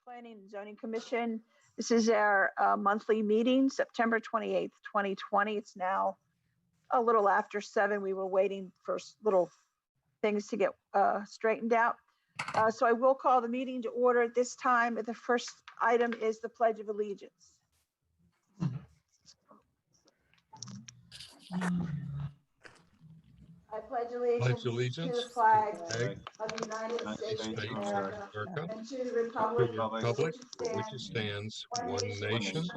Planning and Zoning Commission. This is our monthly meeting, September 28th, 2020. It's now a little after 7. We were waiting for little things to get straightened out. So I will call the meeting to order at this time. The first item is the Pledge of Allegiance. I pledge allegiance to the flag of the United States of America and to the republic for which it stands, one nation,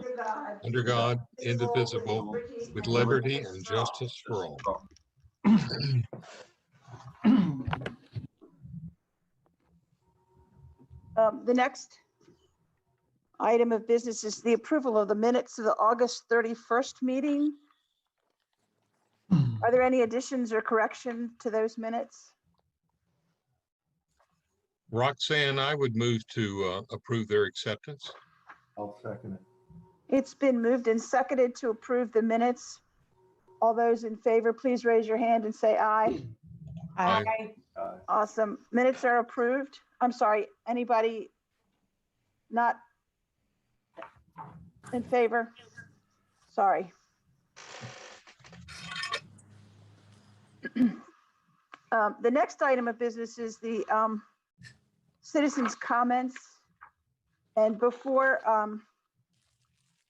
under God, indivisible, with liberty and justice for all. The next item of business is the approval of the minutes of the August 31st meeting. Are there any additions or corrections to those minutes? Roxanne, I would move to approve their acceptance. I'll second it. It's been moved and seconded to approve the minutes. All those in favor, please raise your hand and say aye. Aye. Awesome. Minutes are approved. I'm sorry, anybody not in favor? Sorry. The next item of business is the citizens' comments. And before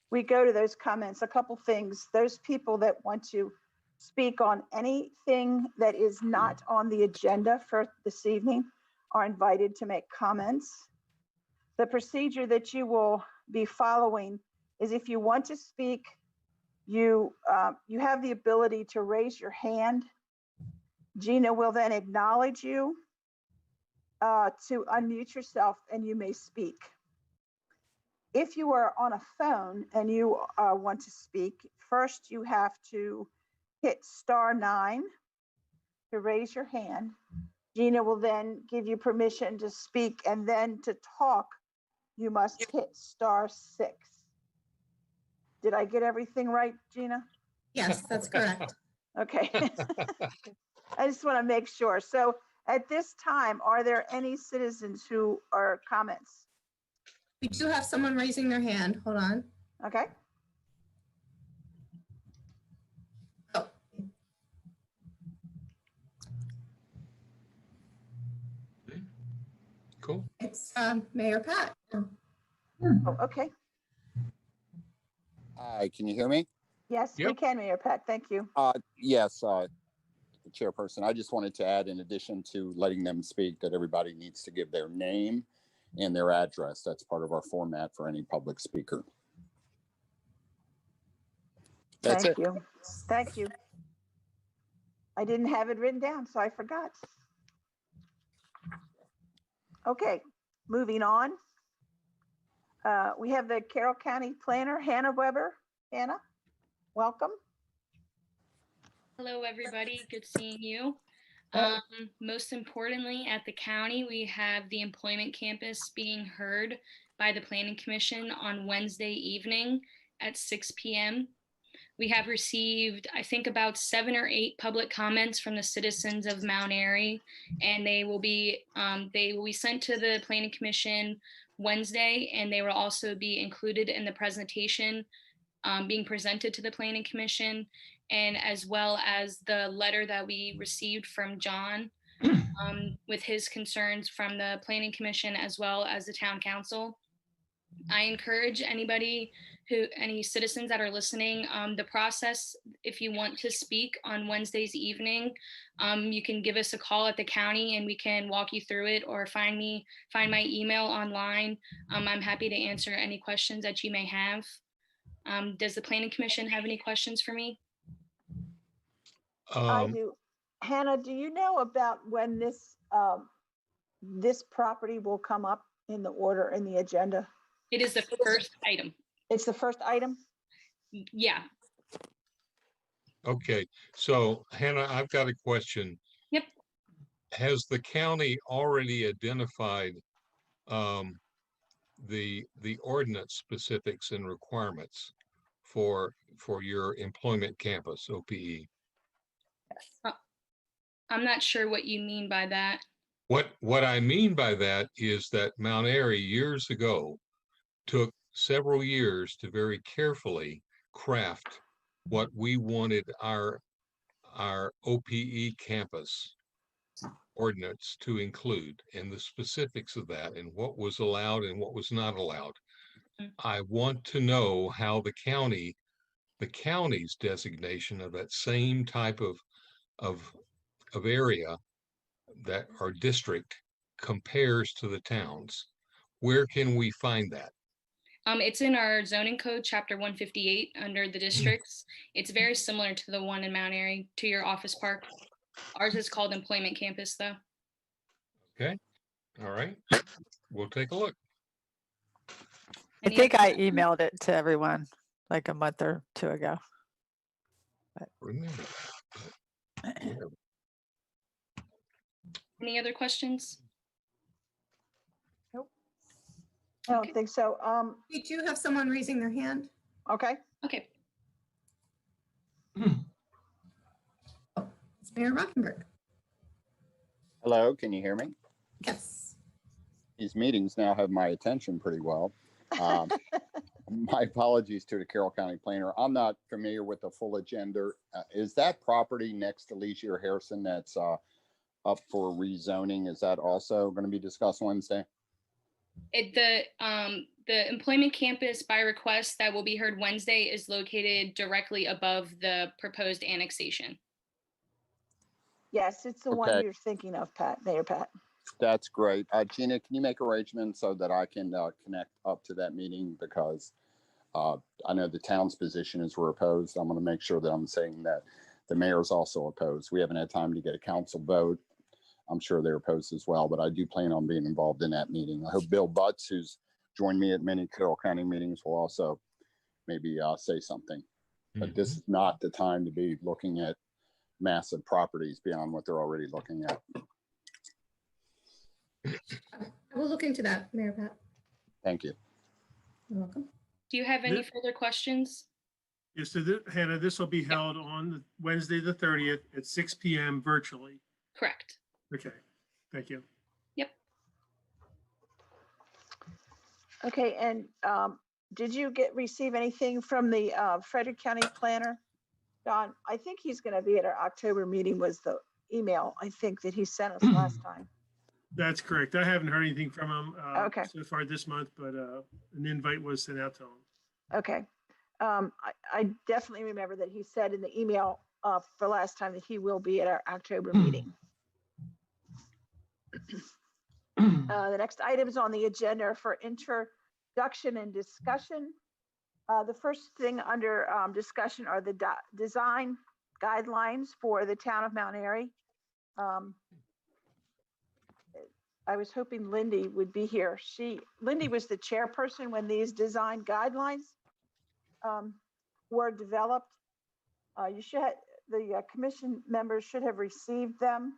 we go to those comments, a couple things. Those people that want to speak on anything that is not on the agenda for this evening are invited to make comments. The procedure that you will be following is if you want to speak, you have the ability to raise your hand. Gina will then acknowledge you to unmute yourself and you may speak. If you are on a phone and you want to speak, first you have to hit *9 to raise your hand. Gina will then give you permission to speak, and then to talk, you must hit *6. Did I get everything right, Gina? Yes, that's correct. Okay. I just want to make sure. So at this time, are there any citizens who are comments? We do have someone raising their hand. Hold on. Okay. Oh. Cool. It's Mayor Pat. Oh, okay. Hi, can you hear me? Yes, we Yep. can, Mayor Pat. Thank you. Yes, Chairperson, I just wanted to add, in addition to letting them speak, that everybody needs to give their name and their address. That's part of our format for any public speaker. That's Thank it. you. Thank you. I didn't have it written down, so I forgot. Okay, moving on. We have the Carroll County Planner, Hannah Weber. Hannah, welcome. Hello, everybody. Good seeing you. Most importantly, at the county, we have the employment campus being heard by the Planning Commission on Wednesday evening at 6 p.m. We have received, I think, about 7 or 8 public comments from the citizens of Mount Airy, and they will be sent to the Planning Commission Wednesday, and they will also be included in the presentation being presented to the Planning Commission, and as well as the letter that we received from John with his concerns from the Planning Commission as well as the Town Council. I encourage any citizens that are listening, the process, if you want to speak on Wednesday's evening, you can give us a call at the county and we can walk you through it, or find my email online. I'm happy to answer any questions that you may have. Does the Planning Commission have any questions for me? I do. Hannah, do you know about when this property will come up in the order in the agenda? It is the first item. It's the first item? Yeah. Okay, so Hannah, I've got a question. Yep. Has the county already identified the ordinance specifics and requirements for your employment campus, OPE? I'm not sure what you mean by that. What I mean by that is that Mount Airy years ago took several years to very carefully craft what we wanted our OPE campus ordinance to include, and the specifics of that, and what was allowed and what was not allowed. I want to know how the county's designation of that same type of area, that our district, compares to the towns. Where can we find that? It's in our zoning code, chapter 158, under the districts. It's very similar to the one in Mount Airy, to your office park. Ours is called Employment Campus, though. Okay, all right, we'll take a look. I Any think other- I emailed it to everyone like a month or two ago. Remember, whatever. Any other questions? I don't think so. We do have someone raising their hand. Okay. Okay. It's Mayor Rockenberg. Hello, can you hear me? Yes. These meetings now have my attention pretty well. My apologies to the Carroll County planner. I'm not familiar with the full agenda. Is that property next to Leisure Harrison that's up for rezoning? Is that also going to be discussed Wednesday? The employment campus by request that will be heard Wednesday is located directly above the proposed annexation. Yes, it's the one Okay. you're thinking of, Mayor Pat. That's great. Gina, can you make arrangements so that I can connect up to that meeting? Because I know the town's position is we're opposed. I'm going to make sure that I'm saying that the mayor's also opposed. We haven't had time to get a council vote. I'm sure they're opposed as well, but I do plan on being involved in that meeting. I hope Bill Butts, who's joined me at many Carroll County meetings, will also maybe say something. But this is not the time to be looking at massive properties beyond what they're already looking at. I will look into that, Mayor Pat. Thank you. You're welcome. Do you have any further questions? Yes, so Hannah, this will be held on Wednesday, the 30th at 6 p.m. virtually. Correct. Okay, thank you. Okay, and did you receive anything from the Frederick County planner? Don, I think he's going to be at our October meeting, was the email I think that he sent us last time. That's correct. I haven't heard anything from him Okay. so far this month, but an invite was sent out to him. Okay. I definitely remember that he said in the email for last time that he will be at our October meeting. The next items on the agenda are for introduction and discussion. The first thing under discussion are the design guidelines for the town of Mount Airy. I was hoping Lindy would be here. Lindy was the chairperson when these design guidelines were developed. The commission members should have received them.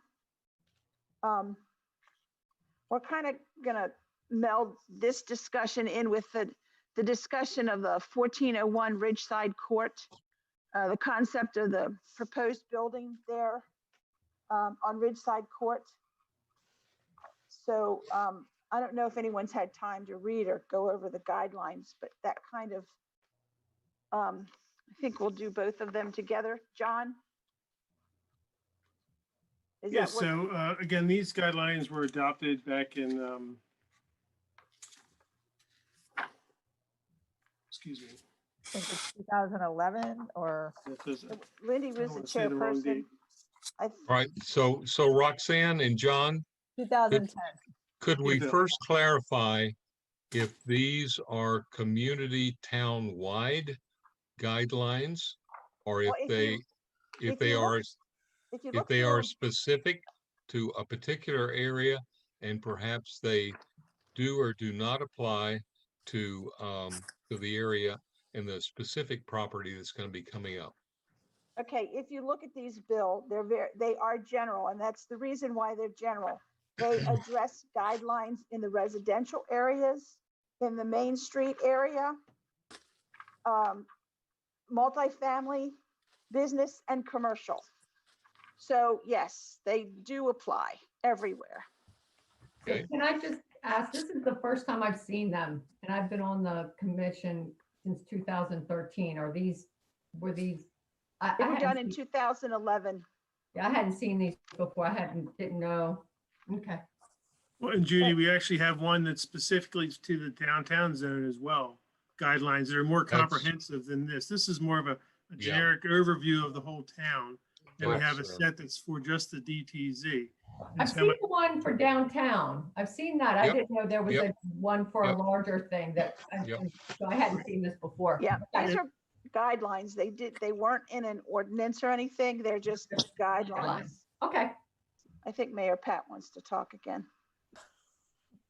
We're kind of gonna meld this discussion in with the discussion of the 1401 Ridgeside Court, the concept of the proposed building there on Ridgeside Court. So I don't know if anyone's had time to read or go over the guidelines, but that kind of, I think we'll do both of them together. John? Is Yes, that what- so again, these guidelines were adopted back in, excuse me. I think it's 2011 or That doesn't- Lindy I was don't the wanna say the wrong chairperson. date. All right, so Roxanne and John, 2010. could we Bill. first clarify if these are community town-wide guidelines? Or if Well, if they, you- if if they you are, If you if look they are through, specific to a particular area, and perhaps they do or do not apply to the area and the specific property that's going to be coming up. okay, if you look at these, Bill, they are general, and that's the reason why they're general. They address guidelines in the residential areas, in the Main Street area, multifamily, business, and commercial. So yes, they do apply everywhere. Okay. Can I just ask, this is the first time I've seen them, and I've been on the commission since 2013. Were these? They were hadn't done in seen- 2011. Yeah, I hadn't seen these before. Didn't know. Okay. Well, and Judy, we actually have one that's specifically to the downtown zone as well. Guidelines that are more That's- comprehensive than this. This is more of a Yeah. generic overview of the whole town. And we have a That's, set that's for just the DTZ. And I've so seen the one for downtown. I've seen that. I Yep. didn't know there was Yep. a one for a Yep. larger thing Yep. so I hadn't seen this before. Yeah, Okay. these are guidelines. They weren't in an ordinance or anything. They're just guidelines. Okay. I think Mayor Pat wants to talk again.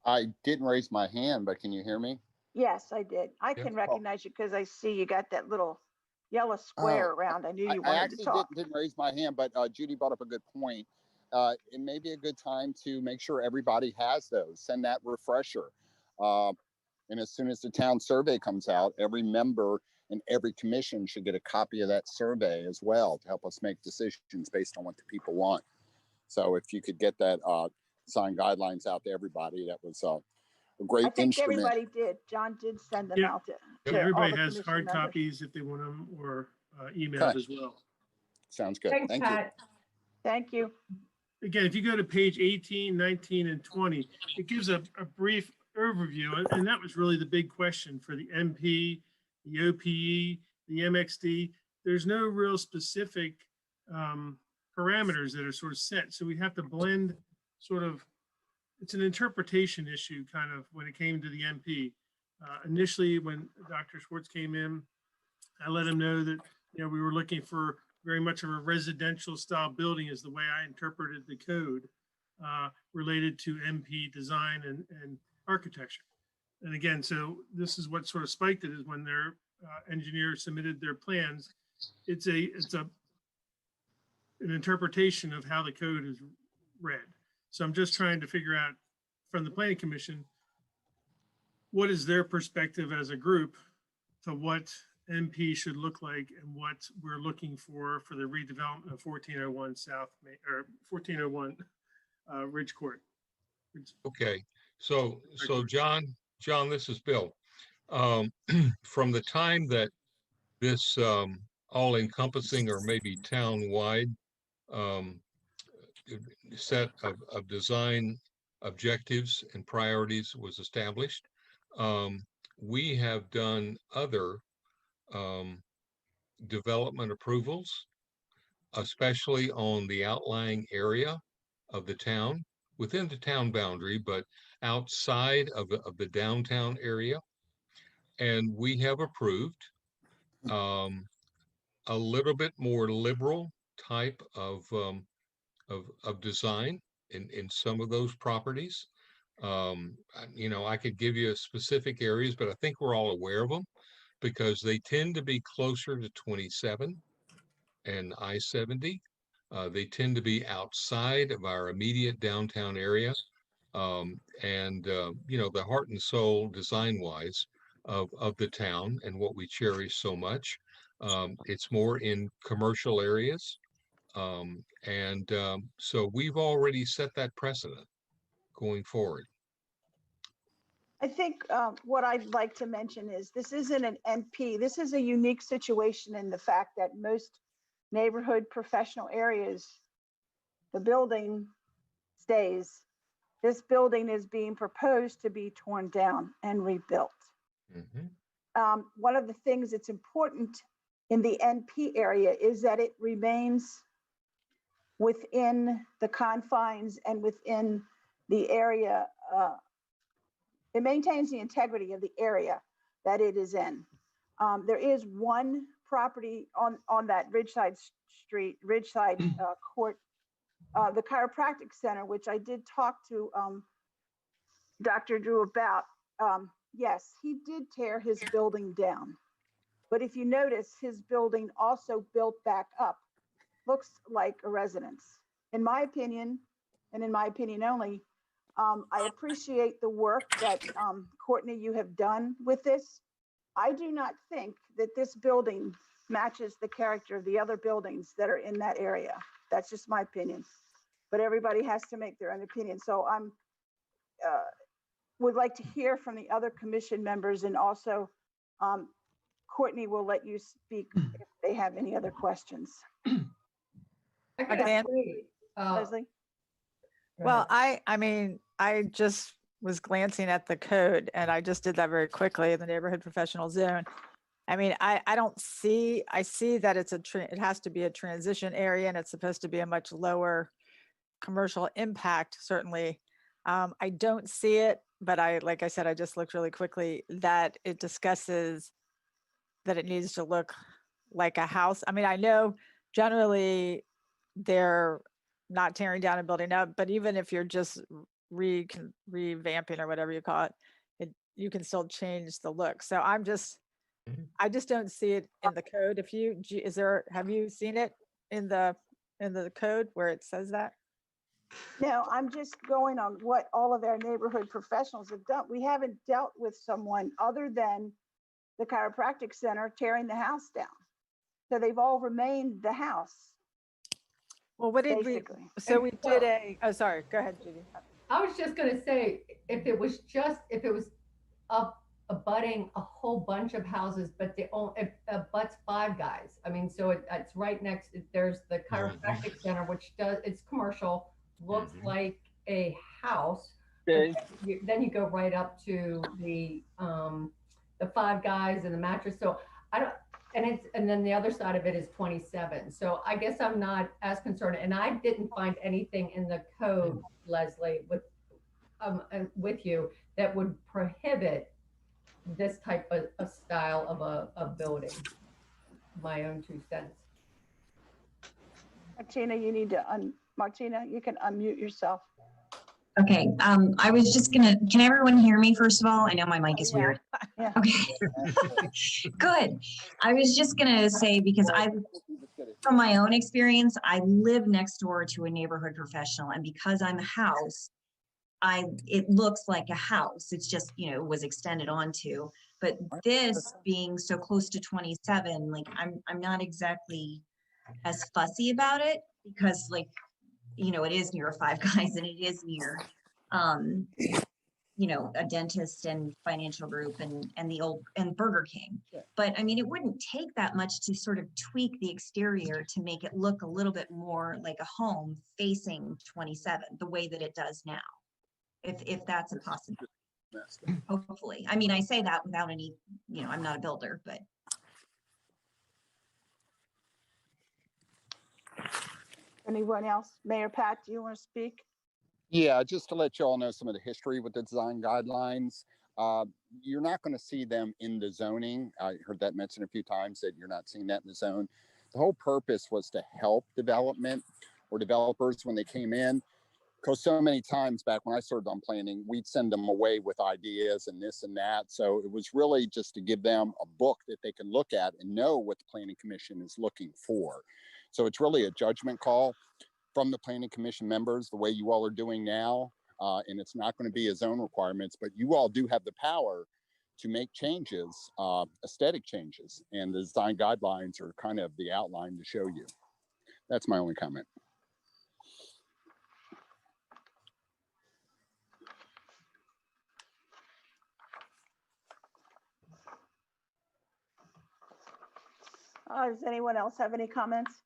I didn't raise my hand, but can you hear me? Yes, I did. I Yeah. can recognize you because I see you got that little yellow square around. I knew I you I wanted to actually talk. didn't raise my hand, but Judy brought up a good point. It may be a good time to make sure everybody has those, send that refresher. And as soon as the town survey comes out, every member and every commission should get a copy of that survey as well to help us make decisions based on what the people want. So if you could get that signed guidelines out to everybody, that was a I great think instrument. everybody did. John did send them Yeah. out to And all everybody the has commission hard members. copies if they want them, or emailed Okay. as well. Sounds good. Thanks, Thank you. Pat. Thank you. Again, if you go to page 18, 19, and 20, it gives a brief overview. And that was really the big question for the MP, the OPE, the MXD. There's no real specific parameters that are sort of set. So we have to blend sort of, it's an interpretation issue kind of when it came to the MP. Initially, when Dr. Schwartz came in, I let him know that, we were looking for very much of a residential style building is the way I interpreted the code related to MP design and architecture. And again, so this is what sort of spiked it is when their engineers submitted their plans. It's an interpretation of how the code is read. So I'm just trying to figure out from the planning commission, what is their perspective as a group to what MP should look like and what we're looking for the redevelopment of 1401 South Main or 1401 Ridge Court. Okay, so John, this is Bill. From the time that this all-encompassing or maybe town-wide set of design objectives and priorities was established, we have done other development approvals, especially on the outlying area of the town, within the town boundary, but outside of the downtown area. And we have approved a little bit more liberal type of design in some of those properties. I could give you specific areas, but I think we're all aware of them because they tend to be closer to 27 and I-70. They tend to be outside of our immediate downtown area. The heart and soul design-wise of the town and what we cherish so much. It's more in commercial areas. So we've already set that precedent going forward. I think what I'd like to mention is this isn't an MP. This is a unique situation in the fact that most neighborhood professional areas, the building stays. This building is being proposed to be torn down and rebuilt. Mhm. One of the things that's important in the NP area is that it remains within the confines and within the area. It maintains the integrity of the area that it is in. There is one property on that Ridgeside Court, the chiropractic center, which I did talk to Dr. Drew about. Yes, he did tear his building down. But if you notice, his building also built back up. Looks like a residence. In my opinion, and in my opinion only, I appreciate the work that Courtney, you have done with this. I do not think that this building matches the character of the other buildings that are in that area. That's just my opinion. But everybody has to make their own opinion. So would like to hear from the other commission members, and also Courtney will let you speak if they have any other questions. I could Dan? actually, Leslie? go Well, ahead. I mean, I just was glancing at the code and I just did that very quickly in the neighborhood professional zone. I mean, I don't see, I see that it's it has to be a transition area and it's supposed to be a much lower commercial impact, certainly. I don't see it, but like I said, I just looked really quickly that it discusses that it needs to look like a house. I mean, I know generally they're not tearing down and building up, but even if you're just revamping or whatever you call it, you can still change the look. So I just don't see it in the code. Have you seen it in the code where it says that? No, I'm just going on what all of our neighborhood professionals have done. We haven't dealt with someone other than the chiropractic center tearing the house down. So they've all remained the house, Well, what did basically. so we did oh, sorry, go ahead, Judy. I was just gonna say, if it was abutting a whole bunch of houses, but it abuts Five Guys. I mean, so it's right next, there's the chiropractic center, which it's commercial, looks like a house. Okay. Then you go right up to the Five Guys and the mattress. So and then the other side of it is 27. So I guess I'm not as concerned, and I didn't find anything in the code, Leslie, with you that would prohibit this type of style of a building. My own 2 cents. Martina, Martina, you can unmute yourself. Okay, I was just can everyone hear me first of all? I know my mic is weird. Yeah. Okay, good. I was just gonna say, because from my own experience, I live next door to a neighborhood professional, and because I'm a house, it looks like a house. It's just, it was extended onto, but this being so close to 27, like I'm not exactly as fussy about it, because it is near a Five Guys and it is near, a dentist and financial group and Burger King. But I mean, it wouldn't take that much to sort of tweak the exterior to make it look a little bit more like a home facing 27, the way that it does now. If that's a possibility, hopefully. I mean, I say that without any, I'm not a builder, but. Anyone else? Mayor Pat, do you want to speak? Yeah, just to let you all know some of the history with the design guidelines. You're not going to see them in the zoning. I heard that mentioned a few times, that you're not seeing that in the zone. The whole purpose was to help development or developers when they came in. Because so many times back when I started on planning, we'd send them away with ideas and this and that. So it was really just to give them a book that they can look at and know what the Planning Commission is looking for. So it's really a judgment call from the Planning Commission members, the way you all are doing now. And it's not going to be a zone requirements, but you all do have the power to make changes, aesthetic changes. And the design guidelines are kind of the outline to show you. That's my only comment. Does anyone else have any comments?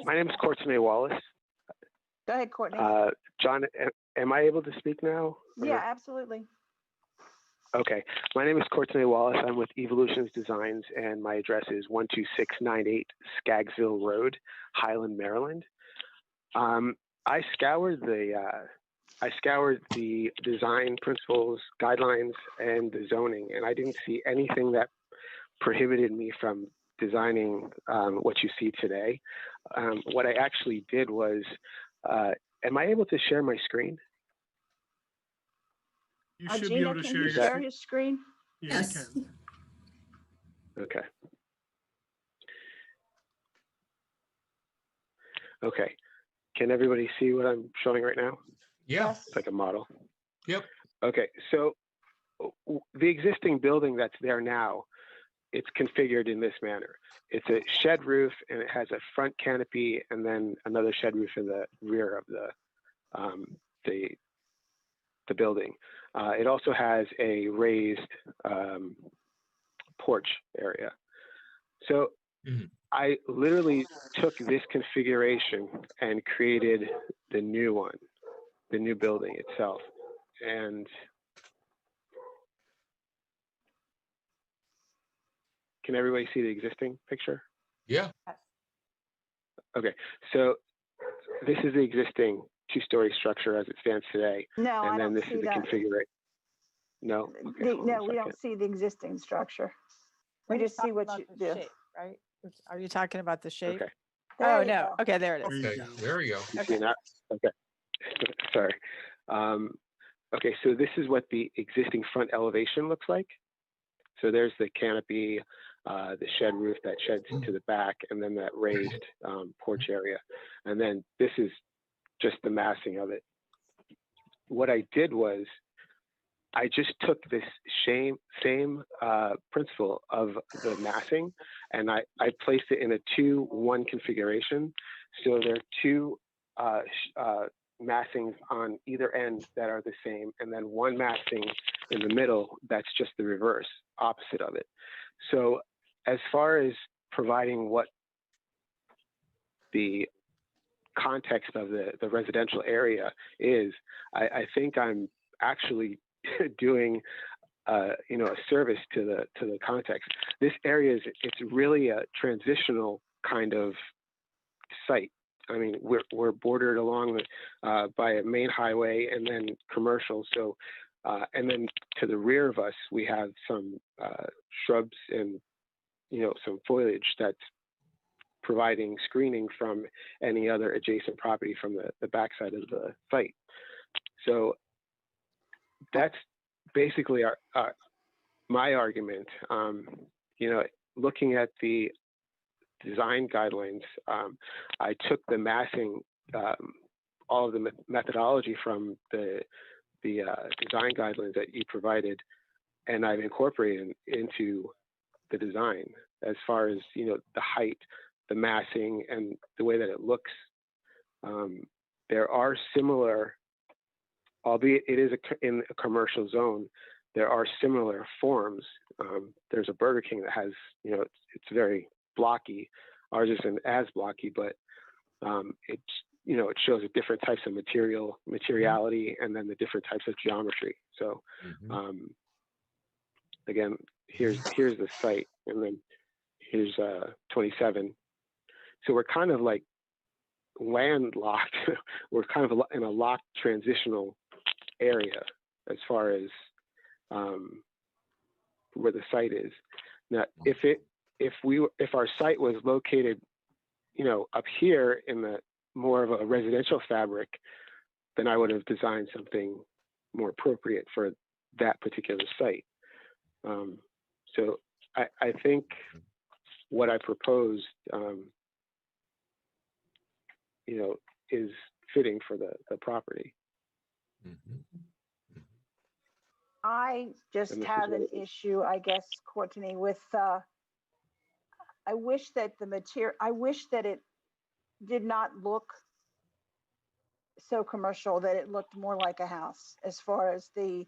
My name is Courtney Wallace. Go ahead, Courtney. John, am I able to speak now? Yeah, absolutely. Okay. My name is Courtney Wallace. I'm with Evolutions Designs, and my address is 12698 Skaggsville Road, Highland, Maryland. I scoured the design principles, guidelines, and the zoning, and I didn't see anything that prohibited me from designing what you see today. What I actually did was, am I able to share my screen? You should be Gina, able to can share you your share screen. your screen? Yeah, Yes. you can. Okay. Okay. Can everybody see what I'm showing right now? Yeah, It's like a model. yep. Okay, so the existing building that's there now, it's configured in this manner. It's a shed roof, and it has a front canopy and then another shed roof in the rear of the building. It also has a raised porch area. So I literally took this configuration and created the new one, the new building itself. And can everybody see the existing picture? Yeah. Okay, so this is the existing two-story structure as it stands today. No, I And then don't this see is the that. configuration. No? Okay, hold on No, a we don't second. see the existing structure. We We're just see talking what about you the do. shape, right? Are you talking about the shape? Okay, There Oh, you no. go. Okay, there it There is. you Okay, go. there you go. you Okay. see that? Okay, sorry. Okay, so this is what the existing front elevation looks like. So there's the canopy, the shed roof that sheds to the back, and then that raised porch area. And then this is just the massing of it. What I did was I just took this same principle of the massing, and I placed it in a 2-1 configuration. So there are two massings on either end that are the same, and then one massing in the middle that's just the reverse, opposite of it. So as far as providing what the context of the residential area is, I think I'm actually doing a service to the context. This area it's really a transitional kind of site. I mean, we're bordered along by a main highway and then commercial. So, and then to the rear of us, we have some shrubs and some foliage that's providing screening from any other adjacent property from the backside of the site. So that's basically my argument. Looking at the design guidelines, I took the massing, all of the methodology from the design guidelines that you provided, and I've incorporated into the design as far as the height, the massing, and the way that it looks. There are similar, albeit it is in a commercial zone, there are similar forms. There's a Burger King that has, it's very blocky. Ours isn't as blocky, but it shows the different types of materiality, and then the different types of geometry. So again, here's the site, and then here's 27. So we're kind of like landlocked. We're kind of in a locked transitional area as far as where the site is. Now, if our site was located, up here in the more of a residential fabric, then I would have designed something more appropriate for that particular site. So I think what I proposed, is fitting for the property. I just And this is have what an it is. issue, I guess, Courtney, with, I wish that it did not look so commercial, that it looked more like a house as far as the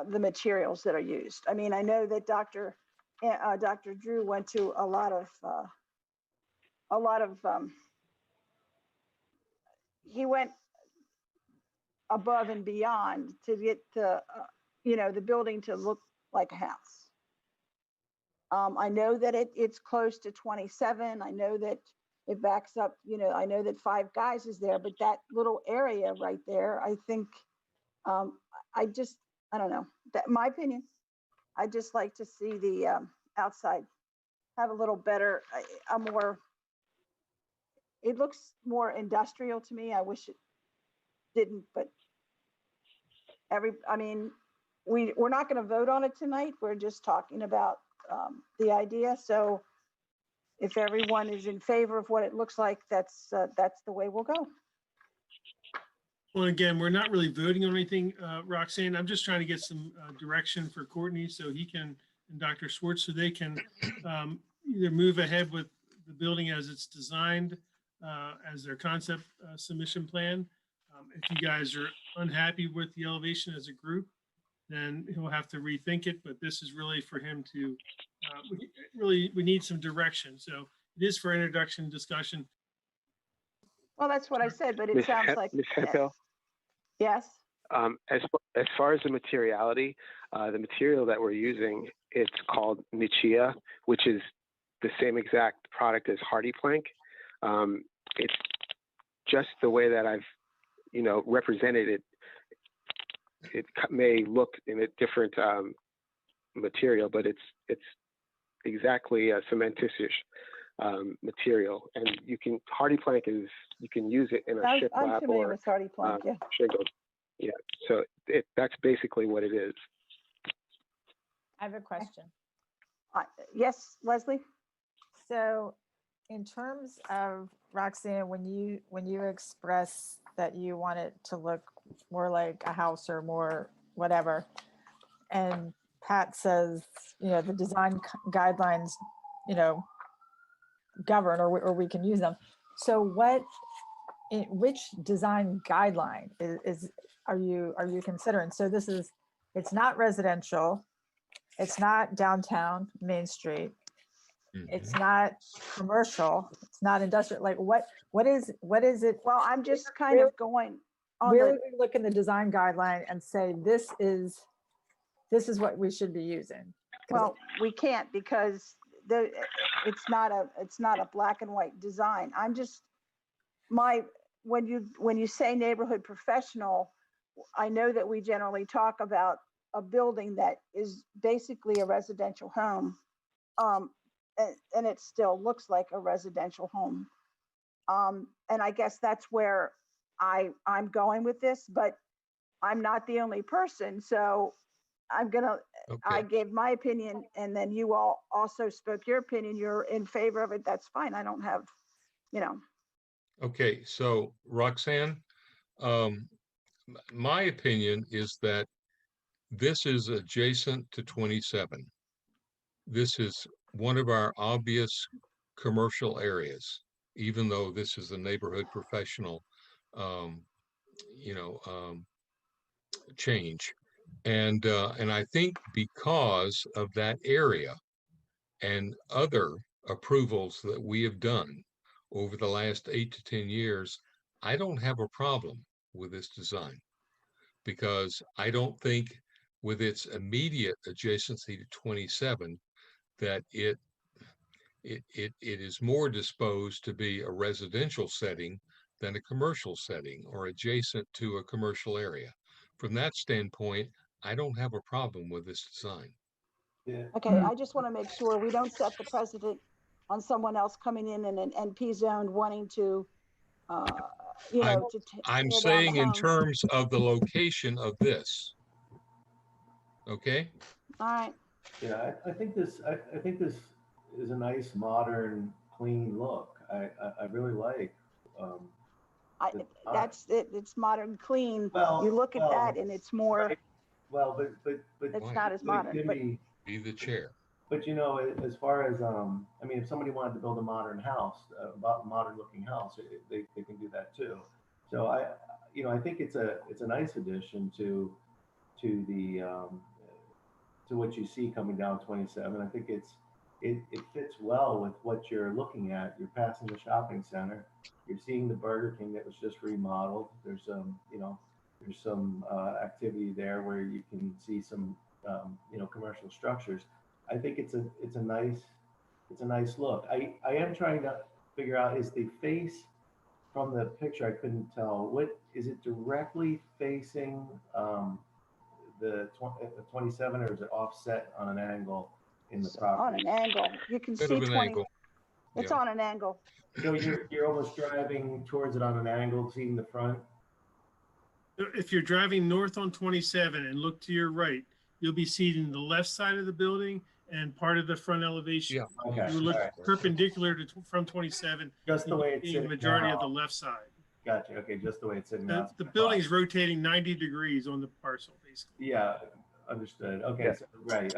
materials that are used. I mean, I know that Dr. Drew went to a lot of he went above and beyond to get the building to look like a house. I know that it's close to 27. I know that it backs up, I know that Five Guys is there, but that little area right there, I think, I don't know, that my opinion, I just like to see the outside have a little better, it looks more industrial to me. I wish it didn't, but we're not going to vote on it tonight. We're just talking about the idea. So if everyone is in favor of what it looks like, that's the way we'll go. Well, again, we're not really voting on anything, Roxanne. I'm just trying to get some direction for Courtney so he can and Dr. Schwartz so they can either move ahead with the building as it's designed as their concept submission plan. If you guys are unhappy with the elevation as a group, then he'll have to rethink it, but this is really for him to, we need some direction. So it is for introduction discussion. Well, that's what I said, but it Ms. sounds like. Ms. Hemphill, Yes, as far as the materiality, the material that we're using, it's called Nichia, which is the same exact product as Hardy Plank. It's just the way that I've, represented it. It may look in a different material, but it's exactly a cementitious material, and Hardy Plank is, you can use it in a I'm shiplap familiar or with Hardy Plank, yeah. shingle. Yeah, so that's basically what it is. I have a question. Yes, Leslie? So in terms of Roxanne, when you express that you want it to look more like a house or more whatever, and Pat says, the design guidelines, govern or we can use them. So which design guideline are you considering? So it's not residential, it's not downtown Main Street, it's not commercial, it's not industrial. Like what is it? Well, I'm just kind of going on Where would we look in the design guideline and say this is what we should be using? well, we can't because it's not a black and white design. I'm just, when you say neighborhood professional, I know that we generally talk about a building that is basically a residential home. And it still looks like a residential home. And I guess that's where I'm going with this, but I'm not the only person. So I gave my opinion, and then you all also spoke your opinion. You're in favor of it. That's fine. I don't have, Okay, so Roxanne, my opinion is that this is adjacent to 27. This is one of our obvious commercial areas, even though this is a neighborhood professional, change. And I think because of that area and other approvals that we have done over the last 8 to 10 years, I don't have a problem with this design, because I don't think with its immediate adjacency to 27 that it is more disposed to be a residential setting than a commercial setting or adjacent to a commercial area. From that standpoint, I don't have a problem with this design. Yeah. okay, I just want to make sure we don't set the precedent on someone else coming in an NP zone wanting to, I'm to tear down saying the in home. terms of the location of this. Okay? All right. Yeah, I think this is a nice, modern, clean look. I really like. That's it. It's modern, clean. Well, You look at that and it's more, right. Well, but it's not as it modern, can but Be the chair. But as far as if somebody wanted to build a modern house, a modern looking house, they can do that too. So I think it's a nice addition to the to what you see coming down 27. I think it fits well with what you're looking at. You're passing the shopping center. You're seeing the Burger King that was just remodeled. There's some activity there where you can see some commercial structures. I think it's a nice look. I am trying to figure out, is the face from the picture, I couldn't tell. What is it directly facing the 27, or is it offset on an angle in the property? on an angle. You can Bit see of an 20. angle. It's Yeah. on an angle. So you're almost driving towards it on an angle, seeing the front. If you're driving north on 27 and look to your right, you'll be seeing the left side of the building and part of the front elevation. Yeah. Okay. You look all right. perpendicular from 27. Just the way it's seeing sitting the majority now. of the left side. Gotcha. Okay, just the way it's sitting now. The building's rotating 90 degrees on the parcel, basically. Yeah, understood. Okay, Yeah. so, right.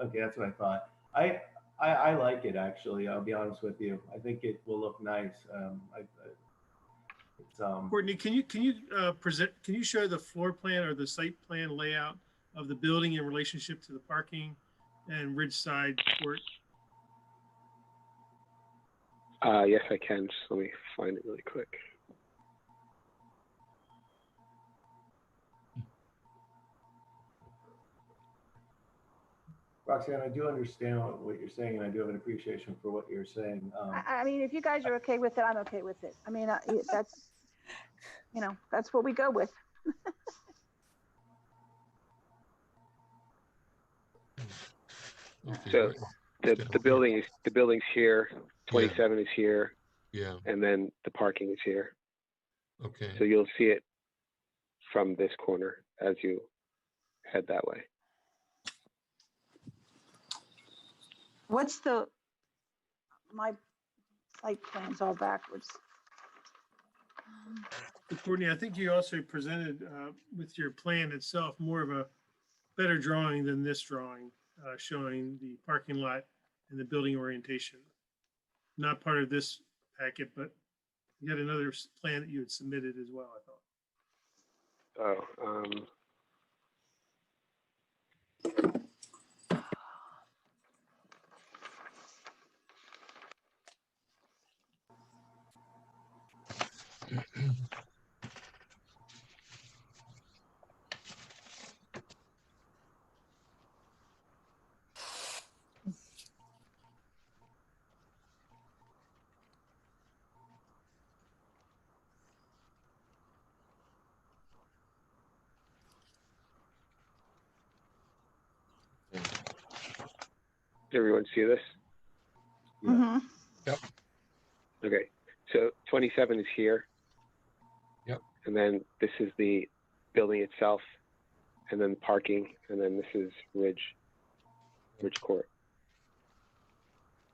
Okay, that's what I thought. I like it, actually. I'll be honest with you. I think it will look nice. It's, Courtney, can you can you show the floor plan or the site plan layout of the building in relationship to the parking and Ridgeside Court? Yes, I can. Just let me find it really quick. Roxanne, I do understand what you're saying, and I do have an appreciation for what you're saying. I mean, if you guys are okay with it, I'm okay with it. I mean, that's, you know, that's what we go with. Okay, So great. the building's here, 27 is here, Yeah, and then the parking is here. okay. So you'll see it from this corner as you head that way. What's my site plan's all backwards. Courtney, I think you also presented with your plan itself more of a better drawing than this drawing, showing the parking lot and the building orientation. Not part of this packet, but you had another plan that you had submitted as well, I thought. Oh, everyone see this? Yeah. Mhm. Okay, so 27 is here. Yep. And then this is the building itself, and then parking, and then this is Ridge Court.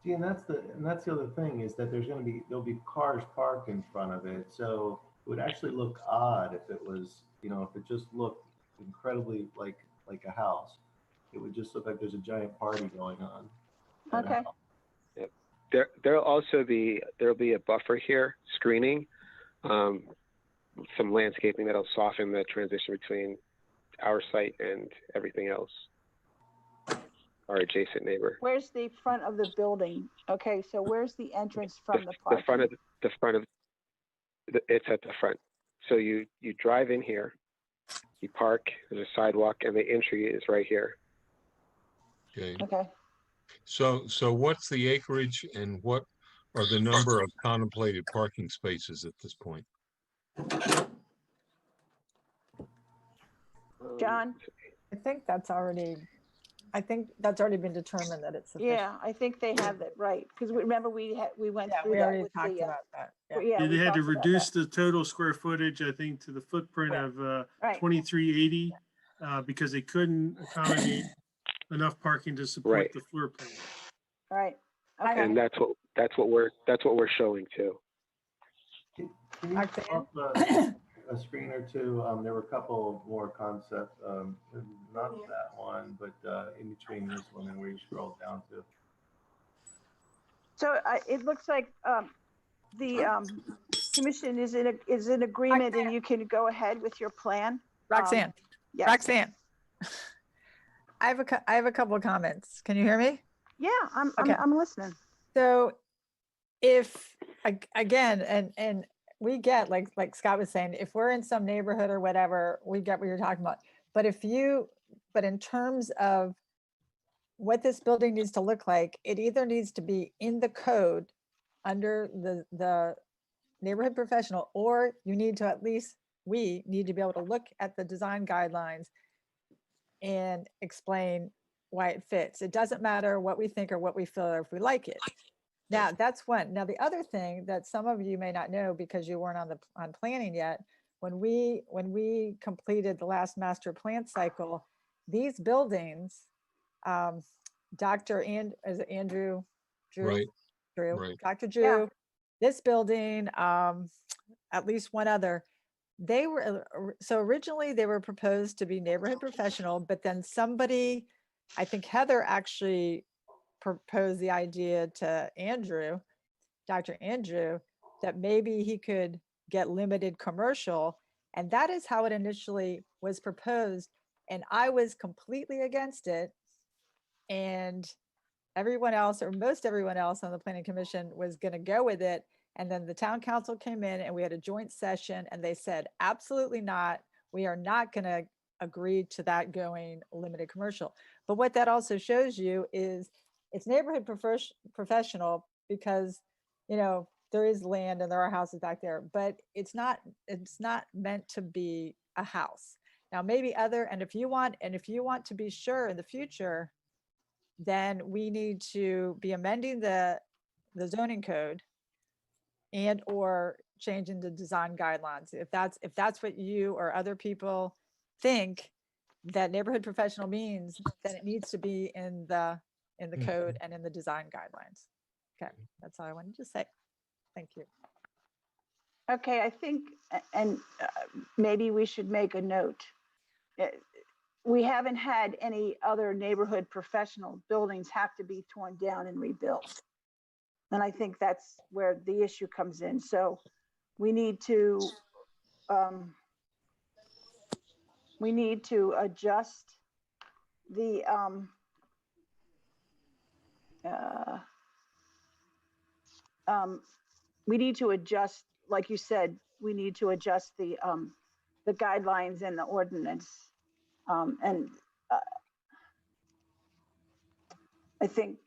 See, and that's the other thing, is that there'll be cars parked in front of it. So it would actually look odd if it was, you know, if it just looked incredibly like a house. It would just look like there's a giant party going on. at a Okay. house. Yep. There'll be a buffer here, screening, some landscaping that'll soften the transition between our site and everything else, our adjacent neighbor. Where's the front of the building? Okay, so where's the entrance from the parking? It's at the front. So you drive in here, you park, there's a sidewalk, and the entry is right here. Okay. Okay. So what's the acreage and what are the number of contemplated parking spaces at this point? John? I think that's already been determined that it's sufficient. Yeah, I think they have that right. Because remember we went Yeah, through we that already with talked the, about that. Yeah. yeah, They we had to talked about reduce that. the total square footage, I think, to the footprint Right. of Right. 2380 because they couldn't accommodate enough parking to support Right. the floor plan. Right. Okay. And that's what we're showing too. Can you Roxanne? pop a screen or two? There were a couple more concepts, not that one, but in between this one and where you scroll down to. So it looks like the commission is in agreement and you can go ahead with your plan. Roxanne, Yes. Roxanne. I have a couple of comments. Can you hear me? Yeah, Okay. I'm listening. So if again, and we get like Scott was saying, if we're in some neighborhood or whatever, we get what you're talking about. But in terms of what this building needs to look like, it either needs to be in the code under the neighborhood professional, or you need to we need to be able to look at the design guidelines and explain why it fits. It doesn't matter what we think or what we feel or if we like it. Now that's one. Now the other thing that some of you may not know because you weren't on planning yet, when we completed the last master plan cycle, these buildings, Andrew Drew, Right. Drew, Right. Dr. Drew, Yeah. this building, at least one other, they were, so originally they were proposed to be neighborhood professional, but then somebody I think Heather actually proposed the idea to Andrew, Dr. Andrew, that maybe he could get limited commercial. And that is how it initially was proposed. And I was completely against it. And everyone else, or most everyone else on the planning commission, was going to go with it. And then the town council came in and we had a joint session and they said, absolutely not. We are not going to agree to that going limited commercial. But what that also shows you is it's neighborhood professional because, you know, there is land and there are houses back there, but it's not meant to be a house. Now, maybe if you want to be sure in the future, then we need to be amending the zoning code and or changing the design guidelines. If that's what you or other people think that neighborhood professional means, then it needs to be in the code and in the design guidelines. Okay, that's all I wanted to say. Thank you. Okay, I think, and maybe we should make a note. We haven't had any other neighborhood professional buildings have to be torn down and rebuilt. And I think that's where the issue comes in. So we need to adjust the we need to adjust, like you said, we need to adjust the guidelines and the ordinance. I think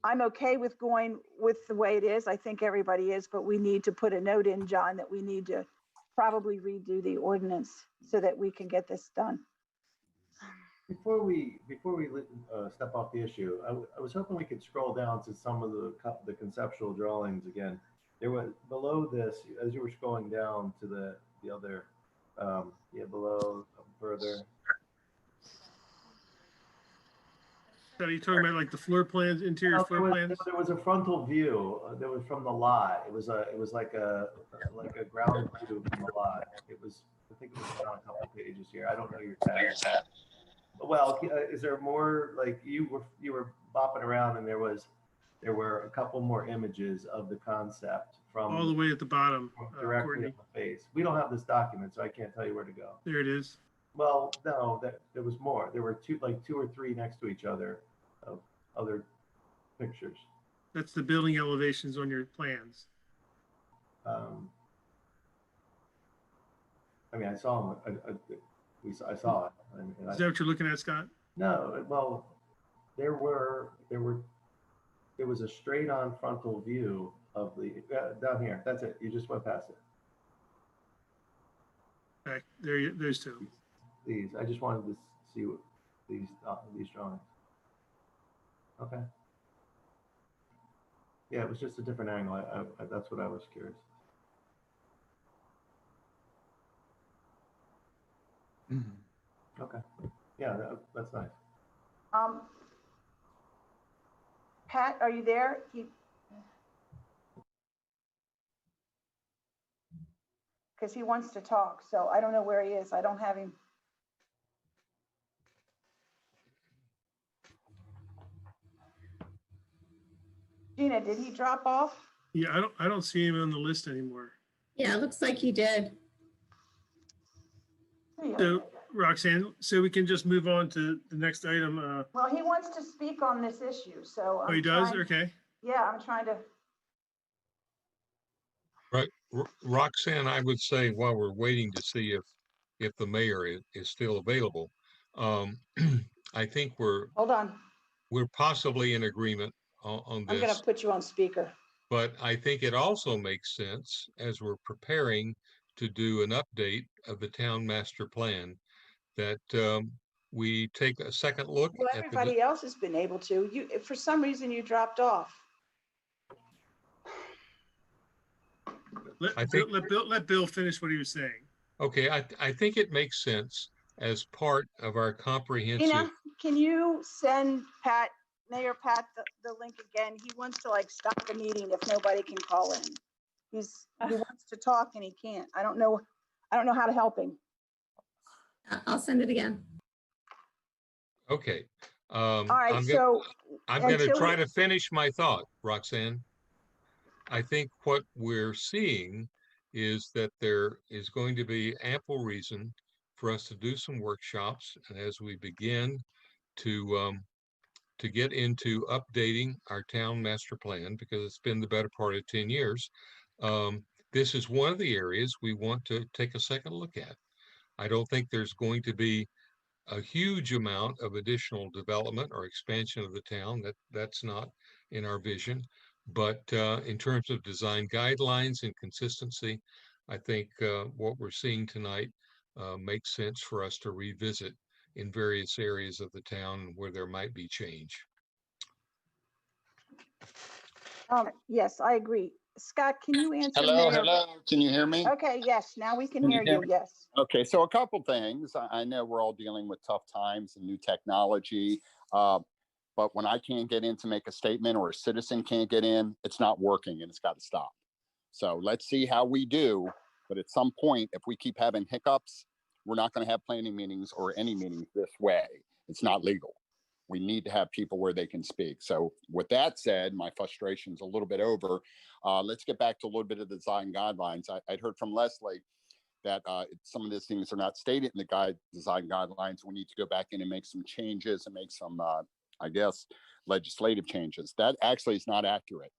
I'm okay with going with the way it is. I think everybody is, but we need to put a note in, John, that we need to probably redo the ordinance so that we can get this done. Before we step off the issue, I was hoping we could scroll down to some of the conceptual drawings again. There was below this, as you were scrolling down to the other, below further. So are you talking about like the floor plans, interior floor plans? There was a frontal view that was from the lot. It was like a ground view from the lot. I think it was on a couple of pages here. I don't know your tab. Well, is there more? Like you were bopping around, and there were a couple more images of the concept from All the way at the bottom, directly on the face. We don't have this document, so I can't tell you where to go. There it is. Well, no, there was more. There were two or three next to each other of other pictures. That's the building elevations on your plans. I mean, I saw them. I saw it. Is that what you're looking at, Scott? No, well, there was a straight-on frontal view of the down here. That's it. You just went past it. Okay, there's two. These. I just wanted to see what these drawings. Okay. Yeah, it was just a different angle. I that's what I was curious. Okay. Yeah, that's nice. Pat, are you there? Because he wants to talk, so I don't know where he is. I don't have him. Gina, did he drop off? Yeah, I don't see him on the list anymore. Yeah, it looks like he did. So Roxanne, so we can just move on to the next item. Well, he wants to speak on this issue, so. Oh, he does? Okay. Yeah, I'm trying to. Right. Roxanne, I would say while we're waiting to see if the mayor is still available, I think Hold on. we're possibly in agreement on I'm going this. to put you on speaker. But I think it also makes sense as we're preparing to do an update of the town master plan that we take a second look Well, at everybody else has been able to. For some reason, you dropped off. Let Bill finish what he was saying. Okay, I think it makes sense as part of our comprehensive. Gina, can you send Mayor Pat the link again? He wants to stop the meeting if nobody can call in. He wants to talk and he can't. I don't know how to help him. I'll send it again. Okay. All right, I'm so going to until try we- to finish my thought, Roxanne. I think what we're seeing is that there is going to be ample reason for us to do some workshops. And as we begin to get into updating our town master plan, because it's been the better part of 10 years, this is one of the areas we want to take a second look at. I don't think there's going to be a huge amount of additional development or expansion of the town. That's not in our vision. But in terms of design guidelines and consistency, I think what we're seeing tonight makes sense for us to revisit in various areas of the town where there might be change. yes, I agree. Scott, can you answer Hello, Mayor? hello. Can you hear me? Okay, yes, now we can Can you hear hear you, me? yes. Okay, so a couple things. I know we're all dealing with tough times and new technology, but when I can't get in to make a statement or a citizen can't get in, it's not working and it's got to stop. So let's see how we do. But at some point, if we keep having hiccups, we're not going to have planning meetings or any meetings this way. It's not legal. We need to have people where they can speak. So with that said, my frustration's a little bit over. Let's get back to a little bit of the design guidelines. I'd heard from Leslie that some of these things are not stated in the design guidelines. We need to go back in and make some changes and make some, I guess, legislative changes. That actually is not accurate.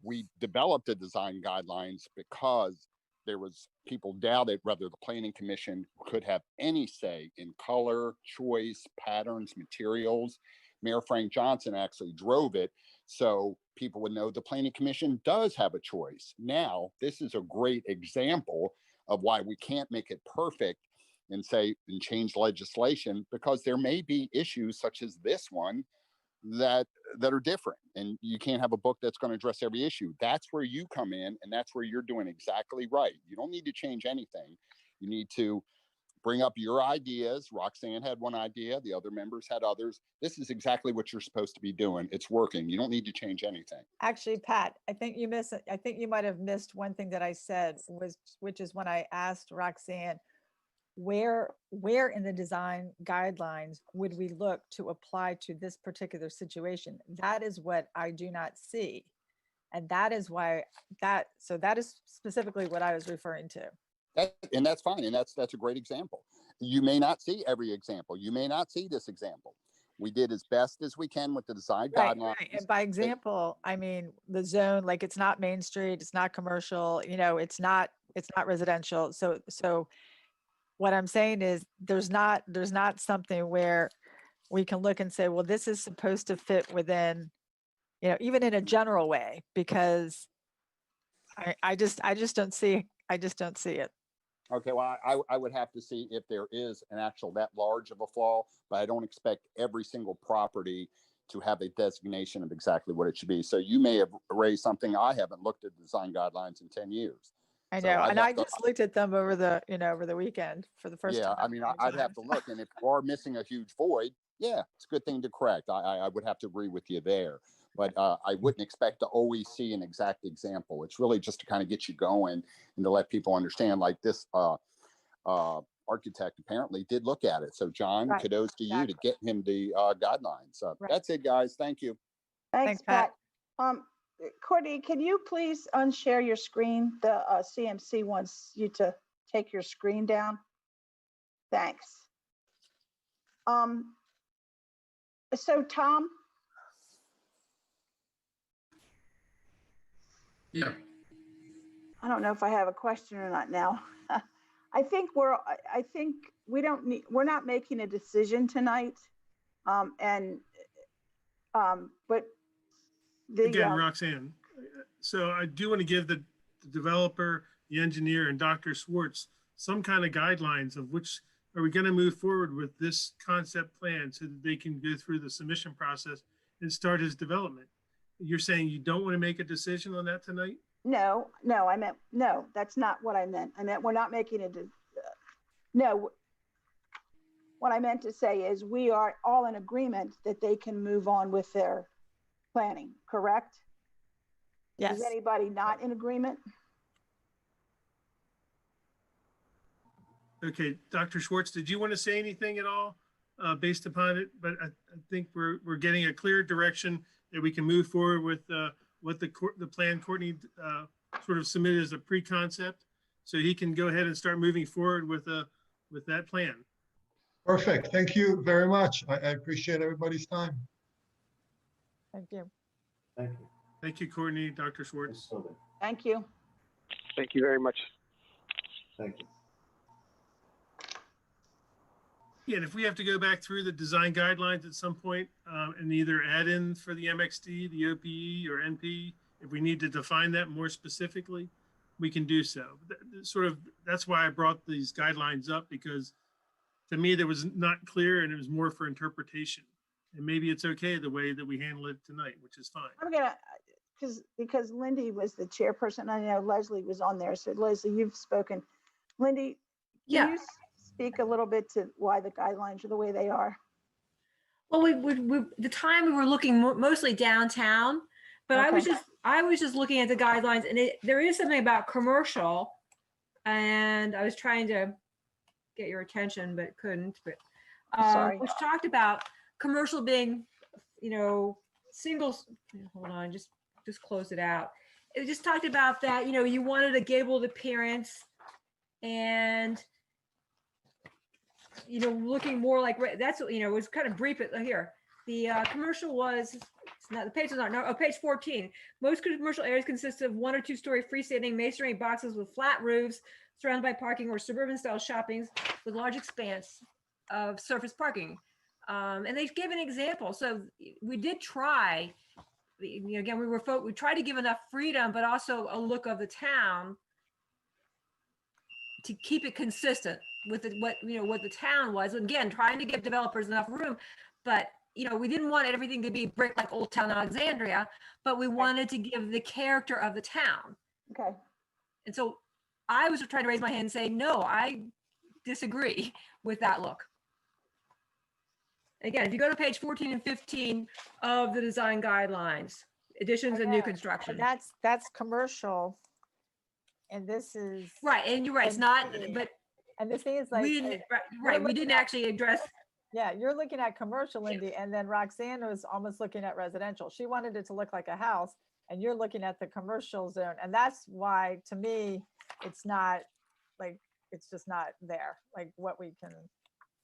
We developed the design guidelines because there was people doubted whether the planning commission could have any say in color, choice, patterns, materials. Mayor Frank Johnson actually drove it so people would know the planning commission does have a choice. Now, this is a great example of why we can't make it perfect and say and change legislation, because there may be issues such as this one that are different, and you can't have a book that's going to address every issue. That's where you come in, and that's where you're doing exactly right. You don't need to change anything. You need to bring up your ideas. Roxanne had one idea, the other members had others. This is exactly what you're supposed to be doing. It's working. You don't need to change anything. Actually, Pat, I think you might have missed one thing that I said, which is when I asked Roxanne, where in the design guidelines would we look to apply to this particular situation? That is what I do not see. And that is why that is specifically what I was referring to. And that's fine. And that's a great example. You may not see every example. You may not see this example. We did as best as we can with the design guidelines. Right. And by example, I mean the zone, like it's not Main Street, it's not commercial, it's not residential. So what I'm saying is there's not something where we can look and say, well, this is supposed to fit within, even in a general way, because I just don't see it. Okay, well, I would have to see if there is an actual that large of a flaw, but I don't expect every single property to have a designation of exactly what it should be. So you may have raised something. I haven't looked at design guidelines in 10 years. I So know, I'd and have I to- just looked at them over the weekend for the first time. Yeah, I mean, I'd have to look, and if you are missing a huge void, yeah, it's a good thing to correct. I would have to agree with you there, but I wouldn't expect to always see an exact example. It's really just to kind of get you going and to let people understand, like this architect apparently did look at it. So John, Right, kudos to you to get him the guidelines. Right. That's it, guys. Thank you. Thanks, Thanks, Pat. Pat. Courtney, can you please unshare your screen? The CMC wants you to take your screen down. Thanks. So Tom? Yeah. I don't know if I have a question or not now. I think we're not making a decision tonight. But Again, Roxanne, so I do want to give the developer, the engineer, and Dr. Schwartz some kind of guidelines of which are we going to move forward with this concept plan so that they can go through the submission process and start his development. You're saying you don't want to make a decision on that tonight? No, I meant, no, that's not what I meant. I meant we're not making no. What I meant to say is we are all in agreement that they can move on with their planning, correct? Yes. Is anybody not in agreement? Okay, Dr. Schwartz, did you want to say anything at all based upon it, but I think we're getting a clear direction that we can move forward with what the plan Courtney sort of submitted as a pre-concept. So he can go ahead and start moving forward with that plan. Perfect. Thank you very much. I appreciate everybody's time. Thank you. Thank you. Thank you, Courtney, Dr. Schwartz. Absolutely. Thank you. Thank you very much. Thank you. Yeah, and if we have to go back through the design guidelines at some point and either add in for the MXD, the OPE, or NP, if we need to define that more specifically, we can do so. That's why I brought these guidelines up, because to me, that was not clear and it was more for interpretation. And maybe it's okay the way that we handle it tonight, which is fine. I'm gonna, because Lindy was the chairperson, I know Leslie was on there. So Leslie, you've spoken. Lindy, can you speak a little bit to why the guidelines are the way they are? Well, the time we were looking mostly downtown, but Okay. I was just looking at the guidelines, and there is something about commercial, and I was trying to get your attention, but couldn't. But Sorry. which talked about commercial being, singles. Hold on, just close it out. It just talked about that, you wanted a gabled appearance, and looking more like that's it was kind of brief here. The commercial was, it's not, the page is not, no, page 14. Most commercial areas consist of 1 or 2 story freestanding masonry boxes with flat roofs surrounded by parking, or suburban style shoppings with large expanse of surface parking. And they gave an example. So we did try, again, we tried to give enough freedom, but also a look of the town to keep it consistent with what the town was. Again, trying to give developers enough room, but we didn't want everything to be brick like Old Town Alexandria, but we wanted to give the character of the town. Okay. And so I was trying to raise my hand and say, no, I disagree with that look. Again, if you go to page 14 and 15 of the design guidelines, additions and new construction. That's commercial. And this is. Right, and you're right, it's not, but. And the thing is, like. We didn't actually address. Yeah, you're looking at commercial, Lindy, and then Roxanne was almost looking at residential. She wanted it to look like a house, and you're looking at the commercial zone. And that's why, to me, it's not like, it's just not there, like what we can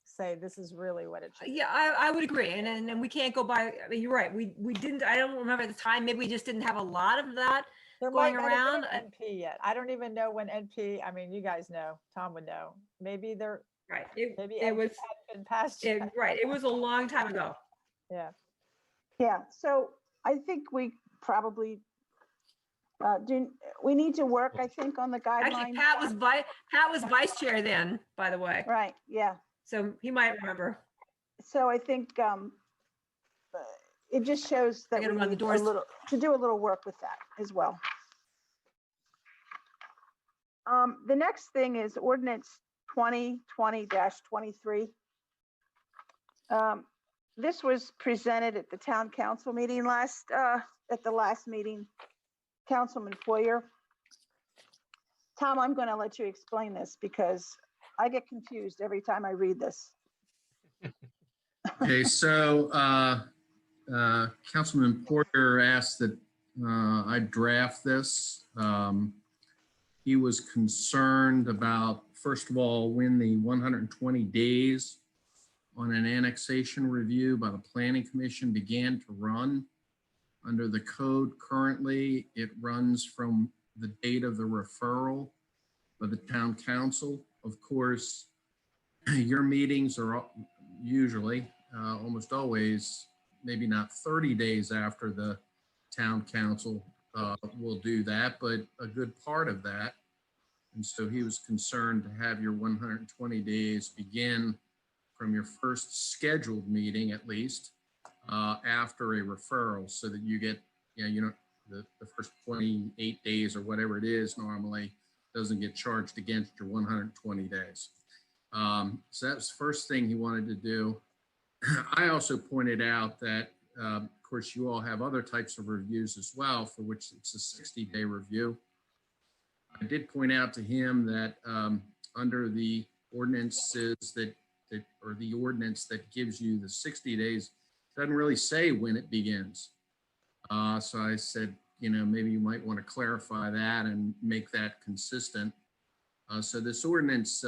say, this is really what it should be. Yeah, I would agree. And we can't go by, I mean, you're right. We didn't, I don't remember at the time, maybe we just didn't have a lot of that There going might not have around. been NP yet. I don't even know when NP, I mean, you guys know, Tom would know. Maybe there, Right. maybe it NP was, hadn't been passed yet. right. It was a long time ago. Yeah. Yeah, so I think we probably we need to work, I think, on the Actually, guidelines. Pat was vice chair then, by the way. Right, yeah. So he might remember. So I think it just shows that I gotta we run the need doors. to do a little work with that as well. The next thing is ordinance 2020-23. This was presented at the town council meeting at the last meeting, Councilman Foyer. Tom, I'm going to let you explain this because I get confused every time I read this. Okay, so Councilman Porter asked that I draft this. He was concerned about, first of all, when the 120 days on an annexation review by the Planning Commission began to run. Under the code currently, it runs from the date of the referral by the town council. Of course, your meetings are usually, almost always, maybe not 30 days after the town council will do that, but a good part of that. And so he was concerned to have your 120 days begin from your first scheduled meeting, at least, after a referral, so that you get, the first 28 days or whatever it is normally doesn't get charged against your 120 days. So that's the first thing he wanted to do. I also pointed out that, of course, you all have other types of reviews as well, for which it's a 60-day review. I did point out to him that under the ordinances that or the ordinance that gives you the 60 days doesn't really say when it begins. So I said, maybe you might want to clarify that and make that consistent. So this ordinance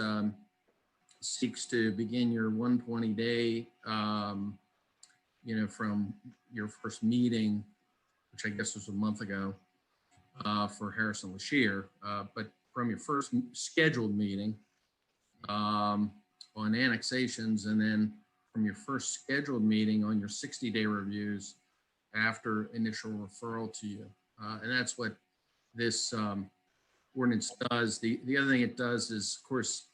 seeks to begin your 120-day, from your first meeting, which I guess was a month ago for Harrison LaShire, but from your first scheduled meeting on annexations, and then from your first scheduled meeting on your 60-day reviews after initial referral to you. And that's what this ordinance does. The other thing it does is, of course,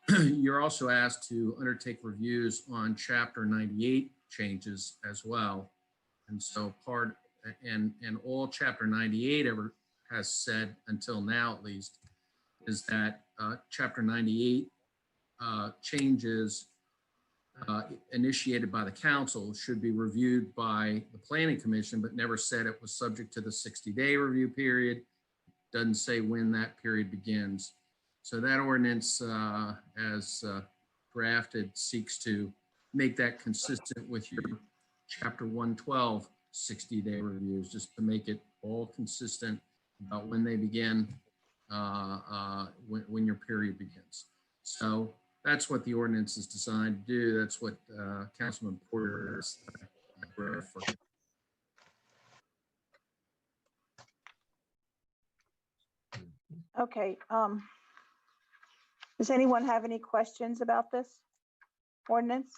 you're also asked to undertake reviews on Chapter 98 changes as well. And so all Chapter 98 ever has said until now, at least, is that Chapter 98 changes initiated by the council should be reviewed by the Planning Commission, but never said it was subject to the 60-day review period. Doesn't say when that period begins. So that ordinance, as drafted, seeks to make that consistent with your Chapter 112 60-day reviews, just to make it all consistent about when they begin, when your period begins. So that's what the ordinance is designed to do. That's what Councilman Porter is. Okay. Does anyone have any questions about this ordinance?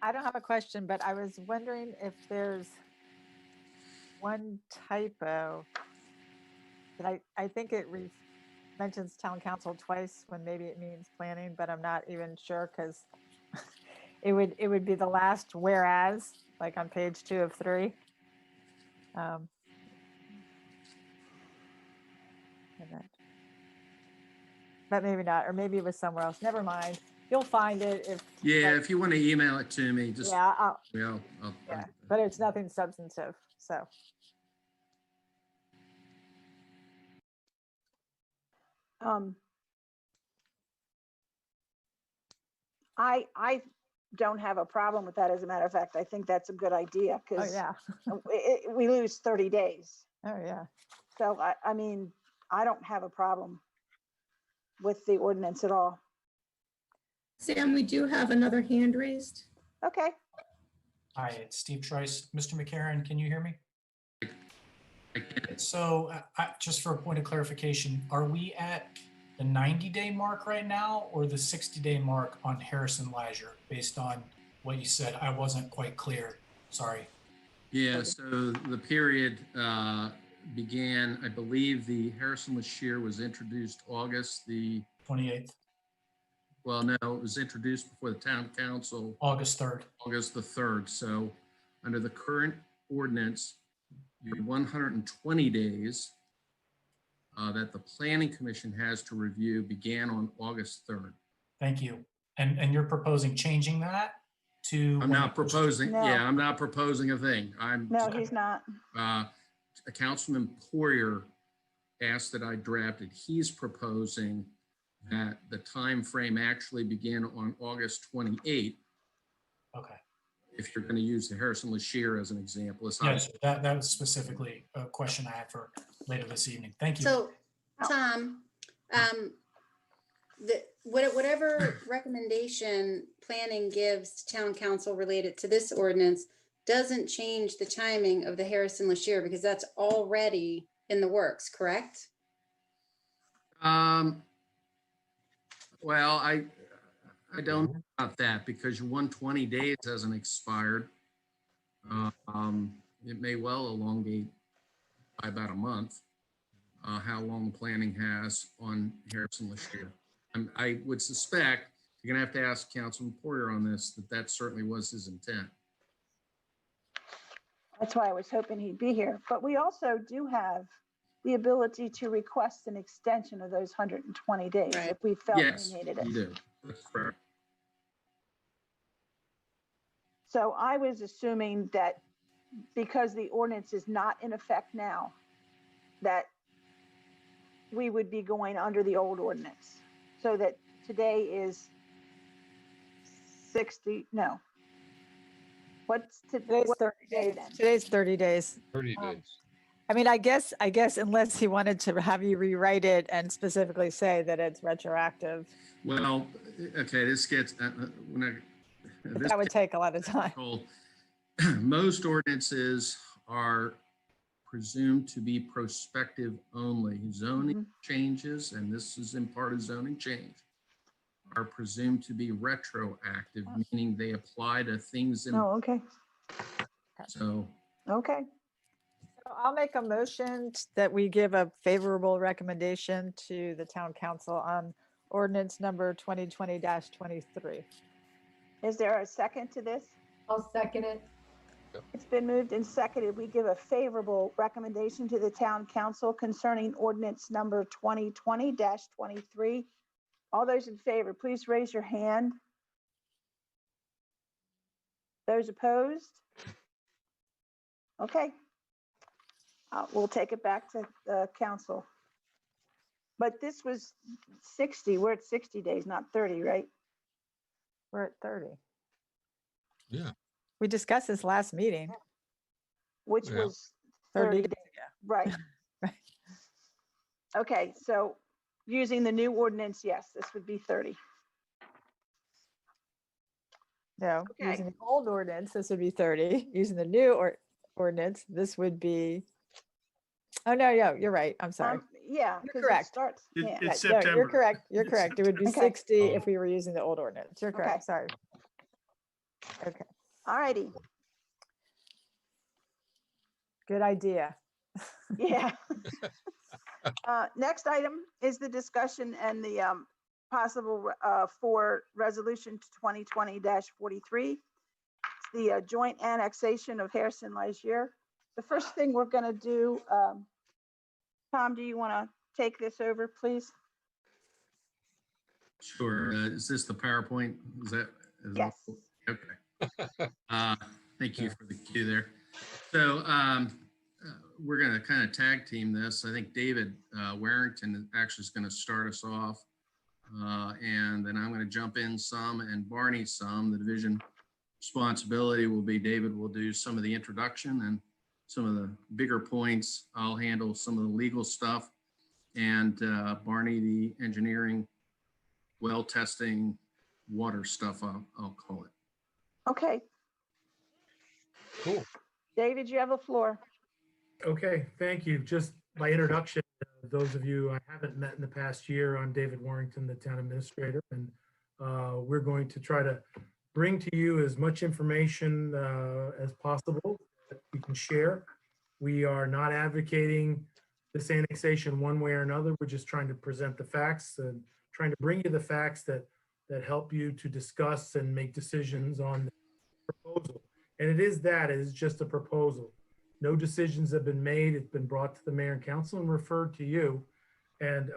I don't have a question, but I was wondering if there's one typo that I think it mentions town council twice when maybe it means planning, but I'm not even sure, because it would be the last whereas, like on page 2 of 3. But maybe not, or maybe it was somewhere else. Never mind. You'll find it if. Yeah, if you want to email it to me, just Yeah, I'll yeah, but it's nothing substantive. So I don't have a problem with that. As a matter of fact, I think that's a good idea, oh because yeah, we lose 30 days. oh yeah. So I mean, I don't have a problem with the ordinance at all. Sam, we do have another hand raised. Okay. Hi, it's Steve Trice. Mr. McCarron, can you hear me? So just for a point of clarification, are we at the 90-day mark right now, or the 60-day mark on Harrison Leisure, based on what you said? I wasn't quite clear. Sorry. Yeah, so the period began, I believe the Harrison LaShire was introduced August the 28th. Well, no, it was introduced before the town council. August 3rd. August the 3rd. So under the current ordinance, your 120 days that the Planning Commission has to review began on August 3rd. Thank you. And you're proposing changing that to? I'm not proposing, No. yeah, I'm not proposing a thing. No, he's not. Councilman Poirier asked that I drafted. He's proposing that the time frame actually begin on August 28th. Okay. If you're going to use the Harrison LaShire as an example. It's not- Yes, that was specifically a question I had for later this evening. Thank you. So, Tom, whatever recommendation planning gives to town council related to this ordinance doesn't change the timing of the Harrison LaShire, because that's already in the works, correct? Well, I don't know about that, because your 120 days hasn't expired. It may well elongate by about a month, how long the planning has on Harrison LaShire. I would suspect you're gonna have to ask Councilman Poirier on this, that certainly was his intent. That's why I was hoping he'd be here. But we also do have the ability to request an extension of those 120 days if we felt Yes, we needed it. you do. That's correct. So I was assuming that because the ordinance is not in effect now, that we would be going under the old ordinance. So that today is 60, no. Today's what's 30 today days. then? Today's 30 days. 30 days. I mean, I guess unless he wanted to have you rewrite it and specifically say that it's retroactive, Well, okay, this gets, when but that would take a lot of time. most ordinances are presumed to be prospective only. Zoning changes, and this is in part a zoning change, are presumed to be retroactive, meaning they apply to things in. Oh, okay. So. Okay. So I'll make a motion that we give a favorable recommendation to the town council on ordinance number 2020-23. Is there a second to this? I'll second it. It's been moved and seconded. We give a favorable recommendation to the town council concerning ordinance number 2020-23. All those in favor, please raise your hand. Those opposed? Okay. We'll take it back to the council. But this was 60. We're at 60 days, not 30, right? We're at 30. Yeah. We discussed this last meeting. Which Yeah. was 30 days. ago. Right. Right. Okay, so using the new ordinance, yes, this would be 30. No, Okay. using the old ordinance, this would be 30. Using the new ordinance, this would be, oh, no, you're right. I'm sorry. Yeah, You're 'cause correct. it starts. It- Yeah. it's No, you're September. correct. You're It's correct. It would be Okay. 60 if we were using the old ordinance. You're correct. Okay. Sorry. Okay. All righty. Good idea. Yeah. Next item is the discussion and the possible for resolution 2020-43. It's the joint annexation of Harrison Ligier. The first thing we're going to do, Tom, do you want to take this over, please? Sure. Is this the PowerPoint? Yes. Okay. Thank you for the cue there. So we're going to kind of tag team this. I think David Warrington actually is going to start us off. And then I'm going to jump in some and Barney some. The division responsibility will be David will do some of the introduction and some of the bigger points. I'll handle some of the legal stuff. And Barney, the engineering, well testing, water stuff, I'll call it. Okay. Cool. David, you have the floor. Okay, thank you. Just by introduction, those of you I haven't met in the past year, I'm David Warrington, the town administrator, and we're going to try to bring to you as much information as possible that we can share. We are not advocating this annexation one way or another. We're just trying to present the facts and trying to bring you the facts that help you to discuss and make decisions on the proposal. And it is just a proposal. No decisions have been made. It's been brought to the mayor and council and referred to you. And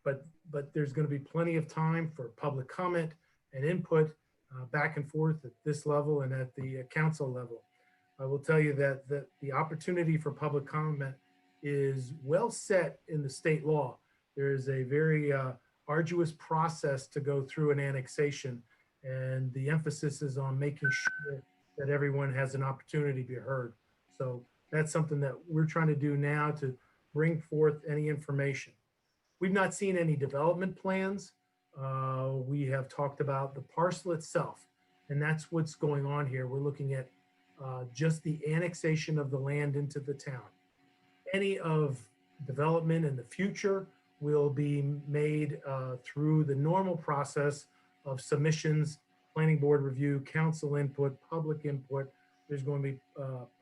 but there's going to be plenty of time for public comment and input back and forth at this level and at the council level. I will tell you that the opportunity for public comment is well set in the state law. There is a very arduous process to go through an annexation, and the emphasis is on making sure that everyone has an opportunity to be heard. So that's something that we're trying to do now to bring forth any information. We've not seen any development plans. We have talked about the parcel itself, and that's what's going on here. We're looking at just the annexation of the land into the town. Any of development in the future will be made through the normal process of submissions, planning board review, council input, public input. There's going to be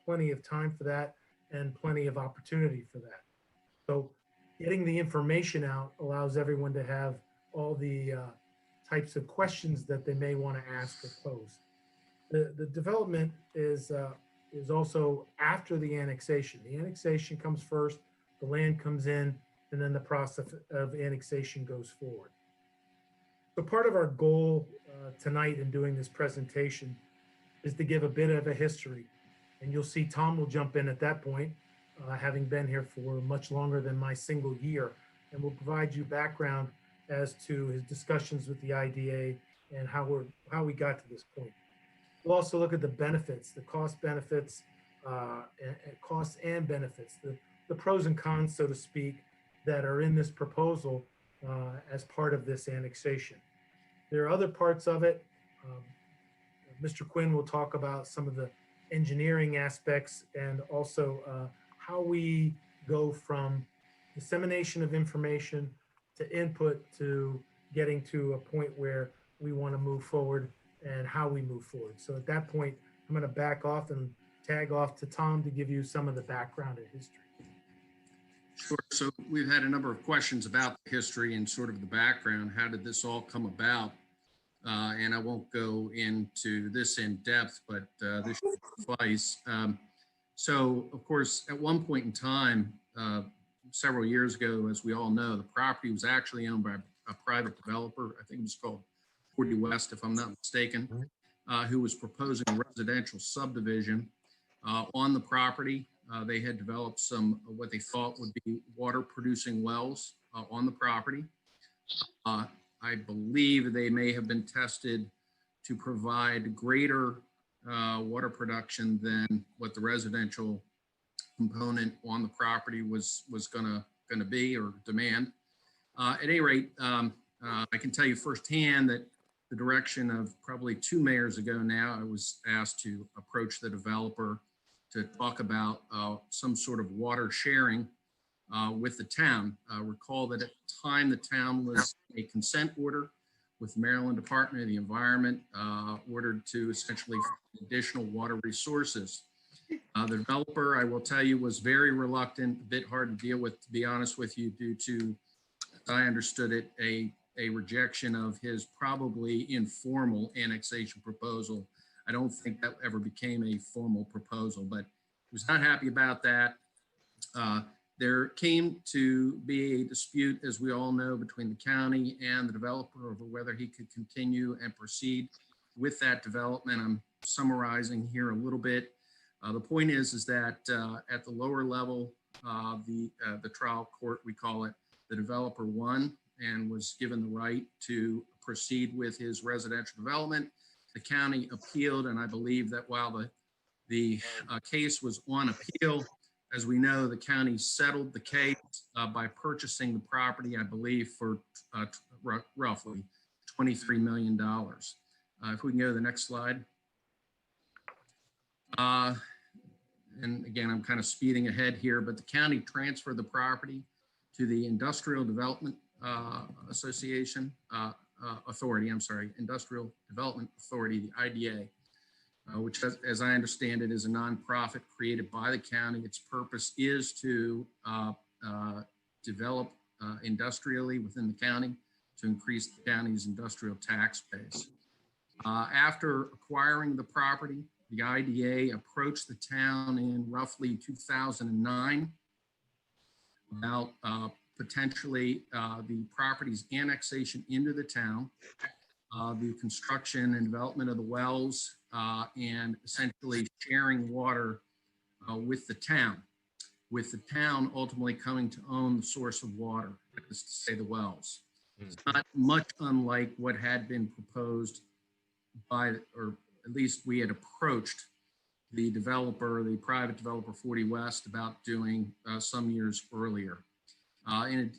plenty of time for that and plenty of opportunity for that. So getting the information out allows everyone to have all the types of questions that they may want to ask or pose. The development is also after the annexation. The annexation comes first, the land comes in, and then the process of annexation goes forward. So part of our goal tonight in doing this presentation is to give a bit of a history. And you'll see Tom will jump in at that point, having been here for much longer than my single year and will provide you background as to his discussions with the IDA and how we got to this point. We'll also look at the benefits, the cost benefits, and costs and benefits, the pros and cons, so to speak, that are in this proposal as part of this annexation. There are other parts of it. Mr. Quinn will talk about some of the engineering aspects and also how we go from dissemination of information to input to getting to a point where we want to move forward and how we move forward. So at that point, I'm going to back off and tag off to Tom to give you some of the background and history. Sure. So we've had a number of questions about the history and sort of the background. How did this all come about? And I won't go into this in depth, but this should suffice. So, of course, at one point in time, several years ago, as we all know, the property was actually owned by a private developer. I think it was called 40 West, if I'm not mistaken, who was proposing a residential subdivision on the property. They had developed some what they thought would be water producing wells on the property. I believe they may have been tested to provide greater water production than what the residential component on the property was gonna be or demand. At any rate, I can tell you firsthand that the direction of probably 2 mayors ago now, I was asked to approach the developer to talk about some sort of water sharing with the town. Recall that at the time the town was a consent order with the Maryland Department of the Environment ordered to essentially additional water resources. The developer, I will tell you, was very reluctant, a bit hard to deal with, to be honest with you, due to, as I understood it, a rejection of his probably informal annexation proposal. I don't think that ever became a formal proposal, but he was not happy about that. There came to be a dispute, as we all know, between the county and the developer over whether he could continue and proceed with that development. I'm summarizing here a little bit. The point is that at the lower level, the trial court, we call it, the developer won and was given the right to proceed with his residential development. The county appealed, and I believe that while the case was on appeal, as we know, the county settled the case by purchasing the property, I believe, for roughly $23 million. If we can go to the next slide. And again, I'm kind of speeding ahead here, but the county transferred the property to the Industrial Development Authority, Industrial Development Authority, the IDA, which, as I understand it, is a nonprofit created by the county. Its purpose is to develop industrially within the county to increase the county's industrial tax base. After acquiring the property, the IDA approached the town in roughly 2009 about potentially the property's annexation into the town, the construction and development of the wells, and essentially sharing water with the town ultimately coming to own the source of water, that is to say the wells. It's not much unlike what had been proposed by, or at least we had approached the developer, the private developer 40 West, about doing some years earlier. And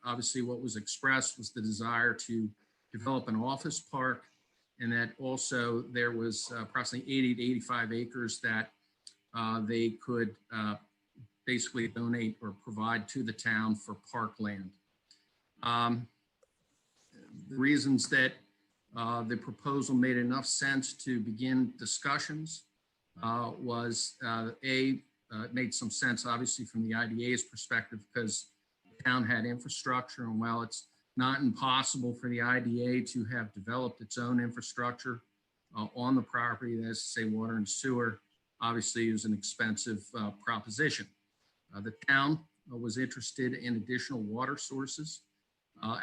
obviously what was expressed was the desire to develop an office park, and that also there was approximately 80 to 85 acres that they could basically donate or provide to the town for parkland. The reasons that the proposal made enough sense to begin discussions was it made some sense, obviously, from the IDA's perspective, because the town had infrastructure, and while it's not impossible for the IDA to have developed its own infrastructure on the property, that is to say water and sewer, obviously it was an expensive proposition. The town was interested in additional water sources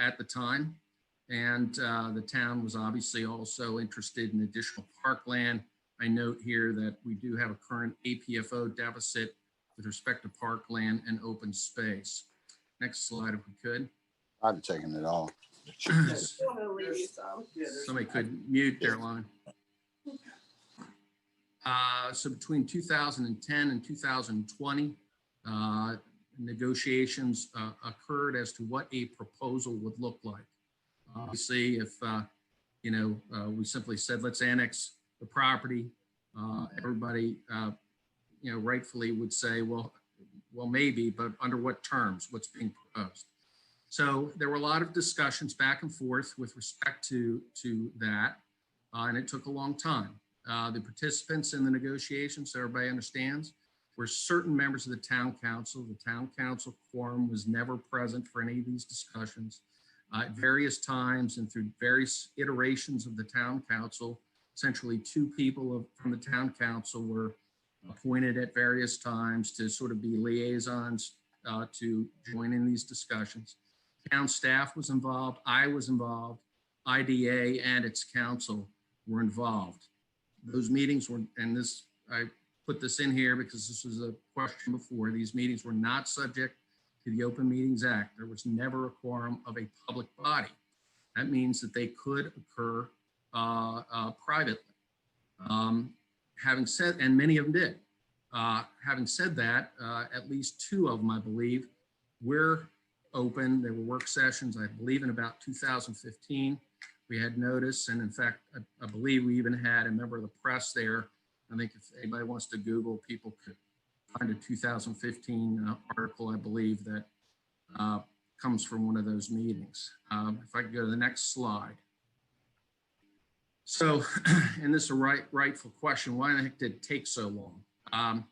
at the time, and the town was obviously also interested in additional parkland. I note here that we do have a current APFO deficit with respect to parkland and open space. next slide if we could. I've taken it all. Somebody could mute their line. So between 2010 and 2020, negotiations occurred as to what a proposal would look like. Obviously, if we simply said, let's annex the property, everybody, rightfully would say, well, maybe, but under what terms, what's being proposed. So there were a lot of discussions back and forth with respect to that, and it took a long time. The participants in the negotiations, so everybody understands, were certain members of the town council. The town council quorum was never present for any of these discussions. At various times and through various iterations of the town council, essentially 2 people from the town council were appointed at various times to sort of be liaisons to join in these discussions. Town staff was involved, I was involved, IDA and its council were involved. Those meetings were, and this, I put this in here because this was a question before, these meetings were not subject to the Open Meetings Act. There was never a quorum of a public body. That means that they could occur privately. Having said, and many of them did. Having said that, at least 2 of them, I believe, were open. There were work sessions, I believe, in about 2015. We had notice, and in fact, I believe we even had a member of the press there. I think if anybody wants to Google, people could find a 2015 article, I believe, that comes from one of those meetings. If I could go to the next slide. So, and this is a rightful question, why the heck did it take so long?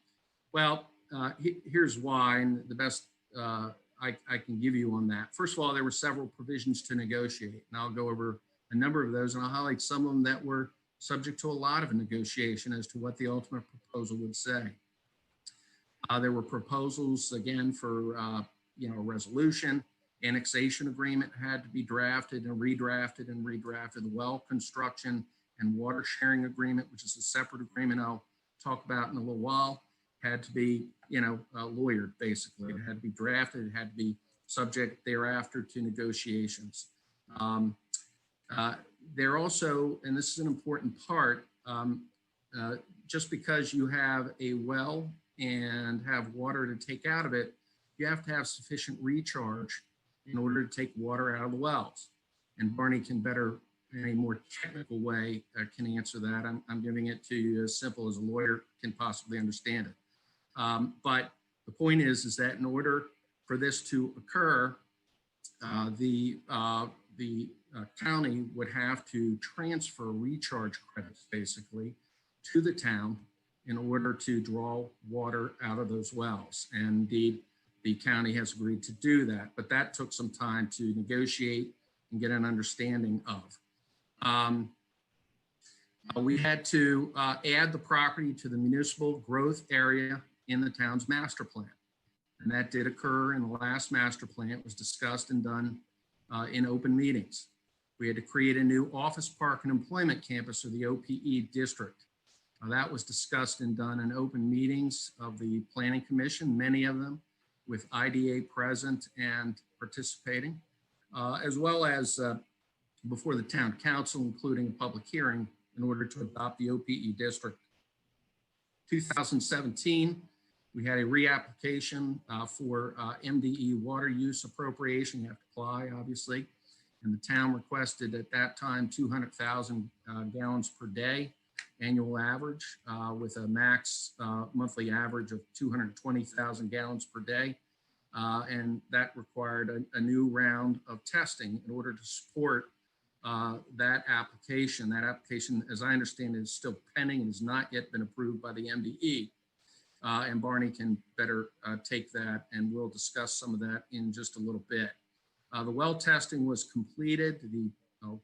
Here's why, and the best I can give you on that. First of all, there were several provisions to negotiate, and I'll go over a number of those, and I'll highlight some of them that were subject to a lot of negotiation as to what the ultimate proposal would say. There were proposals, again, for a resolution. Annexation agreement had to be drafted and redrafted and redrafted. The well construction and water sharing agreement, which is a separate agreement I'll talk about in a little while, had to be, lawyered, basically. It had to be drafted. It had to be subject thereafter to negotiations. There also, and this is an important part, just because you have a well and have water to take out of it, you have to have sufficient recharge in order to take water out of the wells. And Barney can better, in a more technical way, can answer that. I'm giving it to you as simple as a lawyer can possibly understand it. But the point is that in order for this to occur, the county would have to transfer recharge credits, basically, to the town in order to draw water out of those wells. And indeed, the county has agreed to do that, but that took some time to negotiate and get an understanding of. We had to add the property to the municipal growth area in the town's master plan. And that did occur in the last master plan. It was discussed and done in open meetings. We had to create a new office park and employment campus for the OPE district. That was discussed and done in open meetings of the Planning Commission, many of them with IDA present and participating, as well as before the town council, including a public hearing in order to adopt the OPE district. 2017, we had a reapplication for MDE water use appropriation. You have to apply, obviously. And the town requested at that time 200,000 gallons per day annual average with a max monthly average of 220,000 gallons per day. And that required a new round of testing in order to support that application. That application, as I understand it, is still pending and has not yet been approved by the MDE. And Barney can better take that, and we'll discuss some of that in just a little bit. The well testing was completed. I'll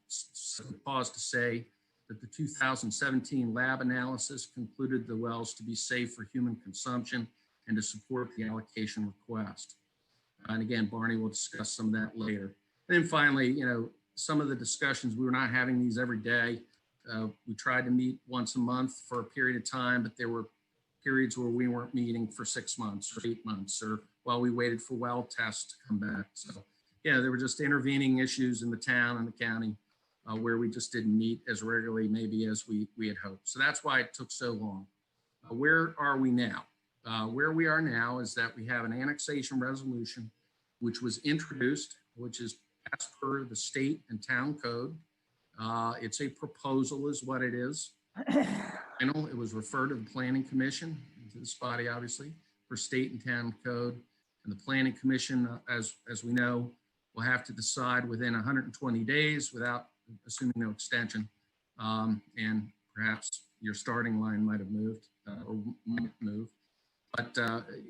pause to say that the 2017 lab analysis concluded the wells to be safe for human consumption and to support the allocation request. And again, Barney will discuss some of that later. And then finally, some of the discussions, we were not having these every day. We tried to meet once a month for a period of time, but there were periods where we weren't meeting for 6 months or 8 months, or while we waited for well tests to come back. So yeah, there were just intervening issues in the town and the county where we just didn't meet as regularly maybe as we had hoped. So that's why it took so long. Where are we now? Where we are now is that we have an annexation resolution, which was introduced, which is as per the state and town code. It's a proposal is what it is. I know it was referred to the Planning Commission, to this body, obviously, for state and town code. And the Planning Commission, as we know, will have to decide within 120 days without assuming no extension. And perhaps your starting line might have moved or might move. But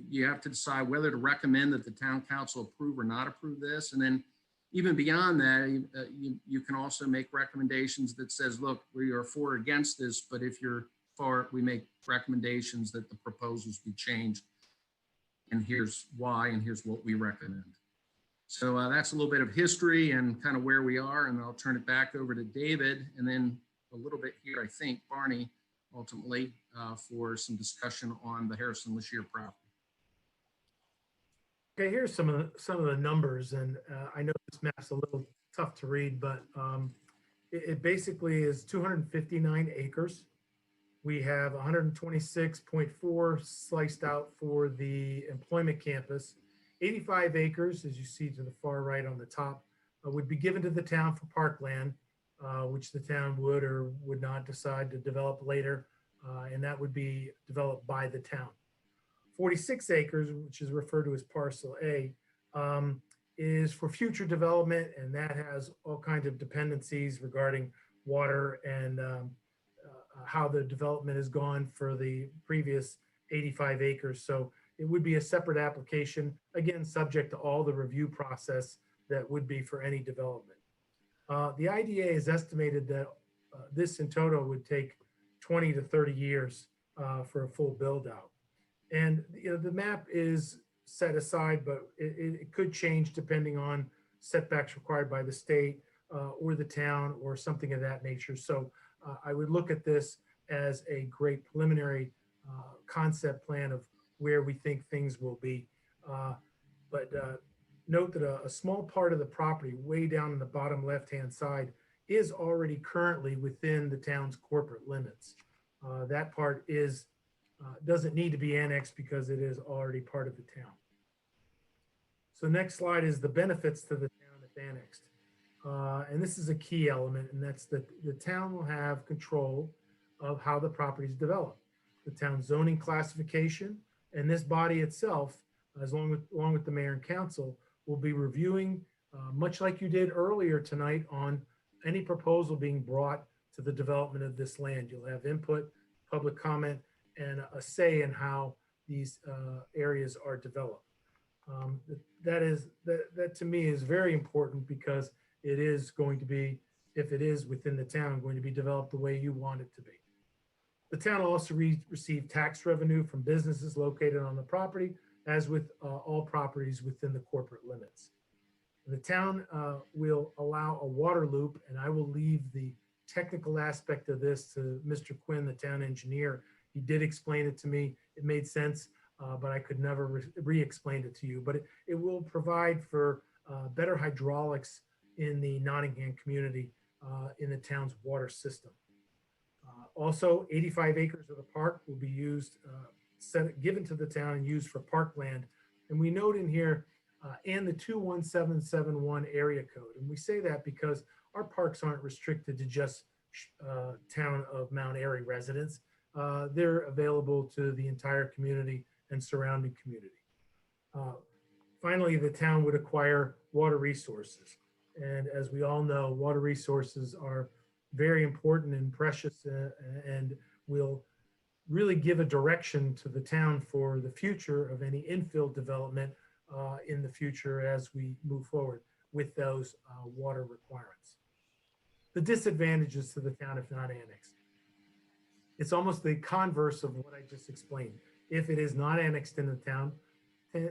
you have to decide whether to recommend that the town council approve or not approve this. And then even beyond that, you can also make recommendations that says, look, we are for or against this, but if you're for it, we make recommendations that the proposals be changed. And here's why, and here's what we recommend. So that's a little bit of history and kind of where we are. And I'll turn it back over to David, and then a little bit here, I think, Barney, ultimately, for some discussion on the Harrison Lashir property. Okay, here's some of the numbers, and I know this map's a little tough to read, but it basically is 259 acres. We have 126.4 sliced out for the employment campus. 85 acres, as you see to the far right on the top, would be given to the town for parkland, which the town would or would not decide to develop later, and that would be developed by the town. 46 acres, which is referred to as parcel A, is for future development, and that has all kinds of dependencies regarding water and how the development has gone for the previous 85 acres. So it would be a separate application, again, subject to all the review process that would be for any development. The IDA has estimated that this in total would take 20 to 30 years for a full build out. And the map is set aside, but it could change depending on setbacks required by the state or the town or something of that nature. So I would look at this as a great preliminary concept plan of where we think things will be. But note that a small part of the property way down in the bottom left-hand side is already currently within the town's corporate limits. That part is doesn't need to be annexed because it is already part of the town. So next slide is the benefits to the town if annexed. And this is a key element, and that's that the town will have control of how the property is developed. The town zoning classification and this body itself, along with the mayor and council, will be reviewing, much like you did earlier tonight, on any proposal being brought to the development of this land. You'll have input, public comment, and a say in how these areas are developed. That to me is very important because it is going to be, if it is within the town, going to be developed the way you want it to be. The town will also receive tax revenue from businesses located on the property, as with all properties within the corporate limits. The town will allow a water loop, and I will leave the technical aspect of this to Mr. Quinn, the town engineer. He did explain it to me. It made sense, but I could never re-explain it to you. But it will provide for better hydraulics in the Nottingham community in the town's water system. Also, 85 acres of the park will be used, given to the town and used for parkland. And we note in here, and the 21771 area code. And we say that because our parks aren't restricted to just town of Mount Airy residents. They're available to the entire community and surrounding community. Finally, the town would acquire water resources. And as we all know, water resources are very important and precious and will really give a direction to the town for the future of any infill development in the future as we move forward with those water requirements. The disadvantages to the town if not annexed. It's almost the converse of what I just explained. If it is not annexed in the town,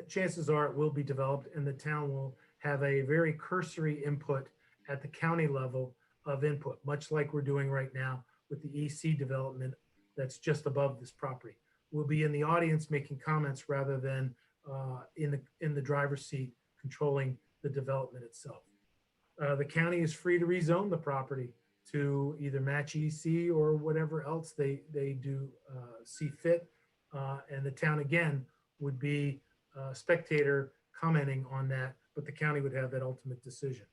chances are it will be developed and the town will have a very cursory input at the county level of input, much like we're doing right now with the EC development that's just above this property. will be in the audience making comments rather than in the driver's seat controlling the development itself. The county is free to rezone the property to either match EC or whatever else they do see fit. And the town again would be a spectator commenting on that, but the county would have that ultimate decision.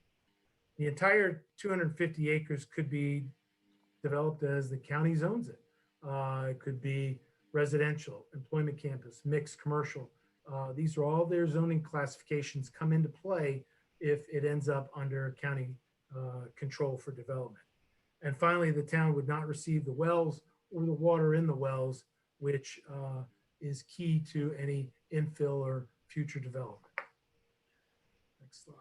The entire 250 acres could be developed as the county zones it. It could be residential, employment campus, mixed commercial. These are all their zoning classifications come into play if it ends up under county control for development. And finally, the town would not receive the wells or the water in the wells, which is key to any infill or future development. Next slide.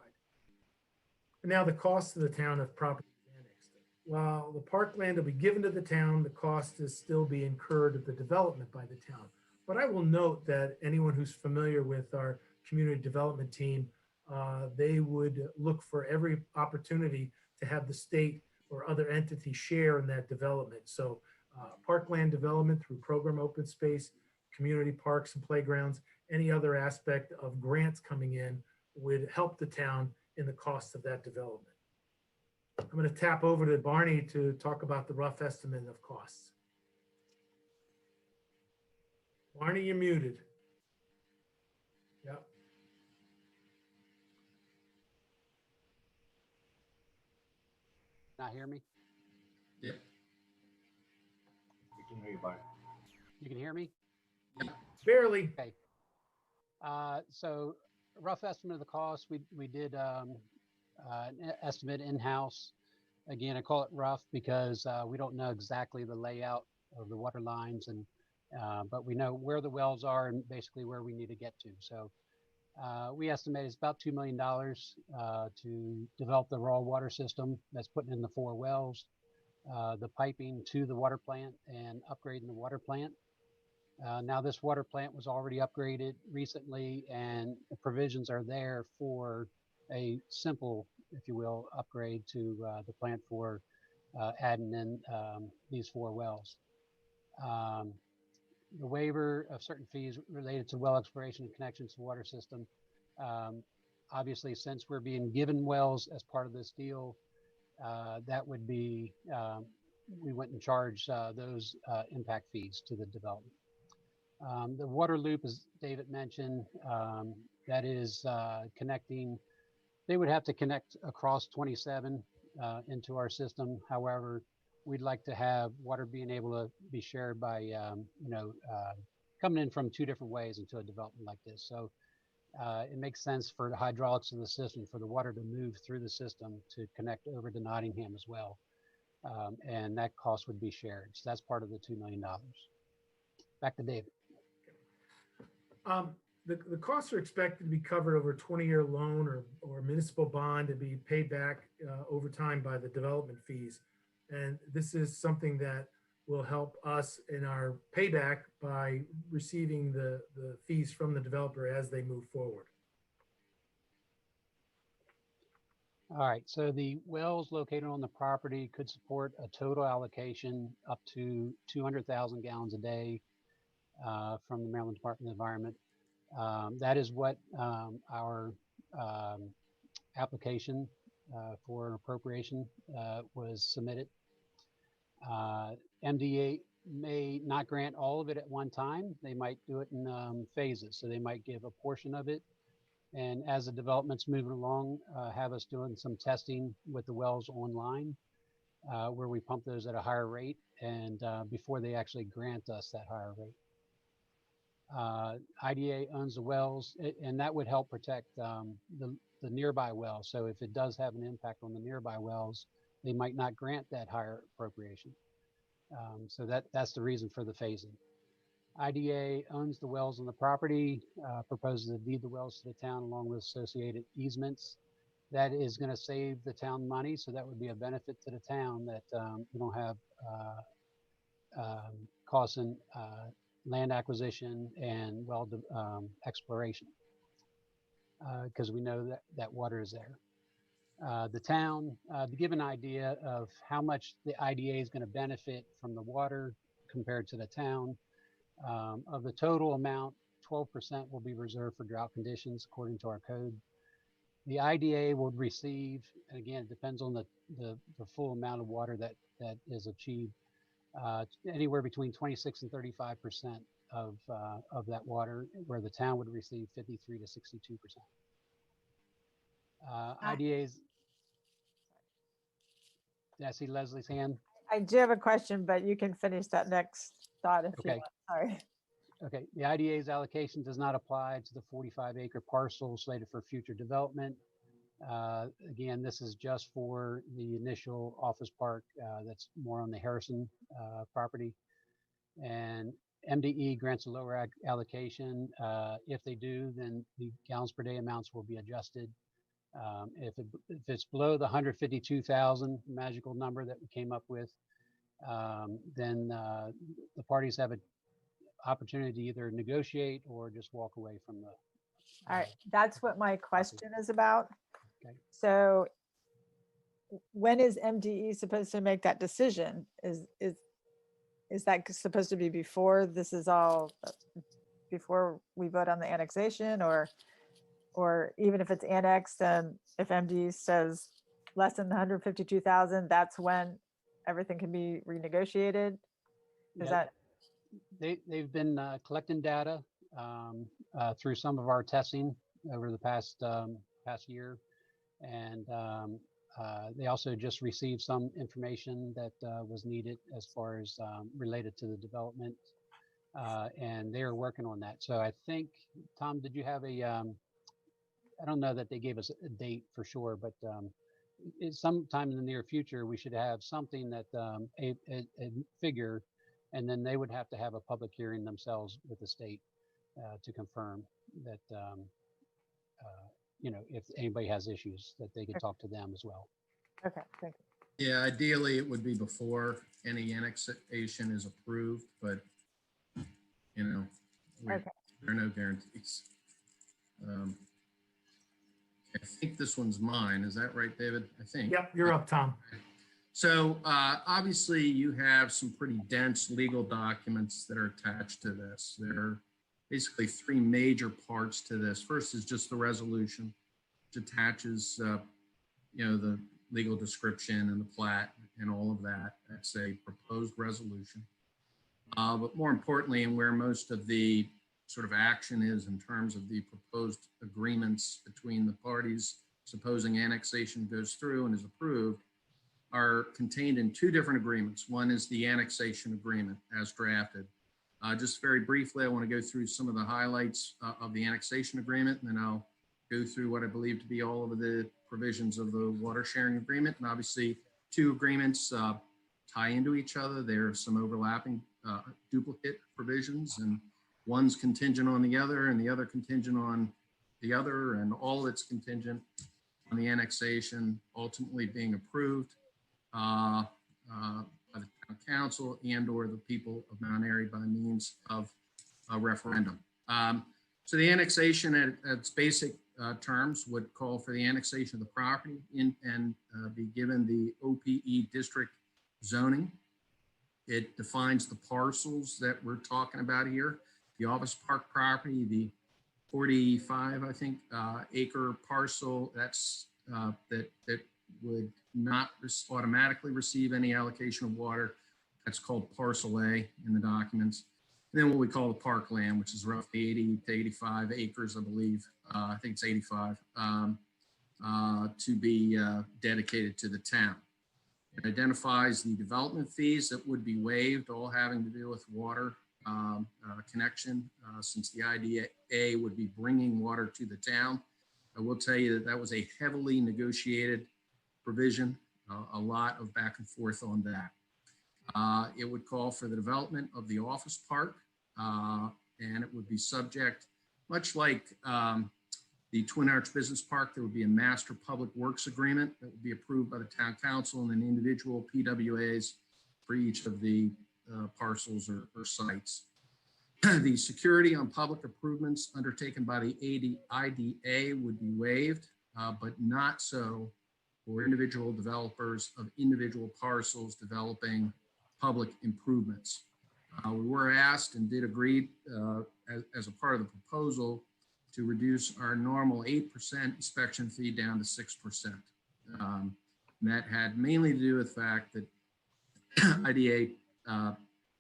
And now the cost to the town of property annexed. While the parkland will be given to the town, the cost is still be incurred at the development by the town. But I will note that anyone who's familiar with our community development team, they would look for every opportunity to have the state or other entities share in that development. So parkland development through program open space, community parks and playgrounds, any other aspect of grants coming in would help the town in the cost of that development. I'm going to tap over to Barney to talk about the rough estimate of costs. Barney, you're muted. Yep. Not hear me? Yeah. We can hear you, Barney. You can hear me? Barely. Okay. So rough estimate of the cost, we did an estimate in-house. Again, I call it rough because we don't know exactly the layout of the water lines, and but we know where the wells are and basically where we need to get to. So we estimate it's about $2 million to develop the raw water system that's putting in the 4 wells, the piping to the water plant, and upgrading the water plant. Now this water plant was already upgraded recently, and the provisions are there for a simple, if you will, upgrade to the plant for adding in these 4 wells. The waiver of certain fees related to well exploration and connections to water system. Obviously, since we're being given wells as part of this deal, that would be, we wouldn't charge those impact fees to the development. The water loop, as David mentioned, that is connecting, they would have to connect across 27 into our system. However, we'd like to have water being able to be shared by, coming in from 2 different ways into a development like this. So it makes sense for the hydraulics of the system, for the water to move through the system to connect over to Nottingham as well. And that cost would be shared. So that's part of the $2 million. Back to David. The costs are expected to be covered over a 20-year loan or municipal bond to be paid back over time by the development fees. And this is something that will help us in our payback by receiving the fees from the developer as they move forward. All right, so the wells located on the property could support a total allocation up to 200,000 gallons a day from the Maryland Department of Environment. That is what our application for appropriation was submitted. MDA may not grant all of it at one time. They might do it in phases. So they might give a portion of it. And as the development's moving along, have us doing some testing with the wells online where we pump those at a higher rate and before they actually grant us that higher rate. IDA owns the wells, and that would help protect the nearby wells. So if it does have an impact on the nearby wells, they might not grant that higher appropriation. So that's the reason for the phasing. IDA owns the wells on the property, proposes to deed the wells to the town along with associated easements. That is going to save the town money, so that would be a benefit to the town that we don't have costs in land acquisition and well exploration because we know that water is there. The town, to give an idea of how much the IDA is going to benefit from the water compared to the town, Of the total amount, 12% will be reserved for drought conditions according to our code. The IDA will receive, and again, it depends on the full amount of water that is achieved, anywhere between 26 and 35% of that water, where the town would receive 53 to 62%. IDA's, did I see Leslie's hand? I do have a question, but you can finish that next thought if you Okay. want. Sorry. Okay, the IDA's allocation does not apply to the 45-acre parcel slated for future development. Again, this is just for the initial office park that's more on the Harrison property. And MDE grants a lower allocation. If they do, then the gallons per day amounts will be adjusted. If it's below the 152,000 magical number that we came up with, then the parties have an opportunity to either negotiate or just walk away from the. All right, that's what my question is about. Okay. So when is MDE supposed to make that decision? Is that supposed to be before this is all, before we vote on the annexation, or even if it's annexed and if MDE says less than 152,000, that's when everything can be renegotiated? Is Yeah, that? They've been collecting data through some of our testing over the past year, and they also just received some information that was needed as far as related to the development, and they are working on that. So I think, Tom, did you have a? I don't know that they gave us a date for sure, but it's sometime in the near future we should have something that a figure. And then they would have to have a public hearing themselves with the state to confirm that, if anybody has issues, that they could talk to them as well. Okay, thank you. Yeah, ideally it would be before any annexation is approved, but there are no guarantees. I think this one's mine. Is that right, David? I think. Yep, you're up, Tom. So obviously you have some pretty dense legal documents that are attached to this. There are basically three major parts to this. First is just the resolution, which attaches, the legal description and the plat and all of that. That's a proposed resolution. But more importantly, and where most of the sort of action is in terms of the proposed agreements between the parties, supposing annexation goes through and is approved, are contained in two different agreements. One is the annexation agreement as drafted. Just very briefly, I want to go through some of the highlights of the annexation agreement, and then I'll go through what I believe to be all of the provisions of the water sharing agreement. And obviously, two agreements tie into each other. There are some overlapping duplicate provisions, and one's contingent on the other, and the other contingent on the other, and all of it's contingent on the annexation ultimately being approved by the town council and or the people of Mount Airy by means of a referendum. So the annexation at its basic terms would call for the annexation of the property and be given the OPE district zoning. It defines the parcels that we're talking about here. The office park property, the 45, I think, acre parcel that's that would not automatically receive any allocation of water. That's called parcel A in the documents. And then what we call the parkland, which is roughly 80 to 85 acres, I believe. I think it's 85, to be dedicated to the town. It identifies the development fees that would be waived, all having to do with water connection, since the IDA would be bringing water to the town. I will tell you that was a heavily negotiated provision, a lot of back and forth on that. It would call for the development of the office park, and it would be subject, much like the Twin Arch Business Park, there would be a master public works agreement that would be approved by the town council and then individual PWAs for each of the parcels or sites. The security on public improvements undertaken by the IDA would be waived, but not so for individual developers of individual parcels developing public improvements. We were asked and did agree as a part of the proposal to reduce our normal 8% inspection fee down to 6%. And that had mainly to do with the fact that IDA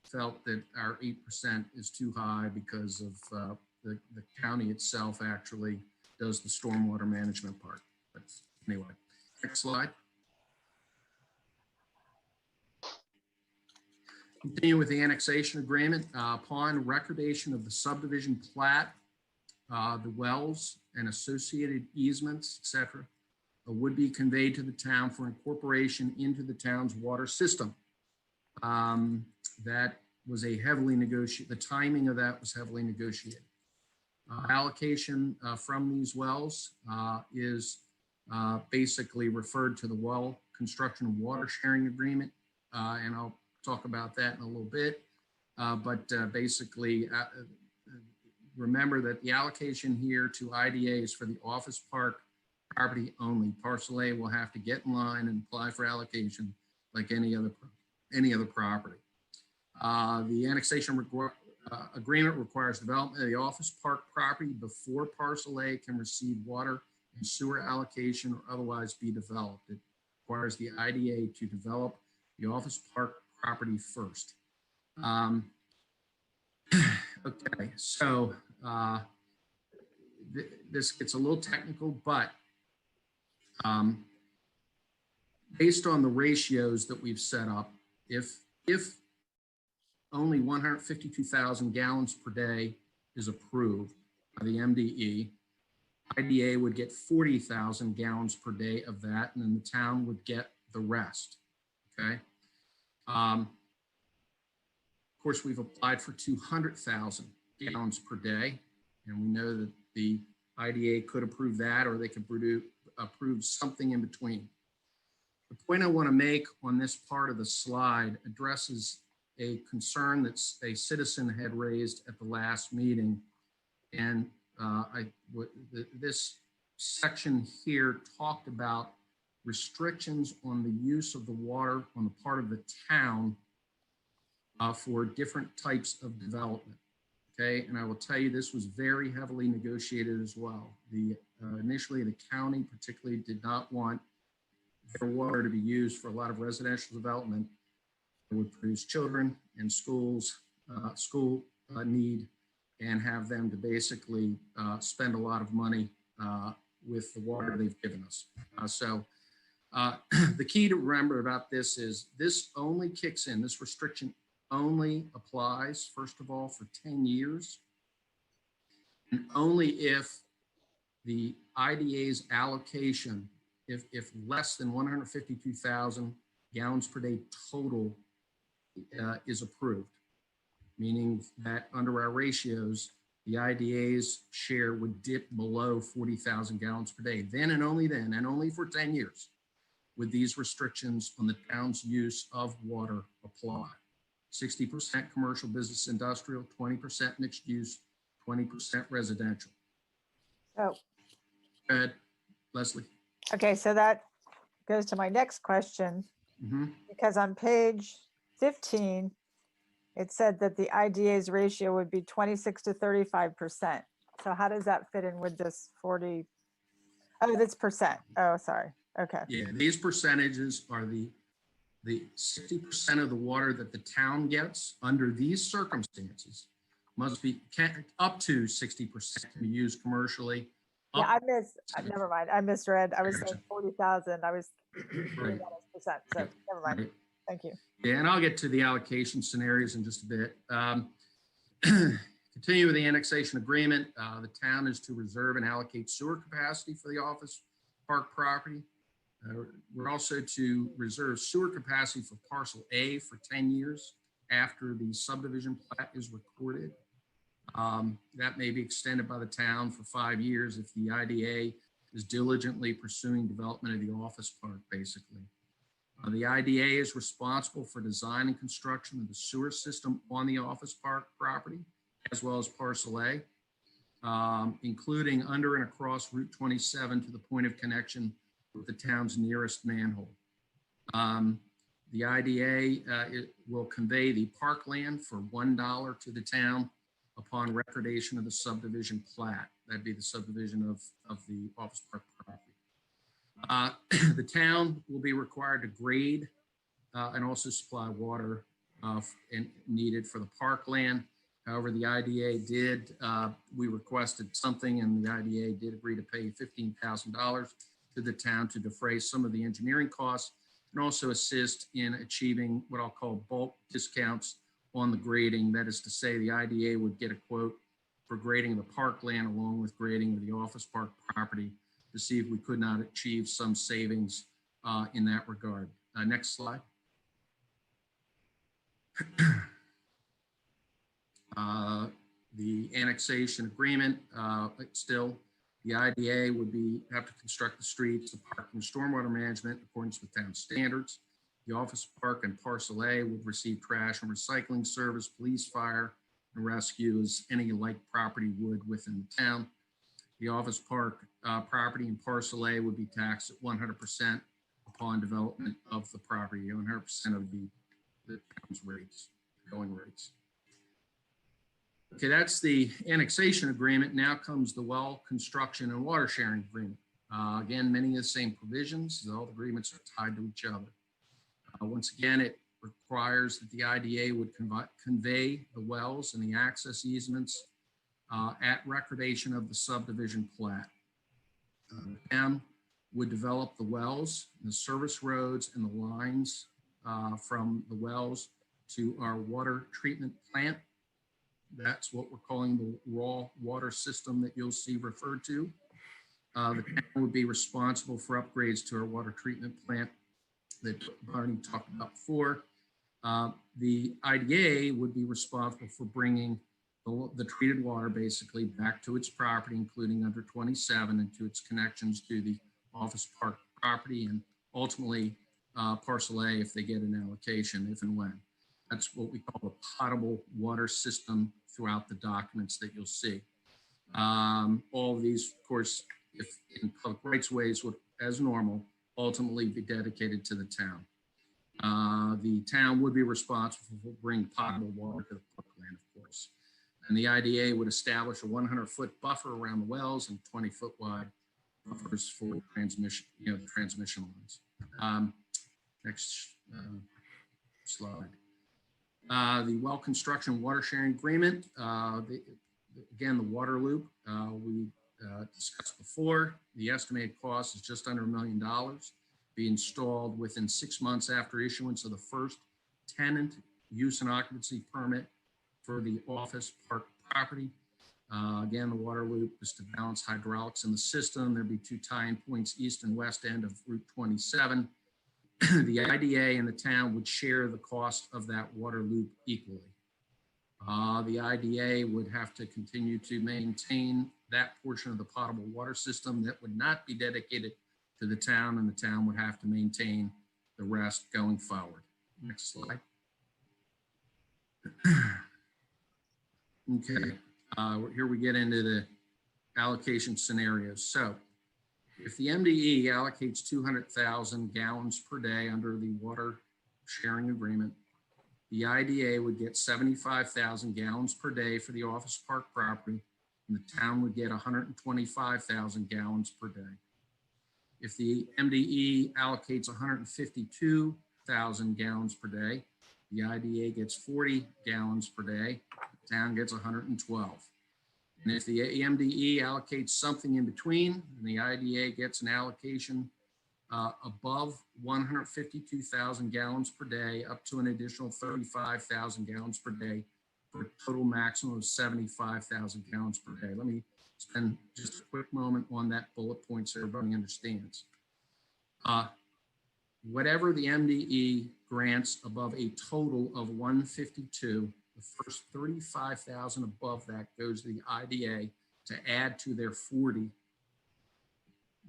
felt that our 8% is too high because of the county itself actually does the stormwater management part. But anyway, next slide. Continue with the annexation agreement. Upon recordation of the subdivision plat, the wells and associated easements, etc., would be conveyed to the town for incorporation into the town's water system. That was a heavily negotiated, the timing of that was heavily negotiated. Allocation from these wells is basically referred to the well construction and water sharing agreement, and I'll talk about that in a little bit. Basically, remember that the allocation here to IDA is for the office park property only. Parcel A will have to get in line and apply for allocation like any other property. The annexation agreement requires development of the office park property before parcel A can receive water and sewer allocation or otherwise be developed. It requires the IDA to develop the office park property first. Okay, so this gets a little technical, but based on the ratios that we've set up, if only 152,000 gallons per day is approved by the MDE, IDA would get 40,000 gallons per day of that, and then the town would get the rest, okay? Of course, we've applied for 200,000 gallons per day, and we know that the IDA could approve that, or they could approve something in between. The point I want to make on this part of the slide addresses a concern that a citizen had raised at the last meeting. And this section here talked about restrictions on the use of the water on the part of the town for different types of development. Okay, and I will tell you this was very heavily negotiated as well. Initially, the county particularly did not want their water to be used for a lot of residential development that would produce children and schools, school need, and have them to basically spend a lot of money with the water they've given us. The key to remember about this is this only kicks in, this restriction only applies, first of all, for 10 years, and only if the IDA's allocation, if less than 152,000 gallons per day total is approved, meaning that under our ratios, the IDA's share would dip below 40,000 gallons per day. Then and only for 10 years, would these restrictions on the town's use of water apply. 60% commercial, business, industrial, 20% mixed use, 20% residential. Oh, Go ahead, Leslie. okay, so that goes to my next question, because on page 15, it said that the IDA's ratio would be 26 to 35%. So how does that fit in with this 40? Oh, that's percent. Oh, sorry. Okay. Yeah, these percentages are the 60% of the water that the town gets under these circumstances must be up to 60% can be used commercially. Yeah, never mind. I misread. I was saying 40,000. I was Right. percent. So never mind. Right. Thank you. Yeah, and I'll get to the allocation scenarios in just a bit. Continue with the annexation agreement. The town is to reserve and allocate sewer capacity for the office park property. We're also to reserve sewer capacity for parcel A for 10 years after the subdivision plat is recorded. That may be extended by the town for 5 years if the IDA is diligently pursuing development of the office park, basically. The IDA is responsible for design and construction of the sewer system on the office park property, as well as parcel A, including under and across Route 27 to the point of connection with the town's nearest manhole. The IDA it will convey the parkland for $1 to the town upon recordation of the subdivision plat. That'd be the subdivision of the office park property. The town will be required to grade and also supply water and needed for the parkland. However, the IDA did, we requested something, and the IDA did agree to pay $15,000 to the town to defray some of the engineering costs and also assist in achieving what I'll call bulk discounts on the grading. That is to say, the IDA would get a quote for grading the parkland along with grading of the office park property to see if we could not achieve some savings in that regard. Next slide. The annexation agreement, still, the IDA would have to construct the streets, the park and stormwater management in accordance with town standards. The office park and parcel A would receive trash and recycling service, police, fire, and rescue as any like property would within the town. The office park property and parcel A would be taxed at 100% upon development of the property, 100% of the town's rates, going rates. Okay, that's the annexation agreement. Now comes the well construction and water sharing agreement. Again, many of the same provisions. All the agreements are tied to each other. Once again, it requires that the IDA would convey the wells and the access easements at recordation of the subdivision plat. The town would develop the wells, the service roads, and the lines from the wells to our water treatment plant. That's what we're calling the raw water system that you'll see referred to. The town would be responsible for upgrades to our water treatment plant that Barney talked about before. The IDA would be responsible for bringing the treated water basically back to its property, including under 27 and to its connections to the office park property and ultimately parcel A if they get an allocation, if and when. That's what we call a potable water system throughout the documents that you'll see. All of these, of course, if in public rights ways would, as normal, ultimately be dedicated to the town. The town would be responsible for bringing potable water to the parkland, of course. And the IDA would establish a 100-foot buffer around the wells and 20-foot wide buffers for transmission, the transmission lines. Next slide. The well construction water sharing agreement. Again, the water loop we discussed before. The estimated cost is just under $1 million. Be installed within 6 months after issuance of the first tenant use and occupancy permit for the office park property. Again, the water loop is to balance hydraulics in the system. There'd be 2 tie-in points east and west end of Route 27. The IDA and the town would share the cost of that water loop equally. The IDA would have to continue to maintain that portion of the potable water system that would not be dedicated to the town, and the town would have to maintain the rest going forward. Next slide. Okay, here we get into the allocation scenarios. So if the MDE allocates 200,000 gallons per day under the water sharing agreement, the IDA would get 75,000 gallons per day for the office park property, and the town would get 125,000 gallons per day. If the MDE allocates 152,000 gallons per day, the IDA gets 40 gallons per day, the town gets 112. And if the MDE allocates something in between, and the IDA gets an allocation above 152,000 gallons per day, up to an additional 35,000 gallons per day, for a total maximum of 75,000 gallons per day. Let me spend just a quick moment on that bullet point so everybody understands. Whatever the MDE grants above a total of 152, the first 35,000 above that goes to the IDA to add to their 40.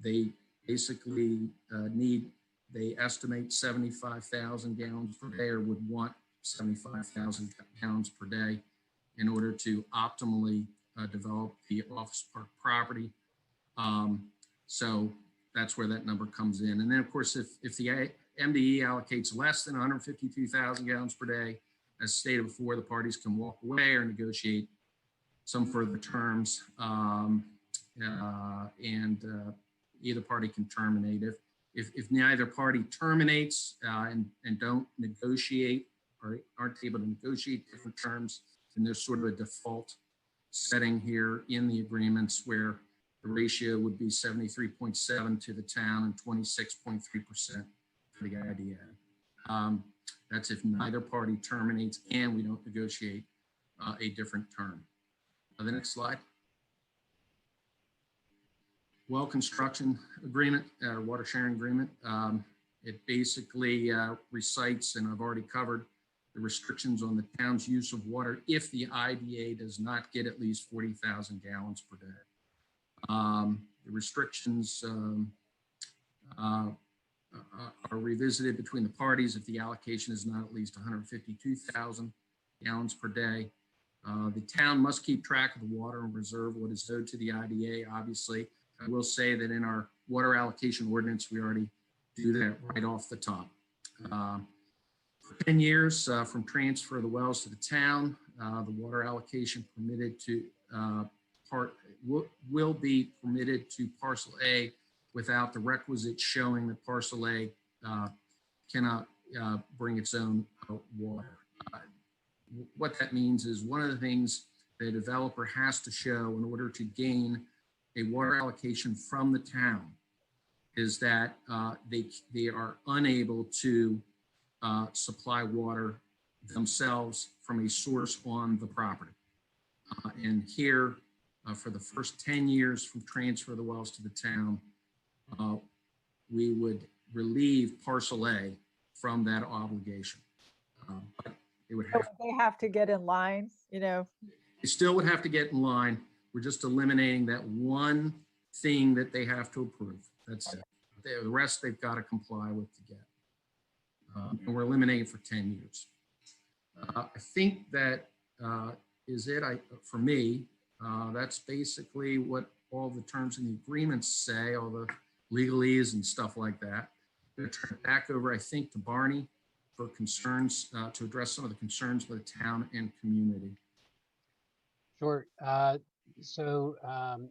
They basically they estimate 75,000 gallons per day, or would want 75,000 gallons per day in order to optimally develop the office park property. So that's where that number comes in. And then of course, if the MDE allocates less than 152,000 gallons per day, as stated before, the parties can walk away or negotiate some further terms, and either party can terminate. If neither party terminates and don't negotiate or aren't able to negotiate different terms, then there's sort of a default setting here in the agreements where the ratio would be 73.7 to the town and 26.3% for the IDA. That's if neither party terminates and we don't negotiate a different term. The next slide. Well construction agreement, water sharing agreement. It basically recites, and I've already covered, the restrictions on the town's use of water if the IDA does not get at least 40,000 gallons per day. The restrictions are revisited between the parties if the allocation is not at least 152,000 gallons per day. The town must keep track of the water and reserve what is owed to the IDA, obviously. I will say that in our water allocation ordinance, we already do that right off the top. For 10 years from transfer of the wells to the town, the water allocation permitted to will be permitted to parcel A without the requisite showing that parcel A cannot bring its own water. What that means is one of the things the developer has to show in order to gain a water allocation from the town is that they are unable to supply water themselves from a source on the property. And here, for the first 10 years from transfer of the wells to the town, we would relieve parcel A from that obligation. But it would have, They have to get in line, you know. they still would have to get in line. We're just eliminating that one thing that they have to approve. That's it. The rest they've got to comply with to get. And we're eliminating for 10 years. I think that is it for me. That's basically what all the terms in the agreements say, all the legalese and stuff like that. I'm going to turn it back over, I think, to Barney for concerns, to address some of the concerns of the town and community. Sure. So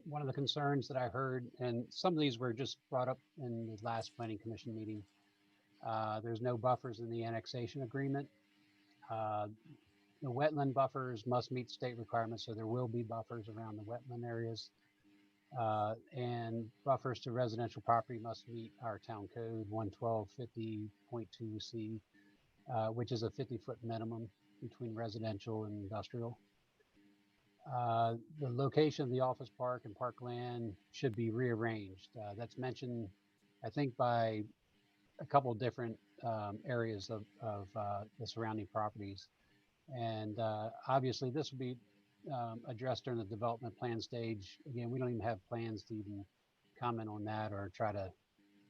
one of the concerns that I heard, and some of these were just brought up in the last planning commission meeting, there's no buffers in the annexation agreement. The wetland buffers must meet state requirements, so there will be buffers around the wetland areas. And buffers to residential property must meet our town code 11250.2C, which is a 50-foot minimum between residential and industrial. The location of the office park and parkland should be rearranged. That's mentioned, I think, by a couple of different areas of the surrounding properties. And obviously this will be addressed during the development plan stage. Again, we don't even have plans to even comment on that or try to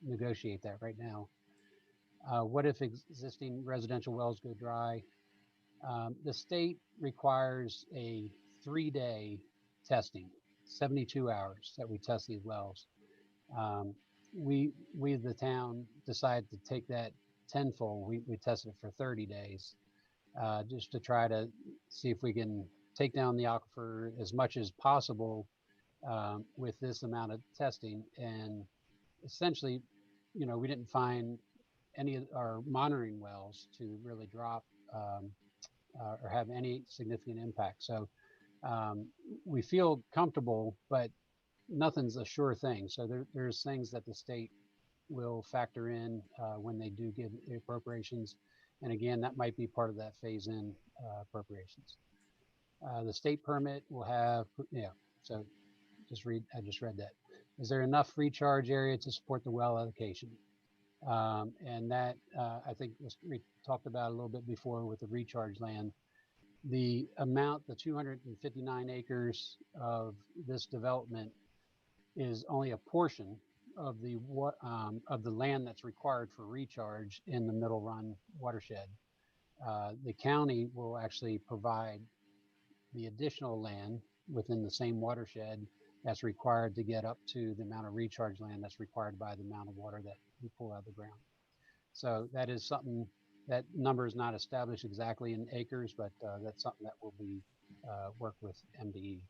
negotiate that right now. What if existing residential wells go dry? The state requires a 3-day testing, 72 hours that we test these wells. We the town decided to take that tenfold. We tested it for 30 days just to try to see if we can take down the aquifer as much as possible with this amount of testing. And essentially, you know, we didn't find any of our monitoring wells to really drop or have any significant impact. So we feel comfortable, but nothing's a sure thing. So there's things that the state will factor in when they do give the appropriations. And again, that might be part of that phase-in appropriations. The state permit will have, yeah, so I just read that. Is there enough recharge area to support the well allocation? And that I think we talked about a little bit before with the recharge land. The amount, the 259 acres of this development is only a portion of the land that's required for recharge in the Middle Run watershed. The county will actually provide the additional land within the same watershed that's required to get up to the amount of recharge land that's required by the amount of water that we pull out of the ground. So that is something, that number is not established exactly in acres, but that's something that will be worked with MDE.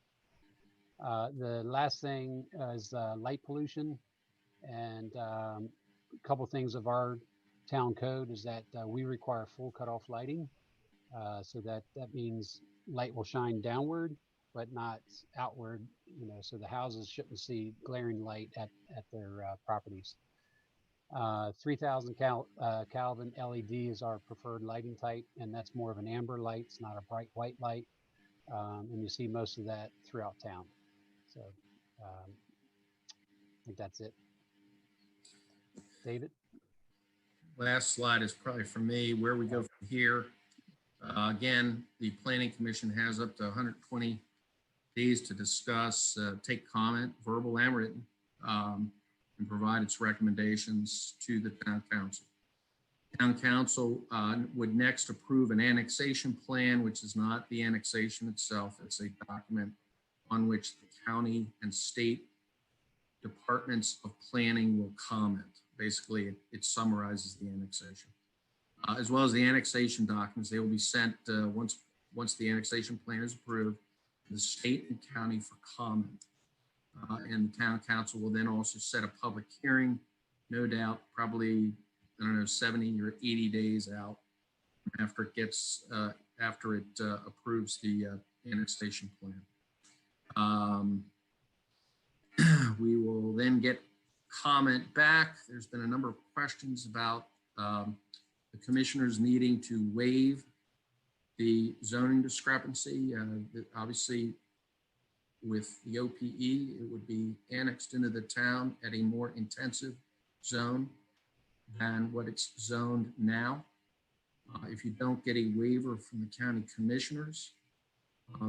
The last thing is light pollution, and a couple things of our town code is that we require full cutoff lighting. So that means light will shine downward, but not outward, so the houses shouldn't see glaring light at their properties. 3000 Kelvin LED is our preferred lighting type, and that's more of an amber light. It's not a bright white light. And you see most of that throughout town. So I think that's it. David? Last slide is probably for me, where we go from here. Again, the Planning Commission has up to 120 days to discuss, take comment, verbal and written, and provide its recommendations to the Town Council. Town Council would next approve an annexation plan, which is not the annexation itself. It's a document on which the county and state departments of planning will comment. Basically, it summarizes the annexation. As well as the annexation documents, they will be sent once the annexation plan is approved to the state and county for comment. And the Town Council will then also set a public hearing, no doubt, probably, I don't know, 70 or 80 days out after it gets, after it approves the annexation plan. We will then get comment back. There's been a number of questions about the commissioners needing to waive the zoning discrepancy. Obviously, with the OPE, it would be annexed into the town at a more intensive zone than what it's zoned now. If you don't get a waiver from the county commissioners,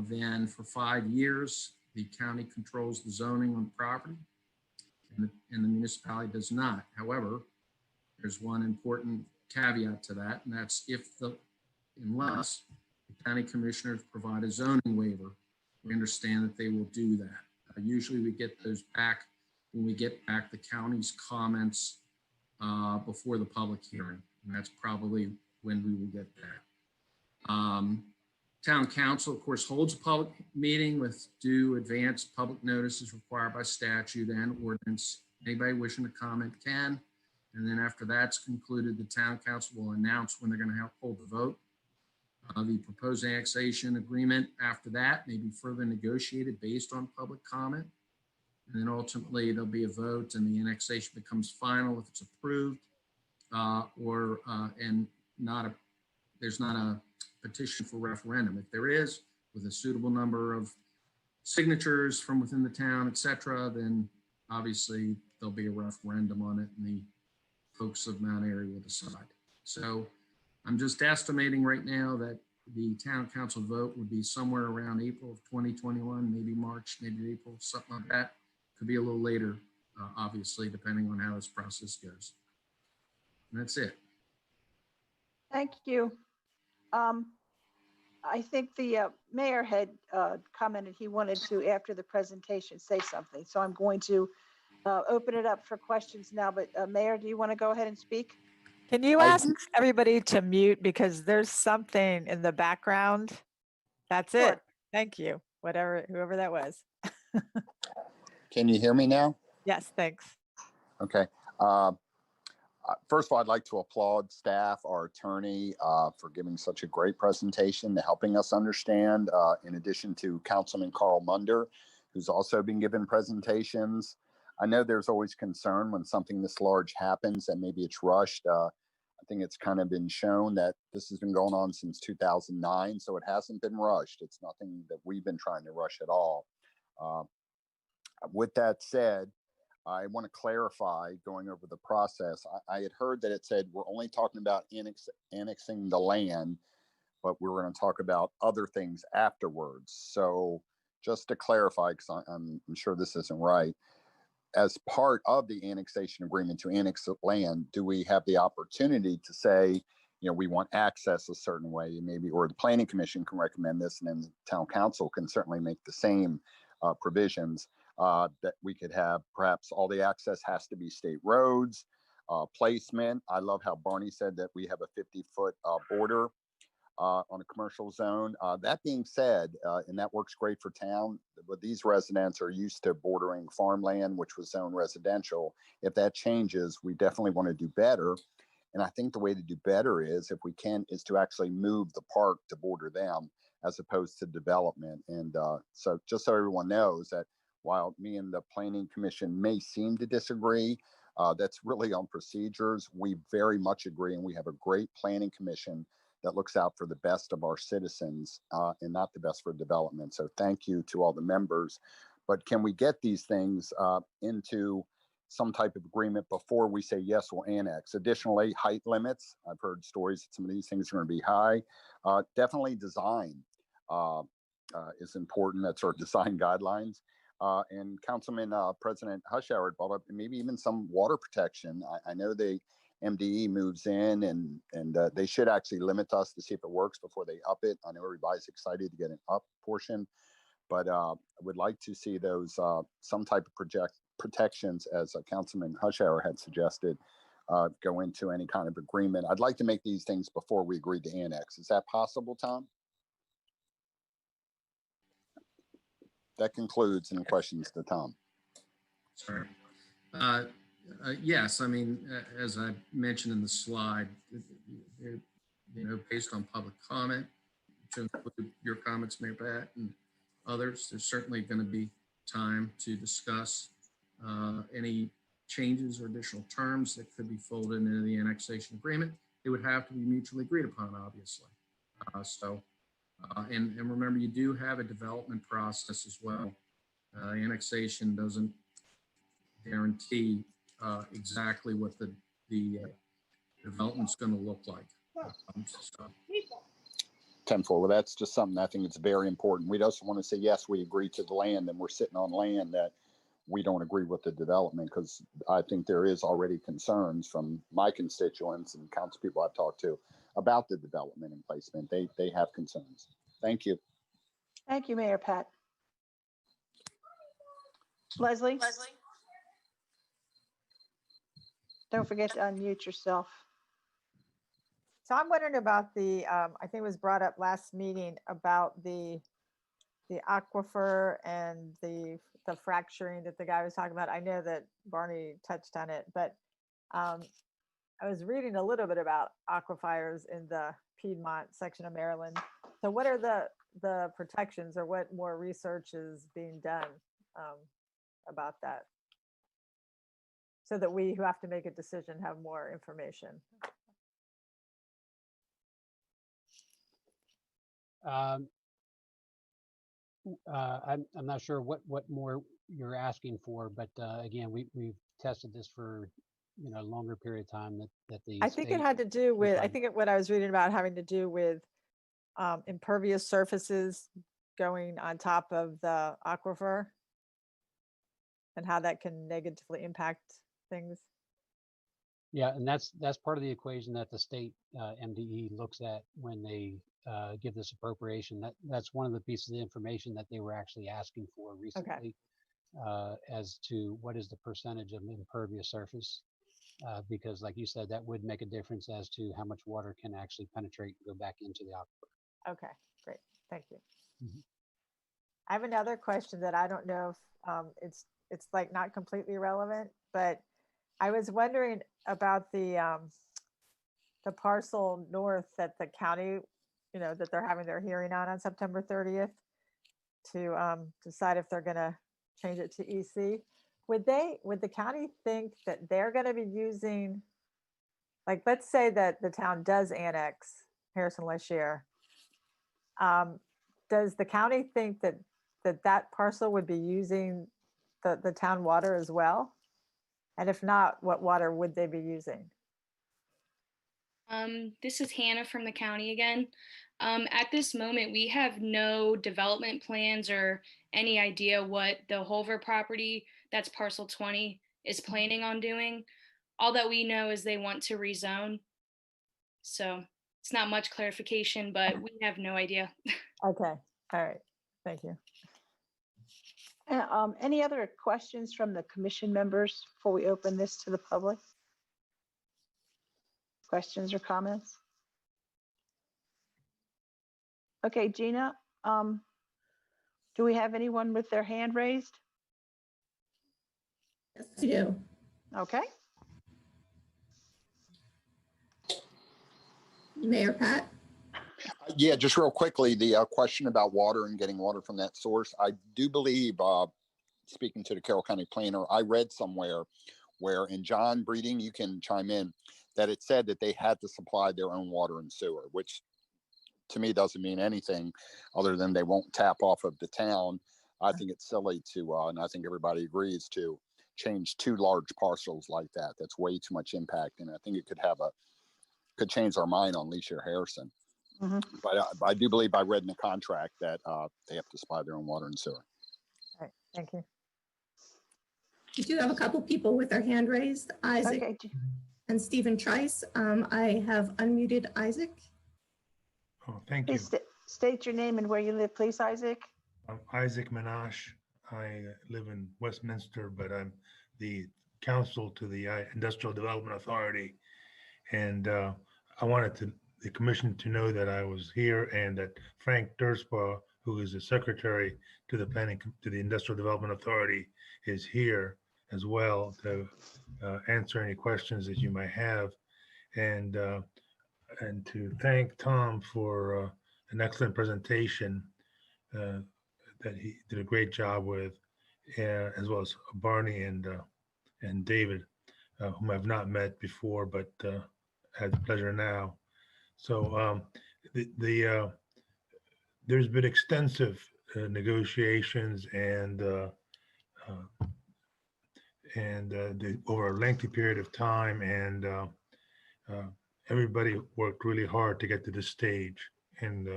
then for 5 years, the county controls the zoning on the property and the municipality does not. However, there's one important caveat to that, and that's unless the county commissioners provide a zoning waiver, we understand that they will do that. Usually we get those back when we get back the county's comments before the public hearing, and that's probably when we will get that. Town Council, of course, holds a public meeting with due advance public notices required by statute and ordinance. Anybody wishing to comment can. And then after that's concluded, the Town Council will announce when they're going to hold the vote. The proposed annexation agreement after that may be further negotiated based on public comment. And then ultimately there'll be a vote and the annexation becomes final if it's approved and there's not a petition for referendum. If there is, with a suitable number of signatures from within the town, etc., then obviously there'll be a referendum on it and the folks of Mount Airy will decide. So I'm just estimating right now that the Town Council vote would be somewhere around April of 2021, maybe March, maybe April, something like that. Could be a little later, obviously, depending on how this process goes. And that's it. Thank you. I think the mayor had commented he wanted to, after the presentation, say something. So I'm going to open it up for questions now. But Mayor, do you want to go ahead and speak? Can you ask everybody to mute because there's something in the background? That's Sure. it. Thank you. Whoever that was. Can you hear me now? Yes, thanks. Okay. First of all, I'd like to applaud staff, our attorney, for giving such a great presentation, helping us understand, in addition to Councilman Carl Munder, who's also been given presentations. I know there's always concern when something this large happens and maybe it's rushed. I think it's kind of been shown that this has been going on since 2009, so it hasn't been rushed. It's nothing that we've been trying to rush at all. With that said, I want to clarify going over the process. I had heard that it said we're only talking about annexing the land, but we were going to talk about other things afterwards. So just to clarify, because I'm sure this isn't right, as part of the annexation agreement to annex the land, do we have the opportunity to say, we want access a certain way, maybe, or the Planning Commission can recommend this, and then the Town Council can certainly make the same provisions, that we could have perhaps all the access has to be state roads, placement. I love how Barney said that we have a 50-foot border on a commercial zone. That being said, and that works great for town, but these residents are used to bordering farmland, which was zone residential. If that changes, we definitely want to do better. And I think the way to do better is, if we can, is to actually move the park to border them as opposed to development. And so just so everyone knows that while me and the Planning Commission may seem to disagree, that's really on procedures. We very much agree, and we have a great Planning Commission that looks out for the best of our citizens and not the best for development. So thank you to all the members. But can we get these things into some type of agreement before we say, yes, we'll annex? Additionally, height limits. I've heard stories that some of these things are going to be high. Definitely design is important. That's our design guidelines. And Councilman President Hushhour brought up maybe even some water protection. I know the MDE moves in and they should actually limit us to see if it works before they up it. I know everybody's excited to get an up portion, but I would like to see those some type of protections, as Councilman Hushhour had suggested, go into any kind of agreement. I'd like to make these things before we agree to annex. Is that possible, Tom? That concludes any questions to Tom. Sorry. Yes, I mean, as I mentioned in the slide, based on public comment, to include your comments, Mayor Pat, and others, there's certainly going to be time to discuss any changes or additional terms that could be folded into the annexation agreement. It would have to be mutually agreed upon, obviously. And remember, you do have a development process as well. Annexation doesn't guarantee exactly what the development's going to look like. Tenfold. Well, that's just something I think it's very important. We also want to say, yes, we agree to the land, and we're sitting on land that we don't agree with the development, because I think there is already concerns from my constituents and council people I've talked to about the development and placement. They have concerns. Thank you. Thank you, Mayor Pat. Leslie? Don't forget to unmute yourself. So I'm wondering about the, I think it was brought up last meeting about the aquifer and the fracturing that the guy was talking about. I know that Barney touched on it, but I was reading a little bit about aquifers in the Piedmont section of Maryland. So what are the protections, or what more research is being done about that, so that we who have to make a decision have more information? I'm not sure what more you're asking for, but again, we've tested this for a longer period of time. That the I think it had to do with, I think what I was reading about having to do with impervious surfaces going on top of the aquifer, and how that can negatively impact things. Yeah, and that's part of the equation that the state MDE looks at when they give this appropriation. That's one of the pieces of information that they were actually asking for recently, as to what is the percentage of impervious surface, because like you said, that would make a difference as to how much water can actually penetrate and go back into the aquifer. Okay, great, thank you. I have another question that I don't know if it's like not completely relevant, but I was wondering about the parcel north that the county, that they're having their hearing on September 30th to decide if they're going to change it to EC. Would the county think that they're going to be using, like, let's say that the town does annex Harrison Lashire. Does the county think that parcel would be using the town water as well? And if not, what water would they be using? This is Hannah from the county again. At this moment, we have no development plans or any idea what the Holver property, that's parcel 20, is planning on doing. All that we know is they want to rezone. So it's not much clarification, but we have no idea. Okay, all right, thank you. Any other questions from the commission members before we open this to the public? Questions or comments? Okay, Gina, do we have anyone with their hand raised? Yes, I do. Okay, Mayor Pat? Yeah, just real quickly, the question about water and getting water from that source. I do believe, speaking to the Carroll County planner, I read somewhere where, and John Breeding, you can chime in, that it said that they had to supply their own water and sewer, which to me doesn't mean anything other than they won't tap off of the town. I think it's silly to, and I think everybody agrees, to change two large parcels like that. That's way too much impact, and I think it could change our mind on Leisure Harrison. Mhm. But I do believe I read in the contract that they have to supply their own water and sewer. All right, thank you. We do have a couple people with their hand raised, Isaac okay, and Stephen Trice. I have unmuted Isaac. Oh, thank you. please state your name and where you live, please, Isaac. I'm Isaac Minash. I live in Westminster, but I'm the counsel to the Industrial Development Authority. And I wanted the commission to know that I was here and that Frank Durspa, who is the secretary to the Industrial Development Authority, is here as well to answer any questions that you might have. And to thank Tom for an excellent presentation that he did a great job with, as well as Barney and David, whom I've not met before, but had the pleasure now. So there's been extensive negotiations and over a lengthy period of time, and everybody worked really hard to get to this stage. And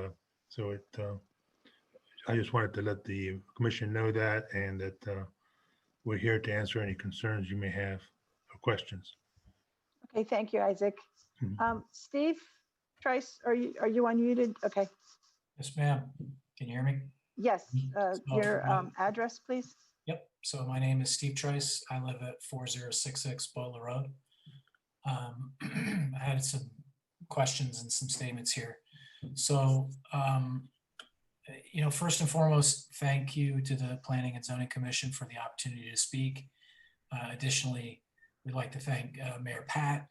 so I just wanted to let the commission know that, and that we're here to answer any concerns you may have or questions. Okay, thank you, Isaac. Steve Trice, are you unmuted? Okay, Yes, ma'am. Can you hear me? yes, your my- address, please. Yep. So my name is Steve Trice. I live at 4066 Boiler Road. I had some questions and some statements here. So, first and foremost, thank you to the Planning and Zoning Commission for the opportunity to speak. Additionally, we'd like to thank Mayor Pat,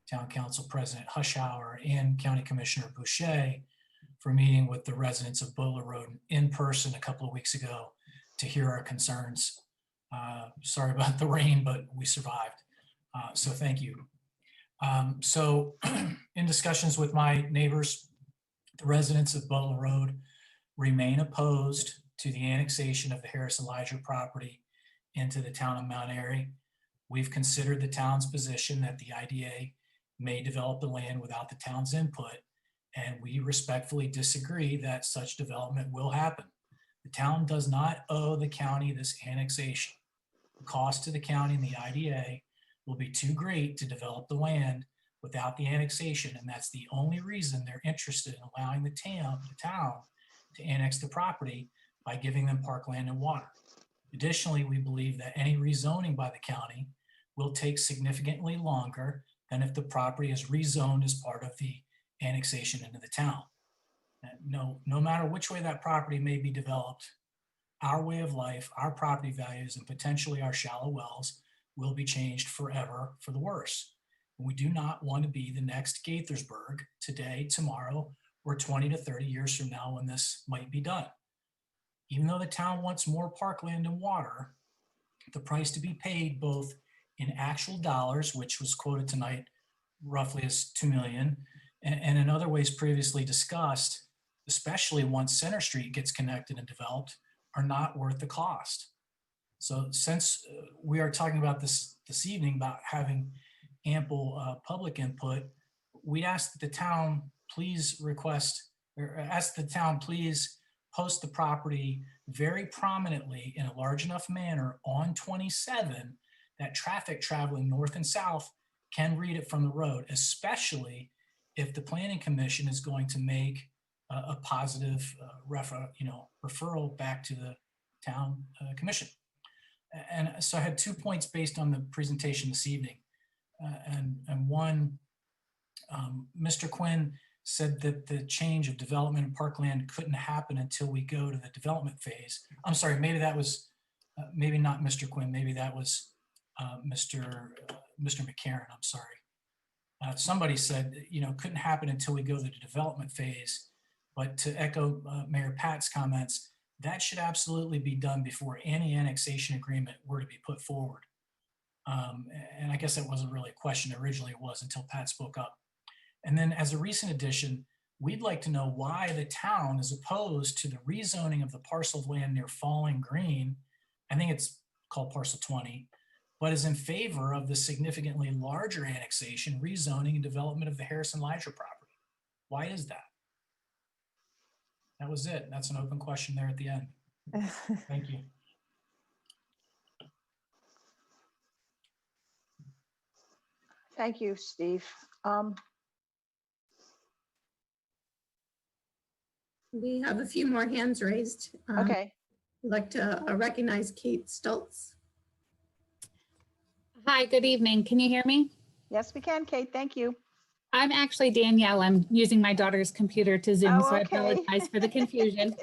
Town Council President Hushauer, and County Commissioner Boucher for meeting with the residents of Boiler Road in person a couple of weeks ago to hear our concerns. Sorry about the rain, but we survived. So thank you. So in discussions with my neighbors, the residents of Boiler Road remain opposed to the annexation of the Harrison Leisure property into the town of Mount Airy. We've considered the town's position that the IDA may develop the land without the town's input, and we respectfully disagree that such development will happen. The town does not owe the county this annexation. The cost to the county and the IDA will be too great to develop the land without the annexation, and that's the only reason they're interested in allowing the town to annex the property by giving them parkland and water. Additionally, we believe that any rezoning by the county will take significantly longer than if the property is rezoned as part of the annexation into the town. No matter which way that property may be developed, our way of life, our property values, and potentially our shallow wells will be changed forever for the worse. And we do not want to be the next Gaithersburg today, tomorrow, or 20 to 30 years from now when this might be done. Even though the town wants more parkland and water, the price to be paid both in actual dollars, which was quoted tonight roughly as $2 million, and in other ways previously discussed, especially once Center Street gets connected and developed, are not worth the cost. So since we are talking about this evening about having ample public input, we ask that the town please post the property very prominently in a large enough manner on 27 that traffic traveling north and south can read it from the road, especially if the Planning Commission is going to make a positive referral back to the town commission. And so I had 2 points based on the presentation this evening. And one, Mr. Quinn said that the change of development in parkland couldn't happen until we go to the development phase. I'm sorry, maybe that was, maybe not Mr. Quinn, maybe that was Mr. McCarron, I'm sorry. Somebody said, couldn't happen until we go to the development phase. But to echo Mayor Pat's comments, that should absolutely be done before any annexation agreement were to be put forward. And I guess that wasn't really a question. Originally it was until Pat spoke up. And then as a recent addition, we'd like to know why the town is opposed to the rezoning of the parcel of land near Falling Green. I think it's called parcel 20, but is in favor of the significantly larger annexation, rezoning, and development of the Harrison Leisure property. Why is that? That was it. That's an open question there at the end. Thank you. Thank you, Steve. We have a few more hands raised. Okay. I'd like to recognize Kate Stoltz. Hi, good evening. Can you hear me? Yes, we can, Kate. Thank you. I'm actually Danielle. I'm using my daughter's computer to Zoom, Oh, so I okay. apologize for the confusion.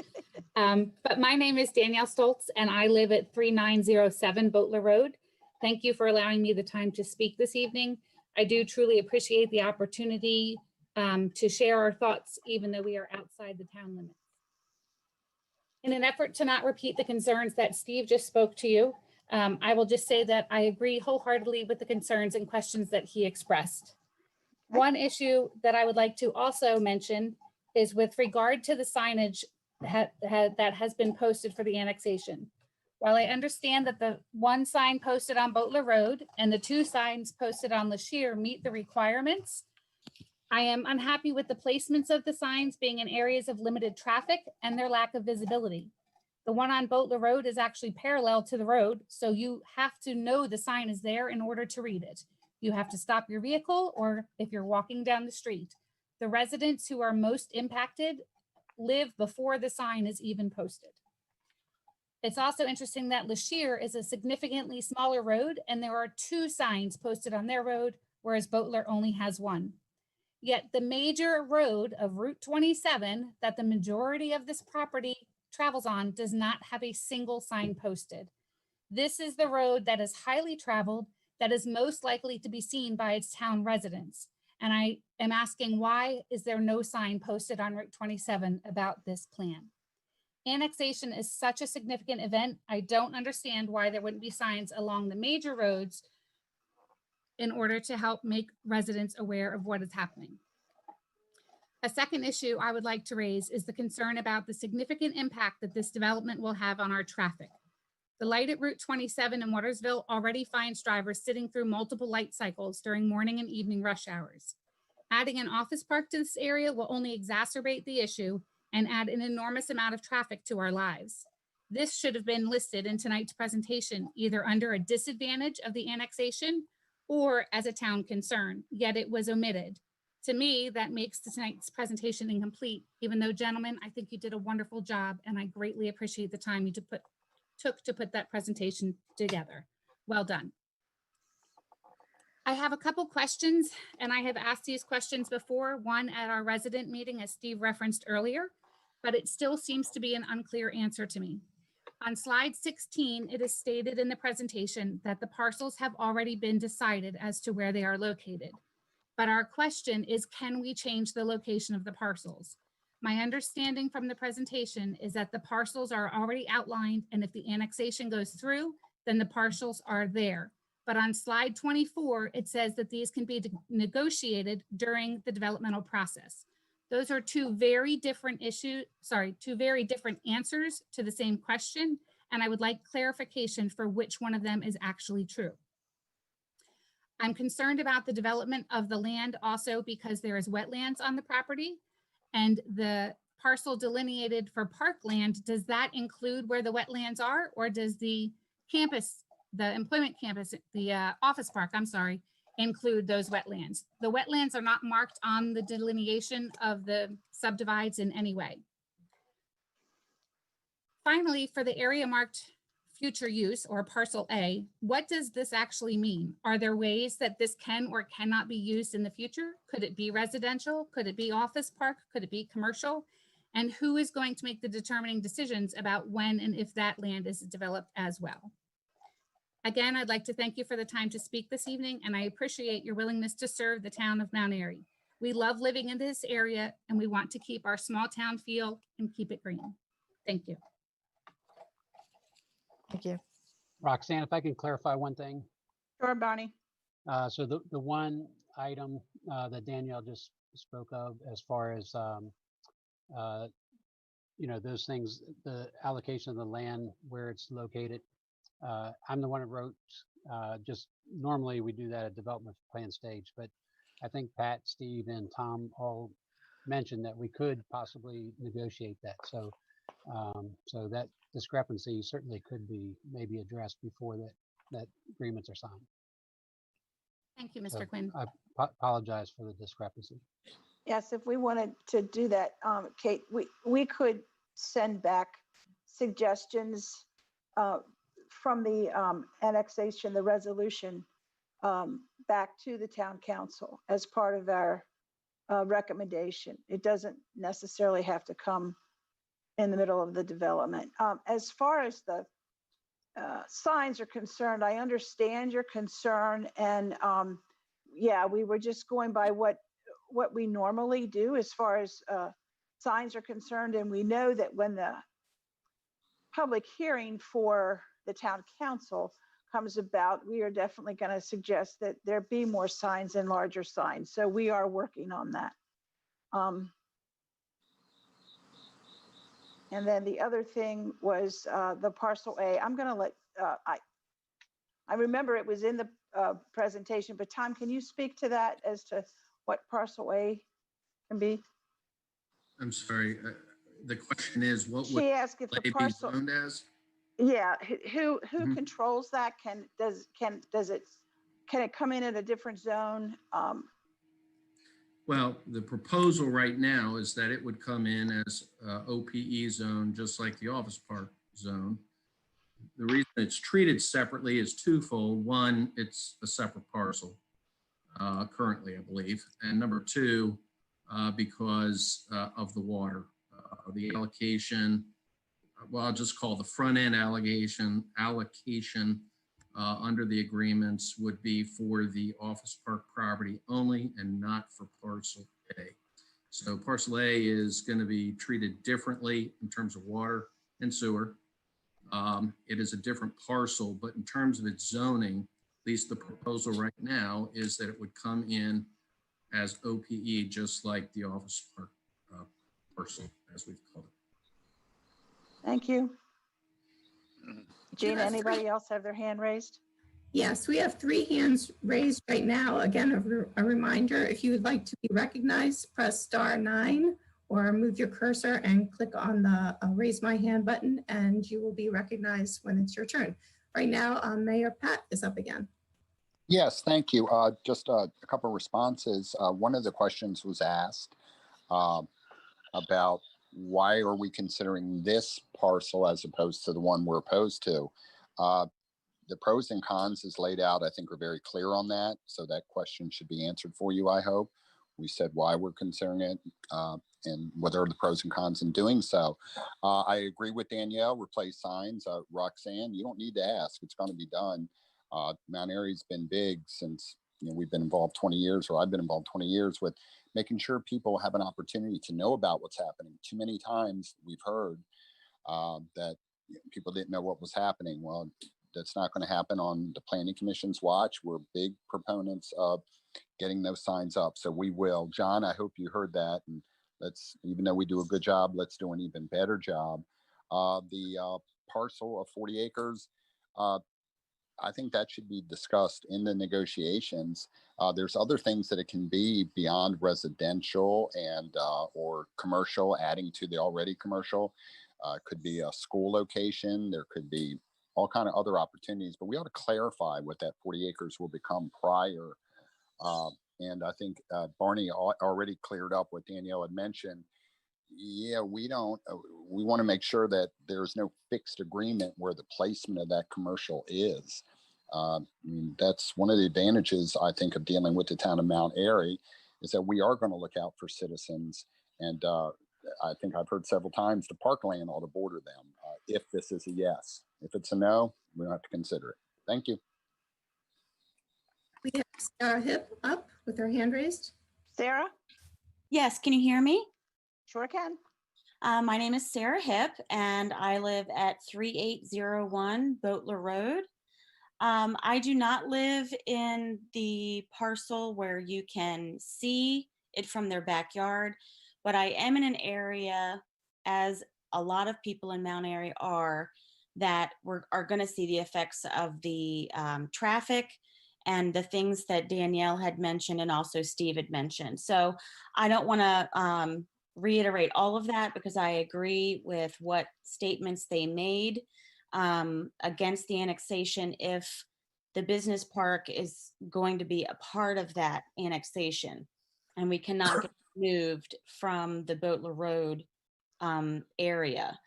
But my name is Danielle Stoltz, and I live at 3907 Boatler Road. Thank you for allowing me the time to speak this evening. I do truly appreciate the opportunity to share our thoughts, even though we are outside the town limits. In an effort to not repeat the concerns that Steve just spoke to you, I will just say that I agree wholeheartedly with the concerns and questions that he expressed. One issue that I would like to also mention is with regard to the signage that has been posted for the annexation. While I understand that the one sign posted on Boatler Road and the two signs posted on Lashir meet the requirements, I am unhappy with the placements of the signs being in areas of limited traffic and their lack of visibility. The one on Boatler Road is actually parallel to the road, so you have to know the sign is there in order to read it. You have to stop your vehicle, or if you're walking down the street. The residents who are most impacted live before the sign is even posted. It's also interesting that Lashir is a significantly smaller road, and there are two signs posted on their road, whereas Boatler only has one. Yet the major road of Route 27 that the majority of this property travels on does not have a single sign posted. This is the road that is highly traveled, that is most likely to be seen by its town residents. And I am asking, why is there no sign posted on Route 27 about this plan? Annexation is such a significant event. I don't understand why there wouldn't be signs along the major roads in order to help make residents aware of what is happening. A second issue I would like to raise is the concern about the significant impact that this development will have on our traffic. The light at Route 27 in Watersville already finds drivers sitting through multiple light cycles during morning and evening rush hours. Adding an office park to this area will only exacerbate the issue and add an enormous amount of traffic to our lives. This should have been listed in tonight's presentation, either under a disadvantage of the annexation or as a town concern, yet it was omitted. To me, that makes tonight's presentation incomplete, even though, gentlemen, I think you did a wonderful job, and I greatly appreciate the time you took to put that presentation together. Well done. I have a couple questions, and I have asked these questions before, one at our resident meeting, as Steve referenced earlier, but it still seems to be an unclear answer to me. On slide 16, it is stated in the presentation that the parcels have already been decided as to where they are located. But our question is, can we change the location of the parcels? My understanding from the presentation is that the parcels are already outlined, and if the annexation goes through, then the parcels are there. But on slide 24, it says that these can be negotiated during the developmental process. Those are two very different answers to the same question, and I would like clarification for which one of them is actually true. I'm concerned about the development of the land also because there is wetlands on the property, and the parcel delineated for parkland, does that include where the wetlands are, or does the campus, the employment campus, the office park, I'm sorry, include those wetlands? The wetlands are not marked on the delineation of the subdivides in any way. Finally, for the area marked future use or parcel A, what does this actually mean? Are there ways that this can or cannot be used in the future? Could it be residential? Could it be office park? Could it be commercial? And who is going to make the determining decisions about when and if that land is developed as well? Again, I'd like to thank you for the time to speak this evening, and I appreciate your willingness to serve the town of Mount Airy. We love living in this area, and we want to keep our small town feel and keep it green. Thank you. Thank you. Roxanne, if I can clarify one thing. Sure, Bonnie. So the one item that Danielle just spoke of as far as, those things, the allocation of the land where it's located. I'm the one who wrote, just normally we do that at development plan stage, but I think Pat, Steve, and Tom all mentioned that we could possibly negotiate that. So that discrepancy certainly could be maybe addressed before that agreements are signed. Thank you, So Mr. Quinn. I apologize for the discrepancy. Yes, if we wanted to do that, Kate, we could send back suggestions from the annexation, the resolution, back to the town council as part of our recommendation. It doesn't necessarily have to come in the middle of the development. As far as the signs are concerned, I understand your concern, and yeah, we were just going by what we normally do as far as signs are concerned, and we know that when the public hearing for the town council comes about, we are definitely going to suggest that there be more signs and larger signs. So we are working on that. And then the other thing was the parcel A. I'm going to let, I remember it was in the presentation, but Tom, can you speak to that as to what parcel A can be? I'm sorry. The question is, what She would asked if the be parcel, zoned as? yeah, who Mhm. controls that? Can it come in at a different zone? Well, the proposal right now is that it would come in as OPE zone, just like the office park zone. The reason it's treated separately is twofold. One, it's a separate parcel currently, I believe. And number two, because of the water, the allocation, well, I'll just call the front end allocation under the agreements would be for the office park property only and not for parcel A. So parcel A is going to be treated differently in terms of water and sewer. It is a different parcel, but in terms of its zoning, at least the proposal right now is that it would come in as OPE, just like the office park parcel, as we've called it. Thank you. Gina, anybody else have their hand raised? Yes, we have 3 hands raised right now. Again, a reminder, if you would like to be recognized, press *9 or move your cursor and click on the raise my hand button, and you will be recognized when it's your turn. Right now, Mayor Pat is up again. Yes, thank you. Just a couple of responses. One of the questions was asked about why are we considering this parcel as opposed to the one we're opposed to? The pros and cons is laid out, I think, are very clear on that. So that question should be answered for you, I hope. We said why we're considering it and what are the pros and cons in doing so. I agree with Danielle, replace signs. Roxanne, you don't need to ask, it's going to be done. Mount Airy's been big since we've been involved 20 years, or I've been involved 20 years with making sure people have an opportunity to know about what's happening. Too many times we've heard that people didn't know what was happening. Well, that's not going to happen on the Planning Commission's watch. We're big proponents of getting those signs up. So we will. John, I hope you heard that. And even though we do a good job, let's do an even better job. The parcel of 40 acres, I think that should be discussed in the negotiations. There's other things that it can be beyond residential and or commercial, adding to the already commercial. Could be a school location. There could be all kind of other opportunities, but we ought to clarify what that 40 acres will become prior. And I think Barney already cleared up what Danielle had mentioned. Yeah, we don't, we want to make sure that there's no fixed agreement where the placement of that commercial is. I mean, that's one of the advantages, I think, of dealing with the town of Mount Airy, is that we are going to look out for citizens. And I think I've heard several times the parkland ought to border them if this is a yes. If it's a no, we don't have to consider it. Thank you. We have Sarah Hip up with her hand raised. Sarah? Yes, can you hear me? Sure can. My name is Sarah Hip, and I live at 3801 Boatler Road. I do not live in the parcel where you can see it from their backyard, but I am in an area, as a lot of people in Mount Airy are, that are going to see the effects of the traffic and the things that Danielle had mentioned and also Steve had mentioned. So I don't want to reiterate all of that because I agree with what statements they made against the annexation if the business park is going to be a part of that annexation and we cannot get moved from the Boatler Road area.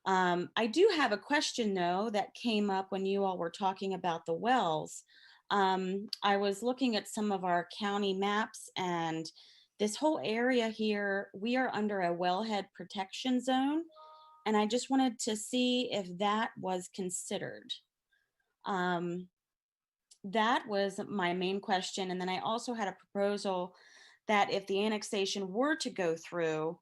I do have a question though that came up when you all were talking about the wells. I was looking at some of our county maps, and this whole area here, we are under a wellhead protection zone. And I just wanted to see if that was considered. That was my main question. And then I also had a proposal that if the annexation were to go through,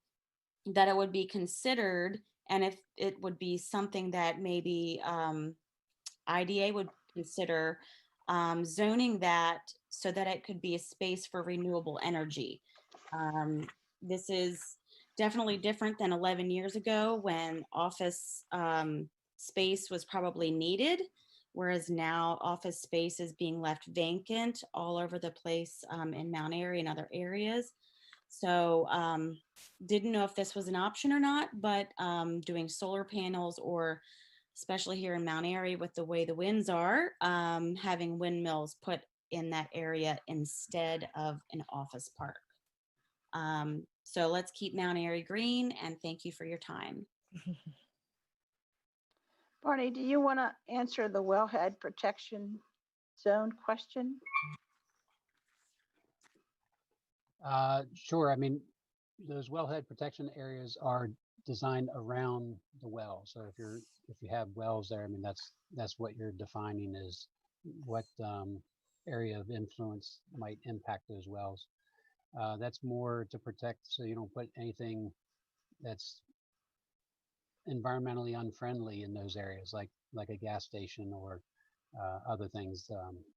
that it would be considered, and if it would be something that maybe IDA would consider zoning that so that it could be a space for renewable energy. This is definitely different than 11 years ago when office space was probably needed, whereas now office space is being left vacant all over the place in Mount Airy and other areas. So didn't know if this was an option or not, but doing solar panels, or especially here in Mount Airy with the way the winds are, having windmills put in that area instead of an office park. So let's keep Mount Airy green, and thank you for your time. Barney, do you want to answer the wellhead protection zone question? Sure. I mean, those wellhead protection areas are designed around the well. So if you have wells there, I mean, that's what you're defining as what area of influence might impact those wells. That's more to protect so you don't put anything that's environmentally unfriendly in those areas, like a gas station or other things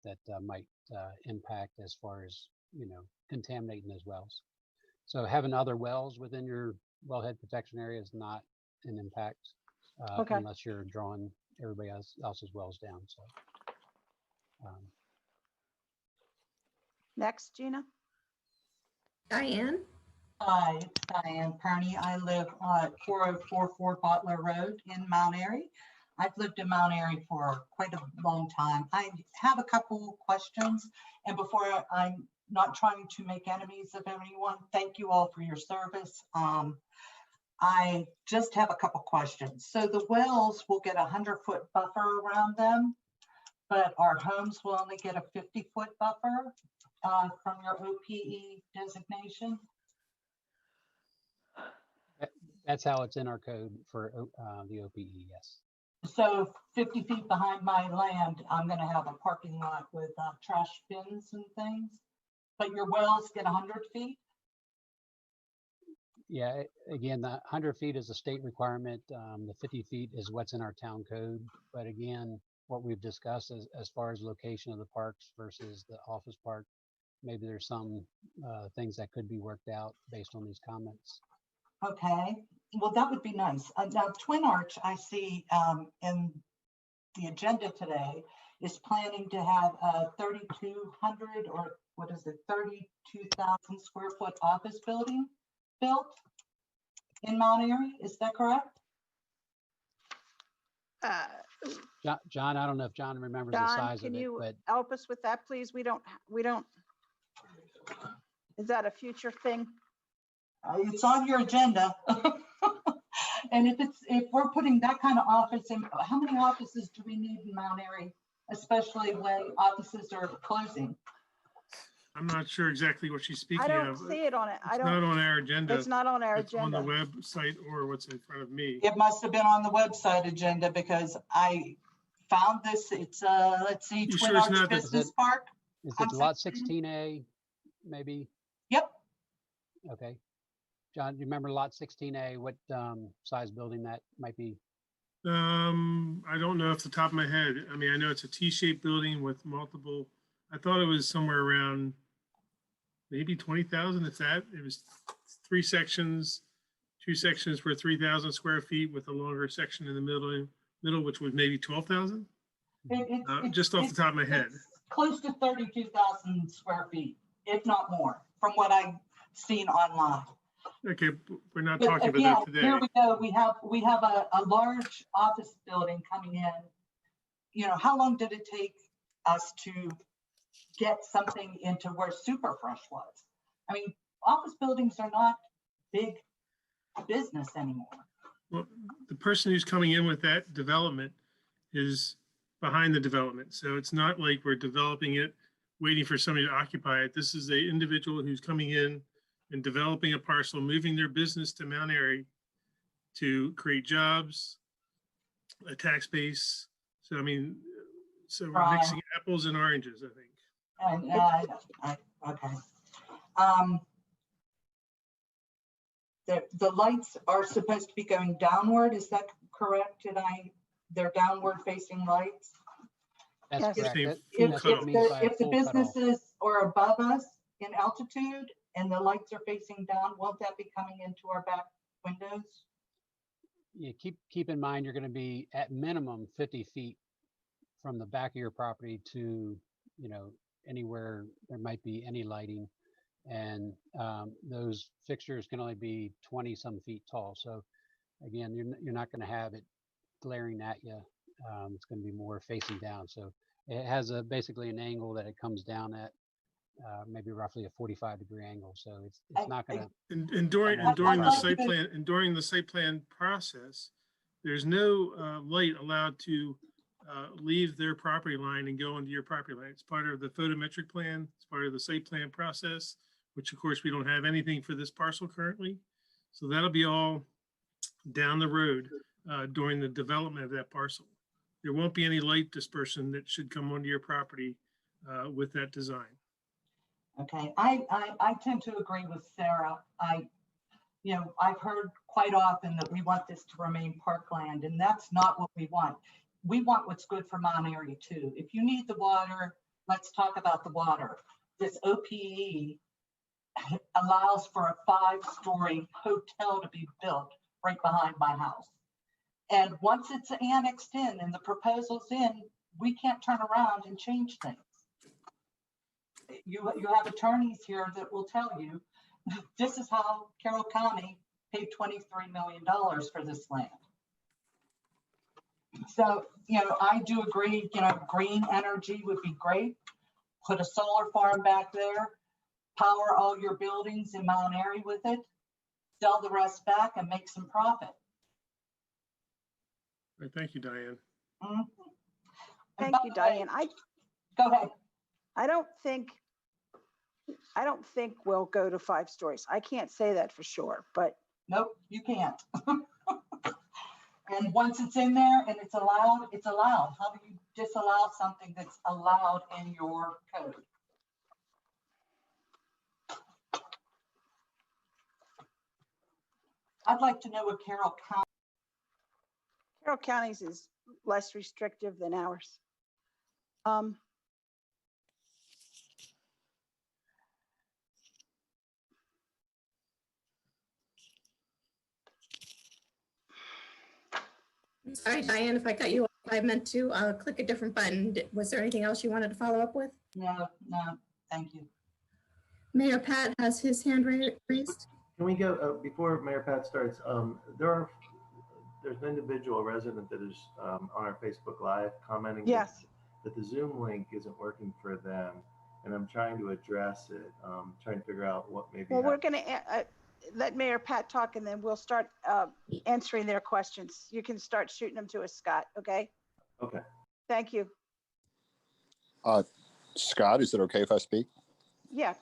that might impact as far as, contaminating those wells. So having other wells within your wellhead protection area is not an impact unless you're drawing everybody else's wells down. So next, Gina. Diane. Hi, it's Diane Perney. I live at 4044 Butler Road in Mount Airy. I've lived in Mount Airy for quite a long time. I have a couple questions, and before I'm not trying to make enemies of anyone, thank you all for your service. I just have a couple questions. So the wells will get a 100-foot buffer around them, but our homes will only get a 50-foot buffer from your OPE designation. that's how it's in our code for the OPE, yes. So 50 feet behind my land, I'm going to have a parking lot with trash bins and things, but your wells get 100 feet? Yeah, again, the 100 feet is a state requirement. The 50 feet is what's in our town code. But again, what we've discussed is as far as location of the parks versus the office park, maybe there's some things that could be worked out based on these comments. Okay, well, that would be nice. Now, Twin Arch, I see in the agenda today, is planning to have a 3,200 or what is it, 32,000 square foot office building built in Mount Airy. Is that correct? John, I don't know if John remembers the size of it, but help us with that, please? We don't, is that a future thing? It's on your agenda. And if we're putting that kind of office in, how many offices do we need in Mount Airy, especially when offices are closing? I'm not sure exactly what she's speaking I don't of. see it on it. I It's don't. not on our agenda. It's not on our It's on the agenda. website or what's in front of me. It must have been on the website agenda because I found this. It's let's see, You Twin sure it's Arch not the- Business Park. Is I'm it lot sorry. 16A, maybe? Yep. Okay. John, do you remember lot 16A, what size building that might be? I don't know off the top of my head. I mean, I know it's a T-shaped building with multiple, I thought it was somewhere around maybe 20,000, if that. It was 3 sections, 2 sections for 3,000 square feet with a longer section in the middle, which was maybe 12,000. Just off the top of my head. It's close to 32,000 square feet, if not more, from what I've seen online. Okay, we're not But talking again, about that today. here we go. We have a large office building coming in. You know, how long did it take us to get something into where Super Fresh was? I mean, office buildings are not big business anymore. Well, the person who's coming in with that development is behind the development. So it's not like we're developing it, waiting for somebody to occupy it. This is a individual who's coming in and developing a parcel, moving their business to Mount Airy to create jobs, a tax base. So, I mean, so we're Right. mixing apples and oranges, I think. And okay. The lights are supposed to be going downward. Is that correct? They're downward facing lights? That's Yes. correct. Same That- full that's what it means by a If the full cutoff. businesses are above us in altitude and the lights are facing down, won't that be coming into our back windows? Yeah, keep in mind, you're going to be at minimum 50 feet from the back of your property to, anywhere there might be any lighting. And those fixtures can only be 20 some feet tall. So again, you're not going to have it glaring at you. It's going to be more facing down. So it has basically an angle that it comes down at, maybe roughly a 45-degree angle. So it's not going to. And during the site plan process, there's no light allowed to leave their property line and go into your property line. It's part of the photometric plan. It's part of the site plan process, which of course we don't have anything for this parcel currently. So that'll be all down the road during the development of that parcel. There won't be any light dispersion that should come onto your property with that design. Okay, I tend to agree with Sarah. I've heard quite often that we want this to remain parkland, and that's not what we want. We want what's good for Mount Airy too. If you need the water, let's talk about the water. This OPE allows for a 5-story hotel to be built right behind my house. And once it's annexed in and the proposal's in, we can't turn around and change things. You have attorneys here that will tell you, this is how Carroll County paid $23 million for this land. So, I do agree, green energy would be great. Put a solar farm back there, power all your buildings in Mount Airy with it, sell the rest back and make some profit. All right, thank you, Diane. Mhm. Thank you, Diane. Go ahead. I don't think we'll go to 5 stories. I can't say that for sure, but. Nope, you can't. And once it's in there and it's allowed, it's allowed. How do you disallow something that's allowed in your code? I'd like to know what Carroll County's is less restrictive than ours. Sorry, Diane, if I cut you off, I meant to click a different button. Was there anything else you wanted to follow up with? No, thank you. Mayor Pat has his hand raised. Can we go, before Mayor Pat starts, there's an individual resident that is on our Facebook Live commenting Yes. that the Zoom link isn't working for them. And I'm trying to address it, trying to figure out what maybe. Well, we're going to, let Mayor Pat talk and then we'll start answering their questions. You can start shooting them to us, Scott, okay? Okay. Thank you. Scott, is it okay if I speak? Yeah.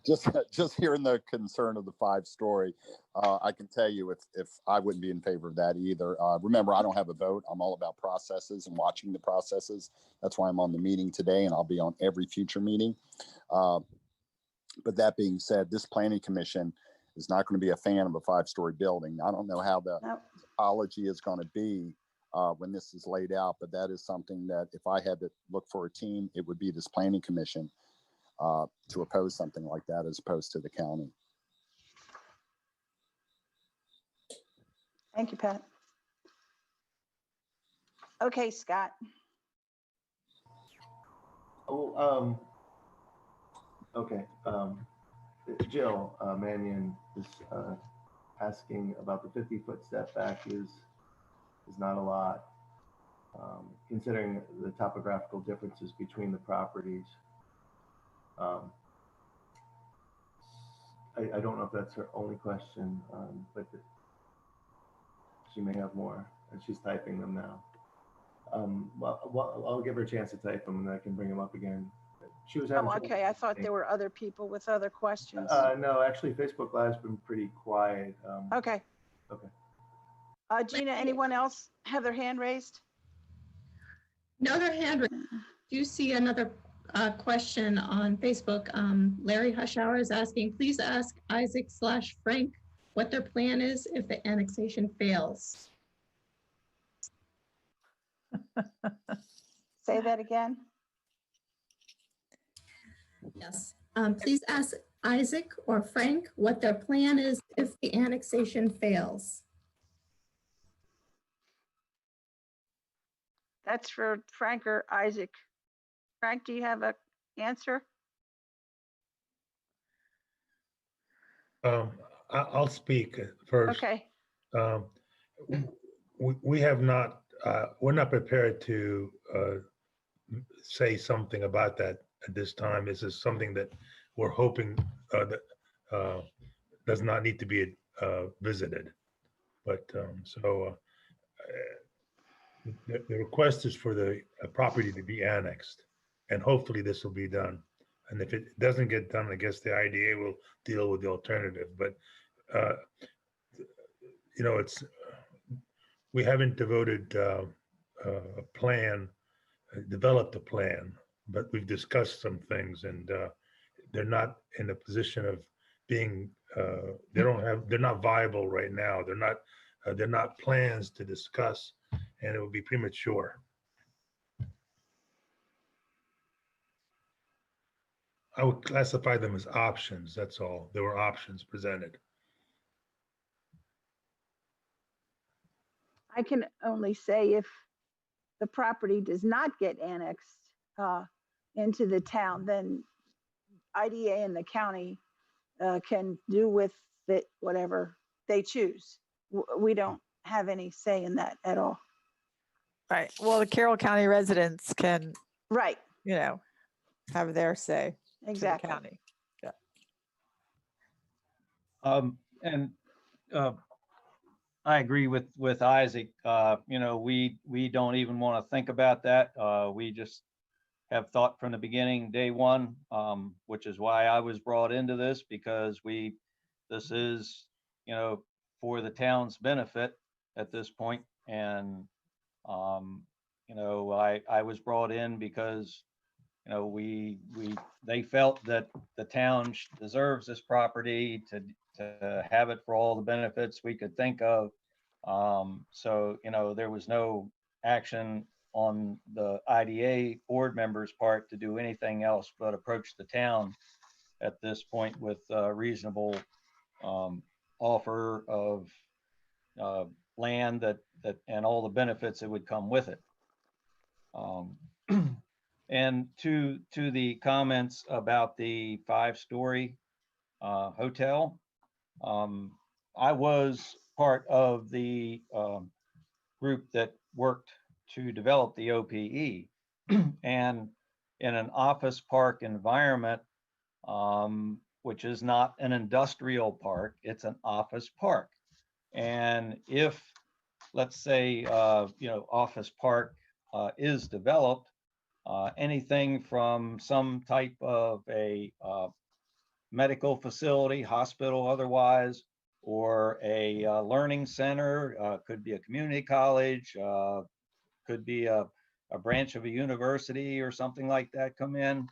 Just hearing the concern of the 5-story, I can tell you if I wouldn't be in favor of that either. Remember, I don't have a vote. I'm all about processes and watching the processes. That's why I'm on the meeting today, and I'll be on every future meeting. But that being said, this planning commission is not going to be a fan of a 5-story building. I don't know how the topology is going to be when this is laid out, but that is something that if I had to look for a team, it would be this planning commission to oppose something like that as opposed to the county. Thank you, Pat. Okay, Scott. Oh, okay. Jill Mannion is asking about the 50-foot setback is not a lot, considering the topographical differences between the properties. I don't know if that's her only question, but she may have more, and she's typing them now. Well, I'll give her a chance to type them, and then I can bring them up again. She was having trouble. Okay. I thought there were other people with other questions. No, actually, Facebook Live's been pretty quiet. Okay. Okay. Gina, anyone else have their hand raised? Another hand raised. Do you see another question on Facebook? Larry Hushauer is asking, please ask Isaac/Frank what their plan is if the annexation fails. Say that again. Yes. Please ask Isaac or Frank what their plan is if the annexation fails. That's for Frank or Isaac. Frank, do you have an answer? I'll speak first. Okay. We have not, we're not prepared to say something about that at this time. This is something that we're hoping that does not need to be visited. But the request is for the property to be annexed, and hopefully this will be done. And if it doesn't get done, I guess the IDA will deal with the alternative. But you know, we haven't devoted a plan, developed a plan, but we've discussed some things, and they're not in a position of being. They're not viable right now. They're not plans to discuss, and it would be premature. I would classify them as options. That's all. There were options presented. I can only say if the property does not get annexed into the town, then IDA and the county can do with it whatever they choose. We don't have any say in that at all. Right. Well, the Carroll County residents can, right, you know, have their say. Exactly. To the county. Yeah. I agree with Isaac. You know, we don't even want to think about that. We just have thought from the beginning, day one, which is why I was brought into this, because this is, you know, for the town's benefit at this point. And, you know, I was brought in because, you know, they felt that the town deserves this property to have it for all the benefits we could think of. So, you know, there was no action on the IDA board members' part to do anything else but approach the town at this point with a reasonable offer of land that and all the benefits that would come with it. And to the comments about the 5-story hotel, I was part of the group that worked to develop the OPE. And in an office park environment, which is not an industrial park, it's an office park. And if, let's say, office park is developed, anything from some type of a medical facility, hospital otherwise, or a learning center, could be a community college, could be a branch of a university or something like that come in,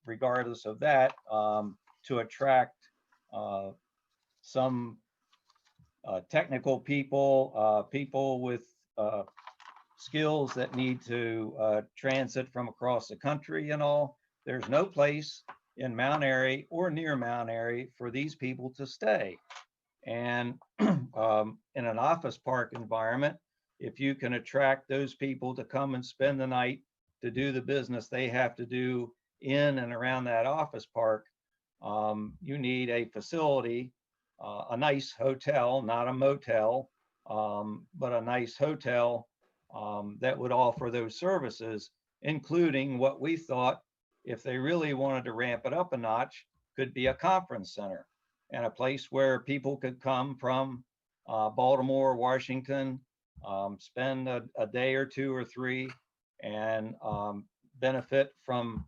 regardless of that, to attract some technical people, people with skills that need to transit from across the country and all. There's no place in Mount Airy or near Mount Airy for these people to stay. And in an office park environment, if you can attract those people to come and spend the night to do the business they have to do in and around that office park, you need a facility, a nice hotel, not a motel, but a nice hotel that would offer those services, including what we thought, if they really wanted to ramp it up a notch, could be a conference center and a place where people could come from Baltimore, Washington, spend a day or two or three and benefit from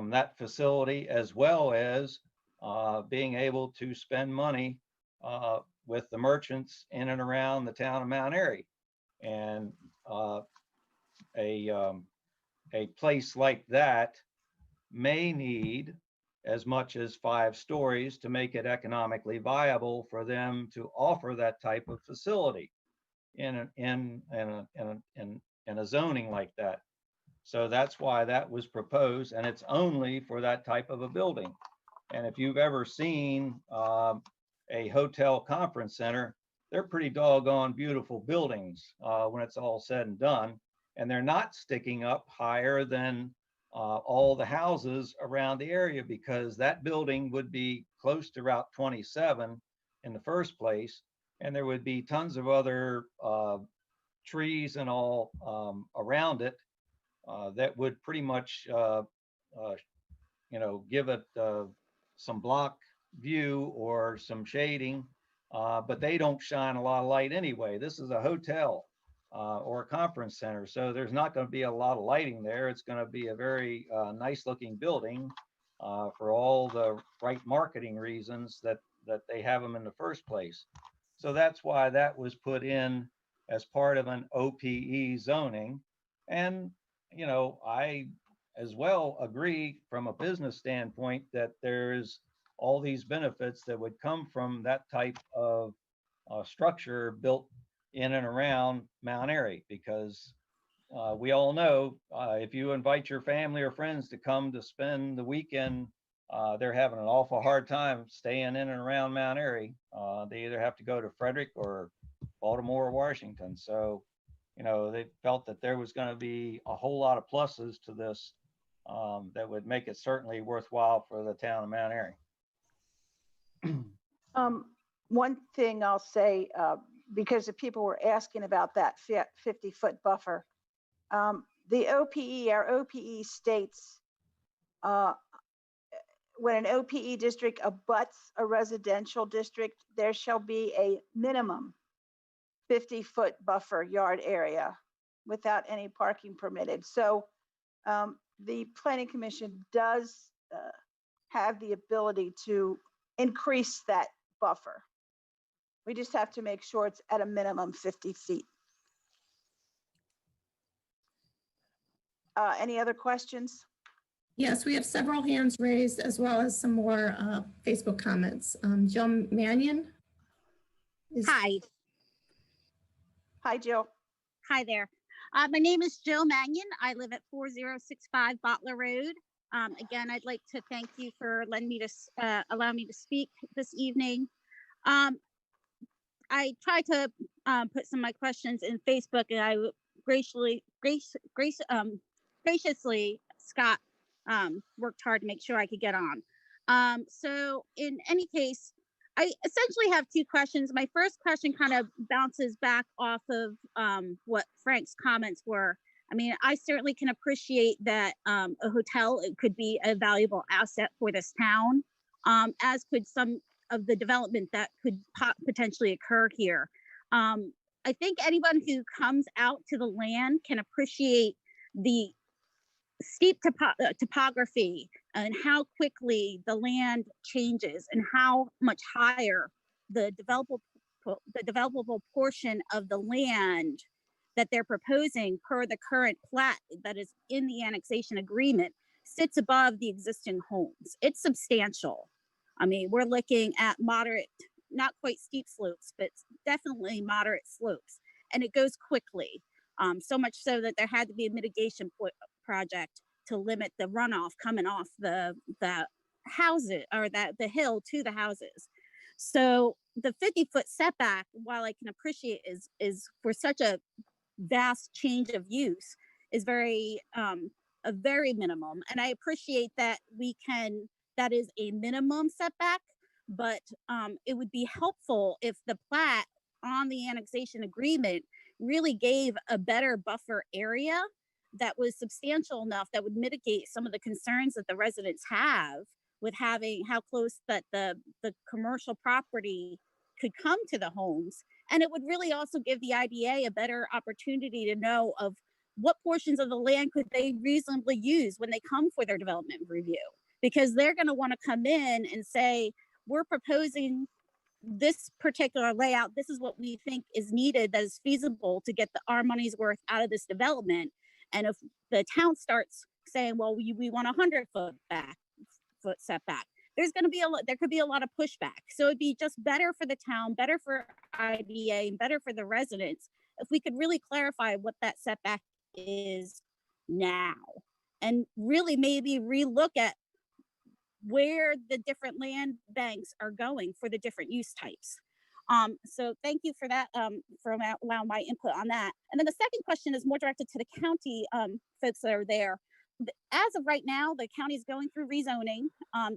that facility, as well as being able to spend money with the merchants in and around the town of Mount Airy. And a place like that may need as much as 5 stories to make it economically viable for them to offer that type of facility in a zoning like that. So that's why that was proposed, and it's only for that type of a building. And if you've ever seen a hotel conference center, they're pretty doggone beautiful buildings when it's all said and done. And they're not sticking up higher than all the houses around the area, because that building would be close to Route 27 in the first place. And there would be tons of other trees and all around it that would pretty much, give it some block view or some shading, but they don't shine a lot of light anyway. This is a hotel or a conference center, so there's not going to be a lot of lighting there. It's going to be a very nice looking building for all the right marketing reasons that they have them in the first place. So that's why that was put in as part of an OPE zoning. And I as well agree from a business standpoint that there's all these benefits that would come from that type of structure built in and around Mount Airy, because we all know if you invite your family or friends to come to spend the weekend, they're having an awful hard time staying in and around Mount Airy. They either have to go to Frederick or Baltimore or Washington. So, they felt that there was going to be a whole lot of pluses to this that would make it certainly worthwhile for the town of Mount Airy. One thing I'll say, because the people were asking about that 50-foot buffer, the OPE, our OPE states, when an OPE district abuts a residential district, there shall be a minimum 50-foot buffer yard area without any parking permitted. So the Planning Commission does have the ability to increase that buffer. We just have to make sure it's at a minimum 50 feet. Any other questions? Yes, we have several hands raised as well as some more Facebook comments. Jill Mannion. Hi. Hi, Jill. Hi there. My name is Jill Mannion. I live at 4065 Bottler Road. Again, I'd like to thank you for letting me to allow me to speak this evening. I tried to put some of my questions in Facebook, and I graciously, Scott worked hard to make sure I could get on. So in any case, I essentially have 2 questions. My first question kind of bounces back off of what Frank's comments were. I mean, I certainly can appreciate that a hotel, it could be a valuable asset for this town. as could some of the development that could potentially occur here. I think anyone who comes out to the land can appreciate the steep topography and how quickly the land changes and how much higher the developable portion of the land that they're proposing per the current plat that is in the annexation agreement sits above the existing homes. It's substantial. I mean, we're looking at moderate, not quite steep slopes, but definitely moderate slopes. And it goes quickly. So much so that there had to be a mitigation project to limit the runoff coming off the houses or the hill to the houses. So the 50-foot setback, while I can appreciate is for such a vast change of use, is a very minimum. And I appreciate that that is a minimum setback, but it would be helpful if the plat on the annexation agreement really gave a better buffer area that was substantial enough that would mitigate some of the concerns that the residents have with having how close that the commercial property could come to the homes. And it would really also give the IDA a better opportunity to know of what portions of the land could they reasonably use when they come for their development review, because they're going to want to come in and say, we're proposing this particular layout. This is what we think is needed, that is feasible to get our money's worth out of this development. And if the town starts saying, well, we want 100-foot setback, there could be a lot of pushback. So it'd be just better for the town, better for IDA, and better for the residents if we could really clarify what that setback is now, and really maybe relook at where the different land banks are going for the different use types. So thank you for that, for allowing my input on that. And then the second question is more directed to the county folks that are there. As of right now, the county is going through rezoning.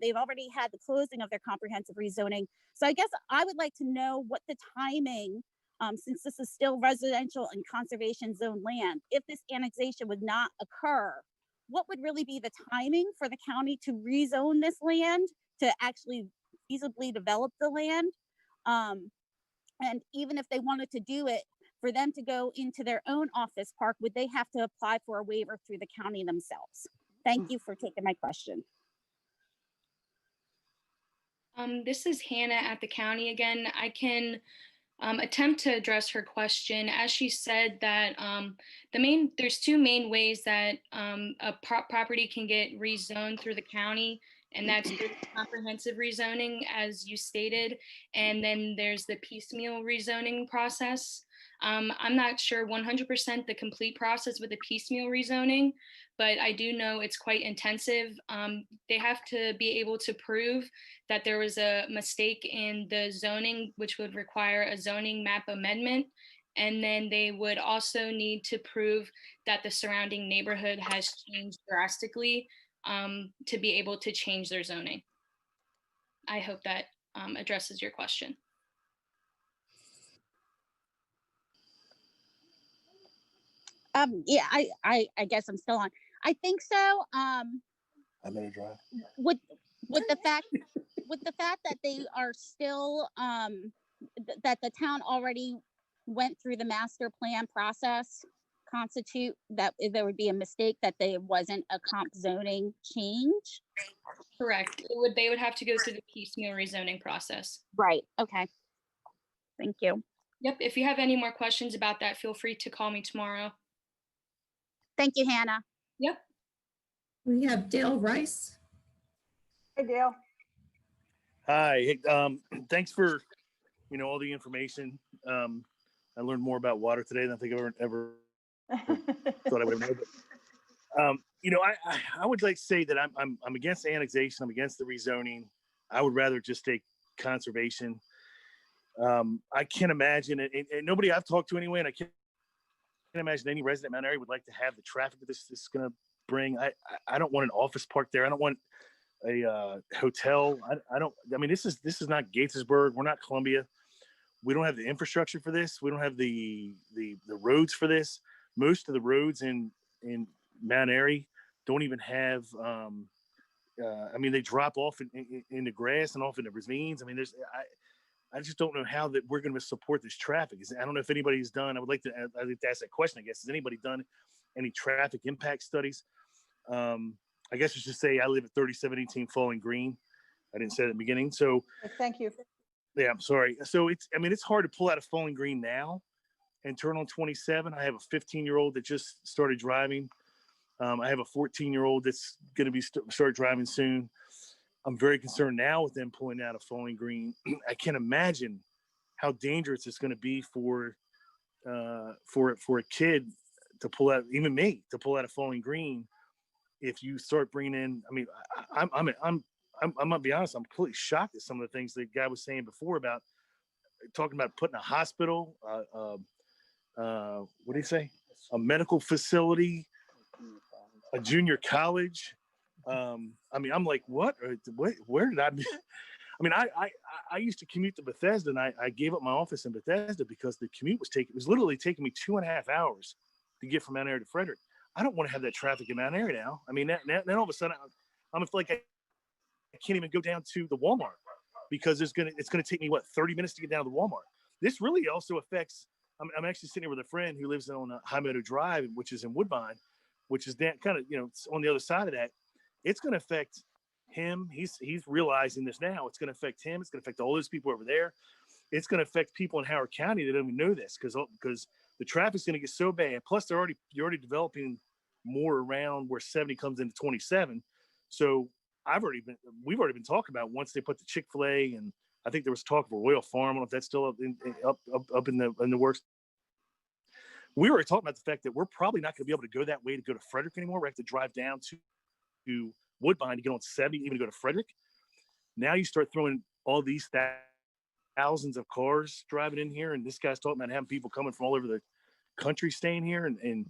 They've already had the closing of their comprehensive rezoning. So I guess I would like to know what the timing, since this is still residential and conservation zone land, if this annexation would not occur, what would really be the timing for the county to rezone this land to actually feasibly develop the land? And even if they wanted to do it, for them to go into their own office park, would they have to apply for a waiver through the county themselves? Thank you for taking my question. This is Hannah at the county again. I can attempt to address her question. As she said that there's two main ways that a property can get rezoned through the county, and that's through comprehensive rezoning, as you stated, and then there's the piecemeal rezoning process. I'm not sure 100% the complete process with the piecemeal rezoning, but I do know it's quite intensive. They have to be able to prove that there was a mistake in the zoning, which would require a zoning map amendment. And then they would also need to prove that the surrounding neighborhood has changed drastically to be able to change their zoning. I hope that addresses your question. Yeah, I guess I'm still on. I think so. I'm gonna drive. With the fact that they are still that the town already went through the master plan process, constitute that there would be a mistake that there wasn't a comp zoning change. Correct. They would have to go through the piecemeal rezoning process. Right. Okay. Thank you. Yep. If you have any more questions about that, feel free to call me tomorrow. Thank you, Hannah. Yep. We have Dale Rice. Hey, Dale. Hi. Hey, thanks for all the information. I learned more about water today than I think I ever thought I would have known. I would like to say that I'm against annexation. I'm against the rezoning. I would rather just take conservation. I can't imagine it. And nobody I've talked to anyway, and I can't imagine any resident in Mount Airy would like to have the traffic that this is going to bring. I don't want an office park there. I don't want a hotel. I mean, this is not Gaithersburg. We're not Columbia. We don't have the infrastructure for this. We don't have the roads for this. Most of the roads in Mount Airy don't even have I mean, they drop off in the grass and off in the ravines. I mean, I just don't know how that we're going to support this traffic. I don't know if anybody's done. I'd like to ask that question. I guess has anybody done any traffic impact studies? I guess I should say I live at 3718 Falling Green. I didn't say that at the beginning. So Thank you. yeah, I'm sorry. So it's hard to pull out of Falling Green now and turn on 27. I have a 15-year-old that just started driving. I have a 14-year-old that's going to be start driving soon. I'm very concerned now with them pulling out of Falling Green. I can't imagine how dangerous it's going to be for a kid to pull out, even me, to pull out of Falling Green. If you start bringing in, I mean, I'm gonna be honest. I'm completely shocked at some of the things the guy was saying before about talking about putting a hospital, what do you say? A medical facility, a junior college. I mean, I'm like, what? Where did I? I mean, I used to commute to Bethesda, and I gave up my office in Bethesda because the commute was literally taking me 2.5 hours to get from Mount Airy to Frederick. I don't want to have that traffic in Mount Airy now. I mean, then all of a sudden, I'm like, I can't even go down to the Walmart because it's gonna take me 30 minutes to get down to the Walmart. This really also affects. I'm actually sitting here with a friend who lives on High Meadow Drive, which is in Woodbine, which is kind of on the other side of that. It's going to affect him. He's realizing this now. It's going to affect him. It's going to affect all those people over there. It's going to affect people in Howard County that don't even know this because the traffic's going to get so bad. Plus, you're already developing more around where 70 comes into 27. So we've already been talking about once they put the Chick-fil-A, and I think there was talk of a Royal Farm. I don't know if that's still up in the works. We were talking about the fact that we're probably not going to be able to go that way to go to Frederick anymore. We have to drive down to Woodbine to get on 70, even to go to Frederick. Now you start throwing all these thousands of cars driving in here, and this guy's talking about having people coming from all over the country staying here, and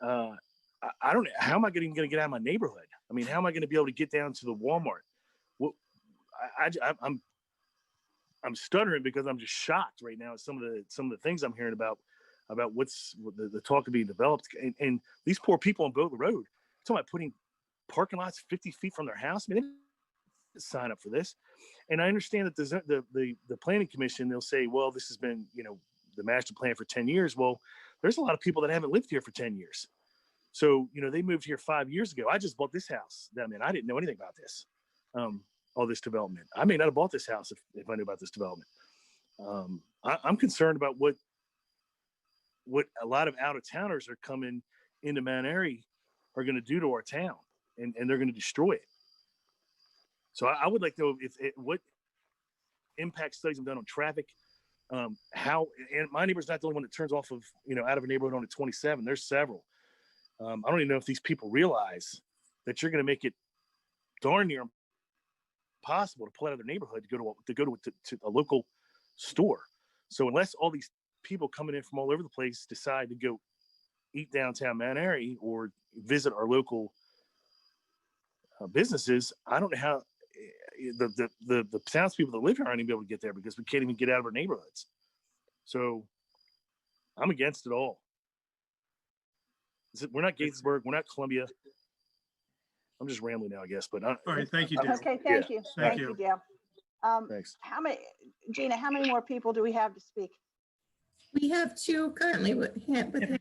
I don't know, how am I going to get out of my neighborhood? I mean, how am I going to be able to get down to the Walmart? Well, I'm stuttering because I'm just shocked right now at some of the things I'm hearing about what's the talk of being developed, and these poor people on Boatler Road. Talking about putting parking lots 50 feet from their house. I mean, they didn't sign up for this. And I understand that the planning commission, they'll say, well, this has been the master plan for 10 years. Well, there's a lot of people that haven't lived here for 10 years. So, they moved here 5 years ago. I just bought this house. I mean, I didn't know anything about this, all this development. I may not have bought this house if I knew about this development. I'm concerned about what a lot of out-of-towners are coming into Mount Airy are going to do to our town, and they're going to destroy it. So I would like to know what impact studies have done on traffic. How, and my neighbor's not the only one that turns off of, out of a neighborhood onto 27. There's several. I don't even know if these people realize that you're going to make it darn near impossible to pull out of their neighborhood to go to a local store. So unless all these people coming in from all over the place decide to go eat downtown Mount Airy or visit our local businesses, I don't know how the townspeople that live here aren't even be able to get there because we can't even get out of our neighborhoods. So I'm against it all. We're not Gatesburg. We're not Columbia. I'm just rambling now, I guess. But all right, thank you, Dale. Okay, thank you. Thank you, Dale. Thanks. Gina, how many more people do we have to speak? We have two currently with hand.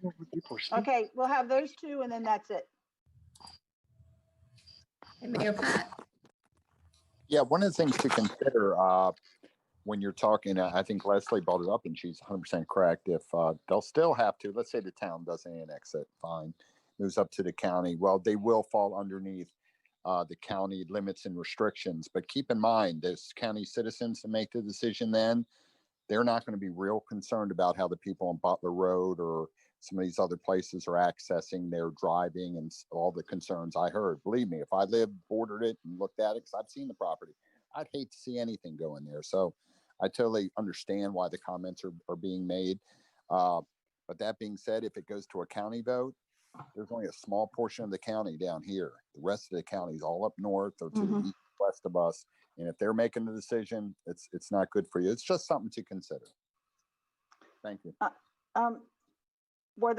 Okay, we'll have those two and then that's it. And Mayor Pat. Yeah, one of the things to consider when you're talking, I think Leslie brought it up and she's 100% correct. If they'll still have to, let's say the town doesn't annex it, fine, moves up to the county. Well, they will fall underneath the county limits and restrictions. But keep in mind, there's county citizens to make the decision then. They're not going to be real concerned about how the people on Butler Road or some of these other places are accessing their driving and all the concerns I heard. Believe me, if I lived, bordered it and looked at it, because I've seen the property, I'd hate to see anything go in there. So I totally understand why the comments are being made. But that being said, if it goes to a county vote, there's only a small portion of the county down here. The rest of the county is all up north or to the east, west of us. And if they're making the decision, it's not good for you. It's just something to consider. Thank you. I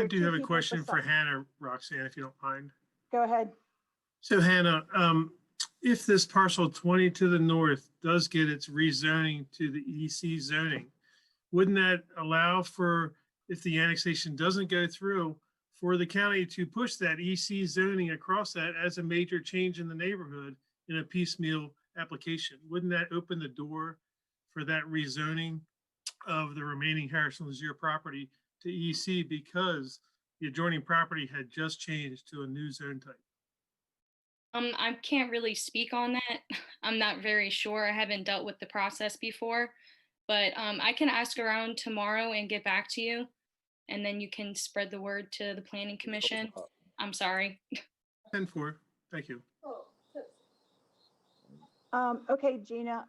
do have a question for Hannah, Roxanne, if you don't mind. Go ahead. So Hannah, if this parcel 20 to the north does get its rezoning to the EC zoning, wouldn't that allow for, if the annexation doesn't go through, for the county to push that EC zoning across that as a major change in the neighborhood in a piecemeal application? Wouldn't that open the door for that rezoning of the remaining Harrison Lazier property to EC because the adjoining property had just changed to a new zone type? I can't really speak on that. I'm not very sure. I haven't dealt with the process before, but I can ask around tomorrow and get back to you, and then you can spread the word to the planning commission. I'm sorry. 10-4, thank you. Okay, Gina,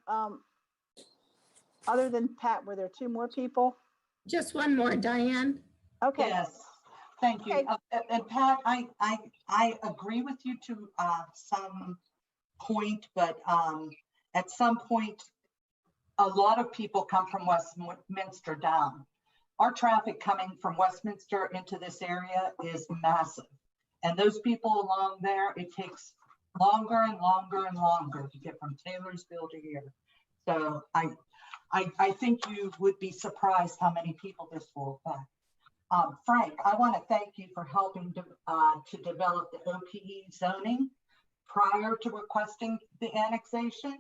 other than Pat, were there two more people? Just one more, Diane. Okay. Yes, thank you. Okay. And Pat, I agree with you to some point, but at some point, a lot of people come from Westminster down. Our traffic coming from Westminster into this area is massive. And those people along there, it takes longer and longer and longer to get from Taylorsville to here. So I think you would be surprised how many people this will affect. Frank, I want to thank you for helping to develop the OPE zoning prior to requesting the annexation.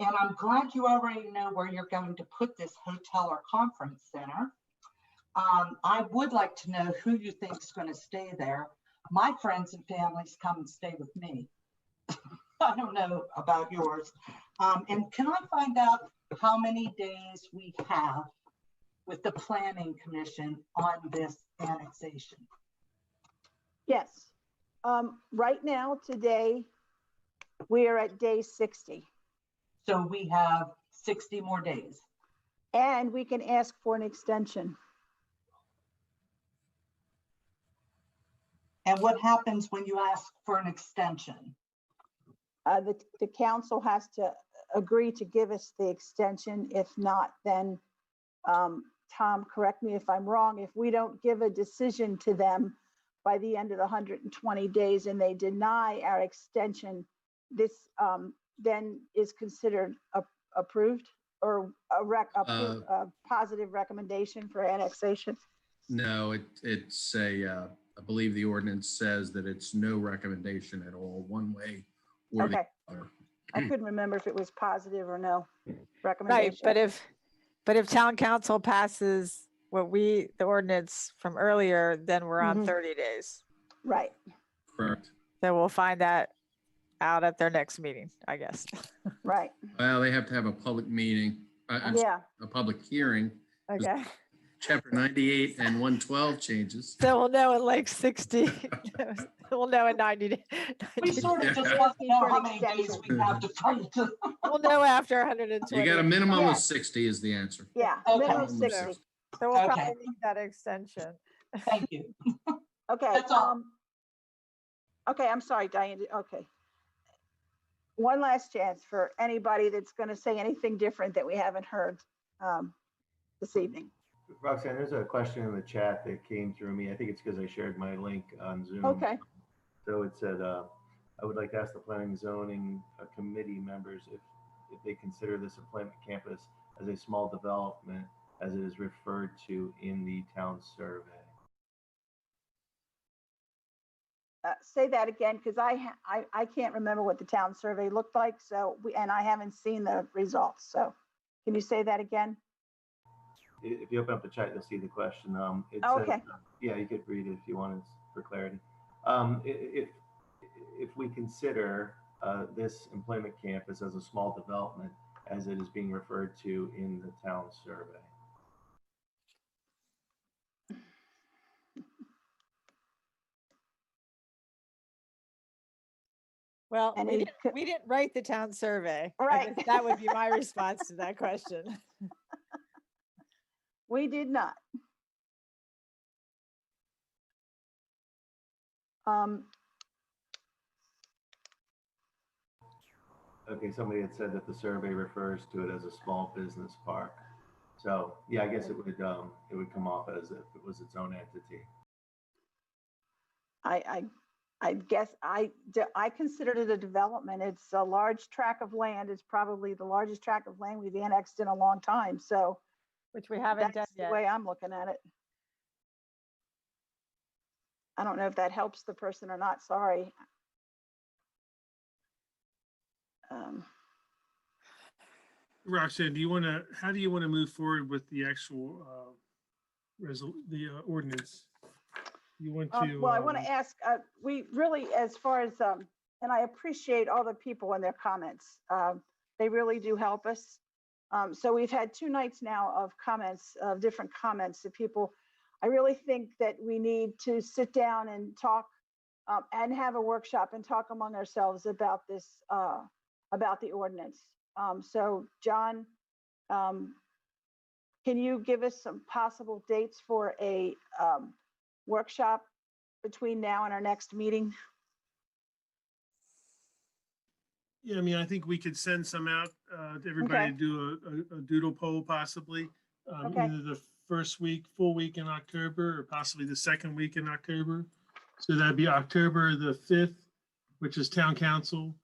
And I'm glad you already know where you're going to put this hotel or conference center. I would like to know who you think is going to stay there. My friends and families come and stay with me. I don't know about yours. And can I find out how many days we have with the Planning Commission on this annexation? Yes. Right now, today, we are at day 60. So we have 60 more days. And we can ask for an extension. And what happens when you ask for an extension? The council has to agree to give us the extension. If not, then Tom, correct me if I'm wrong, if we don't give a decision to them by the end of the 120 days and they deny our extension, this then is considered approved or a positive recommendation for annexation? No, it's I believe the ordinance says that it's no recommendation at all, one way or the other. I couldn't remember if it was positive or no recommendation. Right, but if town council passes the ordinance from earlier, then we're on 30 days. Right. Correct. So we'll find that out at their next meeting, I guess. Right. Well, they have to have a public meeting, Yeah. a public hearing. Okay. Chapter 98 and 112 changes. So we'll know in like 60, we'll know in 90 days. We sort of just want to know how many days we have to fight. We'll know after 120. You got a minimum of 60 is the answer. Yeah, Okay. minimum of 60. So we'll probably need that extension. Thank you. Okay. That's all. Okay, I'm sorry, Diane. Okay. One last chance for anybody that's going to say anything different that we haven't heard this evening. Roxanne, there's a question in the chat that came through me. I think it's because I shared my link on Zoom. Okay. So it said, I would like to ask the planning and zoning committee members if they consider this employment campus as a small development as it is referred to in the town survey. Say that again, because I can't remember what the town survey looked like. So and I haven't seen the results. So can you say that again? If you open up the chat, you'll see the question. It Oh, says, okay. Yeah, you could read it if you wanted for clarity. If we consider this employment campus as a small development as it is being referred to in the town survey. Well, we didn't write the town survey. Right. That would be my response to that question. We did not. Okay, somebody had said that the survey refers to it as a small business park. So yeah, I guess it would come off as if it was its own entity. I guess I considered it a development. It's a large tract of land. It's probably the largest tract of land we've annexed in a long time. So Which we haven't done that's the yet. way I'm looking at it. I don't know if that helps the person or not. Sorry. Roxanne, how do you want to move forward with the actual ordinance? You want to? Well, I want to ask, we really, as far as, and I appreciate all the people and their comments. They really do help us. So we've had 2 nights now of comments, of different comments to people. I really think that we need to sit down and talk and have a workshop and talk among ourselves about this, about the ordinance. So John, can you give us some possible dates for a workshop between now and our next meeting? Yeah, I mean, I think we could send some out to everybody to do a doodle poll possibly. Either the first week, full week in October, or possibly the second week in October. So that'd be October the 5th, which is town council.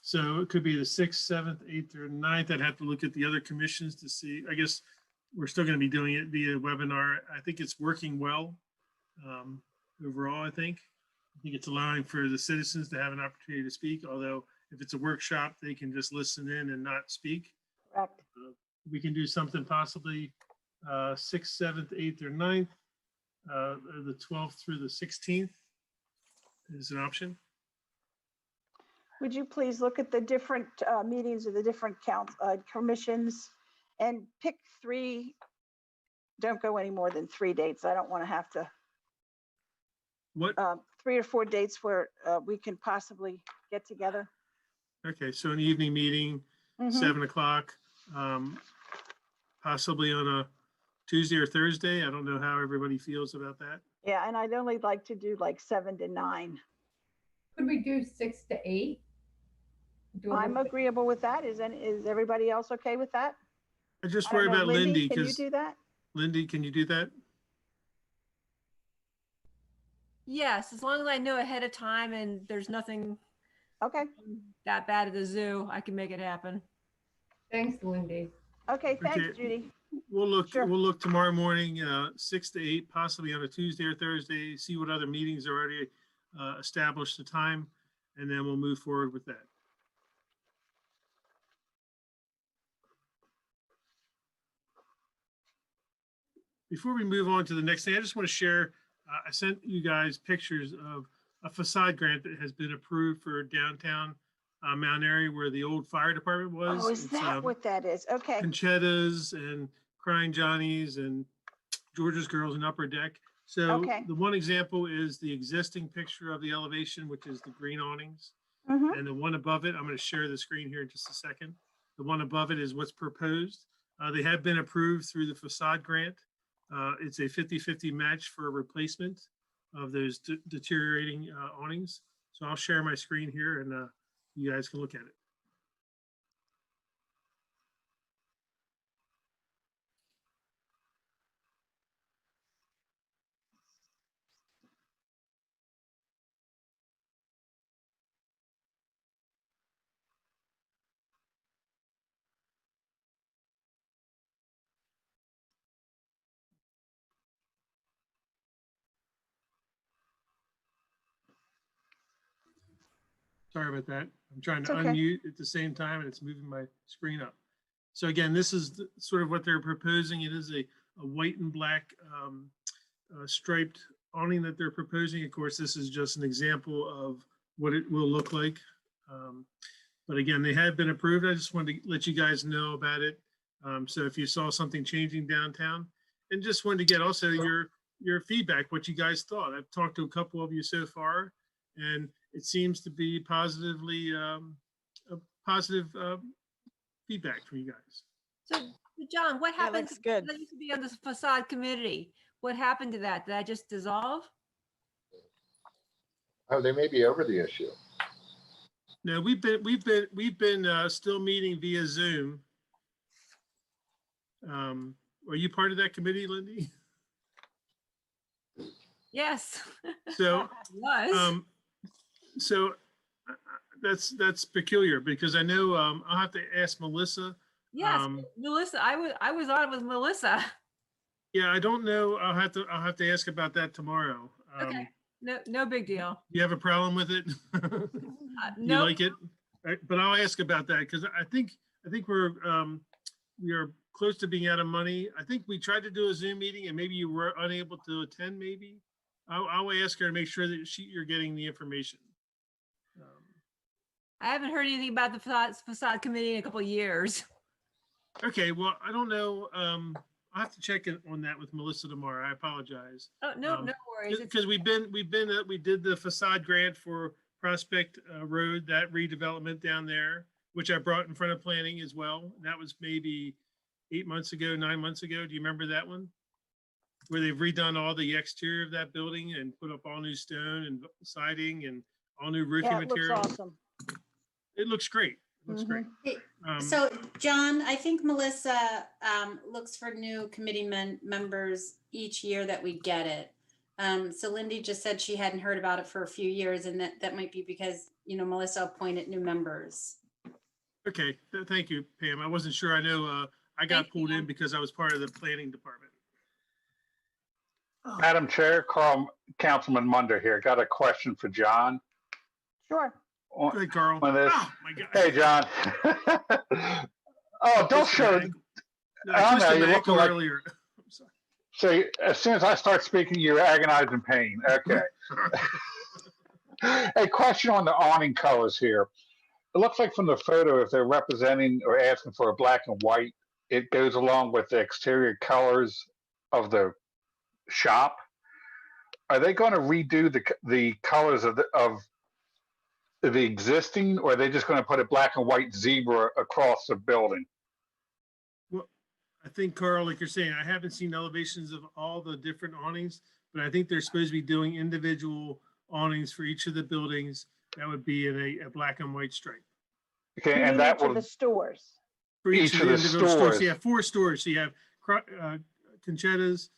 So it could be the 6th, 7th, 8th, or 9th. I'd have to look at the other commissions to see. I guess we're still going to be doing it via webinar. I think it's working well overall, I think it's allowing for the citizens to have an opportunity to speak. Although if it's a workshop, they can just listen in and not speak. Correct. We can do something possibly 6th, 7th, 8th, or 9th, the 12th through the 16th is an option. Would you please look at the different meetings of the different commissions and pick 3? Don't go any more than 3 dates. I don't want to have to. What? 3 or 4 dates where we can possibly get together. Okay, so an evening meeting, 7 o'clock, possibly on a Tuesday or Thursday. I don't know how everybody feels about that. Yeah, and I'd only like to do like 7 to 9. Could we do 6 to 8? I'm agreeable with that. Is everybody else okay with that? I just worry about Lindy. Can you do that? Lindy, can you do that? Yes, as long as I know ahead of time and there's nothing that bad at the zoo, I can make it happen. Thanks, Lindy. Okay, thanks, Judy. We'll look. Sure. We'll look tomorrow morning, 6 to 8, possibly on a Tuesday or Thursday. See what other meetings are already established the time, and then we'll move forward with that. Before we move on to the next thing, I just want to share. I sent you guys pictures of a facade grant that has been approved for downtown Mount Airy, where the old fire department was. Oh, is that what that is? Okay. Conchettas and Crying Johnnies and Georgia's Girls and Upper Deck. So the one example is the existing picture of the elevation, which is the green awnings. And the one above it, I'm going to share the screen here in just a second. The one above it is what's proposed. They have been approved through the facade grant. It's a 50-50 match for a replacement of those deteriorating awnings. So I'll share my screen here and you guys can look at it. Sorry about that. I'm trying to unmute at the same time and it's moving my screen up. So again, this is sort of what they're proposing. It is a white and black striped awning that they're proposing. Of course, this is just an example of what it will look like. But again, they have been approved. I just wanted to let you guys know about it. So if you saw something changing downtown, and just wanted to get also your feedback, what you guys thought. I've talked to a couple of you so far, and it seems to be positively a positive feedback from you guys. So John, what happened? Good. That used to be on the facade committee. What happened to that? Did that just dissolve? Oh, they may be over the issue. No, we've been still meeting via Zoom. Are you part of that committee, Lindy? Yes. So, Was. so that's peculiar because I know I'll have to ask Melissa. Yes, Melissa. I was on with Melissa. Yeah, I don't know. I'll have to ask about that tomorrow. Okay. No big deal. You have a problem with it? You No. like it? But I'll ask about that because I think we are close to being out of money. I think we tried to do a Zoom meeting and maybe you were unable to attend. Maybe I'll ask her to make sure that you're getting the information. I haven't heard anything about the facade committee in a couple of years. Okay, well, I don't know. I'll have to check in on that with Melissa tomorrow. I apologize. Oh, no worries. Because we did the facade grant for Prospect Road, that redevelopment down there, which I brought in front of planning as well. That was maybe 8 months ago, 9 months ago. Do you remember that one? Where they've redone all the exterior of that building and put up all new stone and siding and all new roofing material. Looks awesome. It looks great. It looks great. So John, I think Melissa looks for new committee members each year that we get it. So Lindy just said she hadn't heard about it for a few years, and that might be because, Melissa appointed new members. Okay, thank you, Pam. I wasn't sure. I know I got pulled in because I was part of the planning department. Madam Chair, Councilman Munder here. Got a question for John. Sure. Go ahead, Carl. Oh my God. Hey, John. Oh, don't show. I don't know. You're looking like. Earlier. So as soon as I start speaking, you're agonizing pain. Okay. A question on the awning colors here. It looks like from the photo, if they're representing or asking for a black and white, it goes along with the exterior colors of the shop. Are they going to redo the colors of the existing, or are they just going to put a black and white zebra across the building? Well, I think, Carl, like you're saying, I haven't seen elevations of all the different awnings, but I think they're supposed to be doing individual awnings for each of the buildings. That would be in a black and white stripe. Okay, and that will the stores. For each of the individual stores. So you have 4 stores. So you have Conchetta's,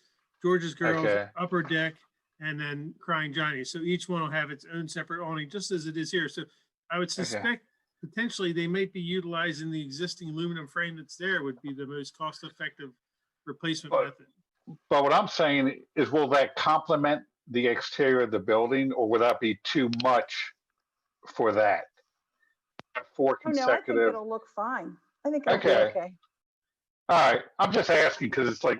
George's Girls, Okay. Upper Deck, and then Crying Johnny. So each one will have its own separate awning, just as it is here. So I would suspect potentially they might be utilizing the existing aluminum frame that's there would be the most cost-effective replacement method. But what I'm saying is, will that complement the exterior of the building, or would that be too much for that? 4 Oh, no, I think consecutive. it'll look fine. I think it'll be Okay. okay. All right. I'm just asking because it's like.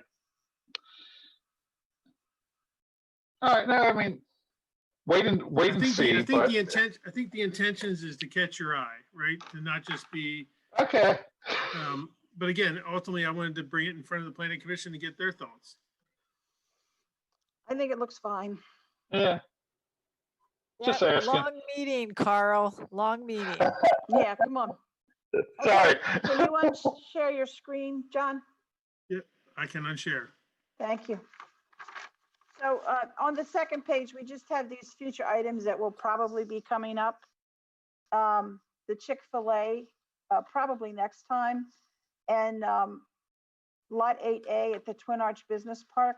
All right. No, I mean, wait and see. I think the intentions is to catch your eye, right? To not just be. Okay. But again, ultimately, I wanted to bring it in front of the planning commission to get their thoughts. I think it looks fine. Yeah. Just asking. Long meeting, Carl. Long meeting. Yeah, come on. Sorry. Can you unshare your screen, John? Yep, I can unshare. Thank you. So on the second page, we just have these future items that will probably be coming up. The Chick-fil-A, probably next time. And Lot 8A at the Twin Arch Business Park.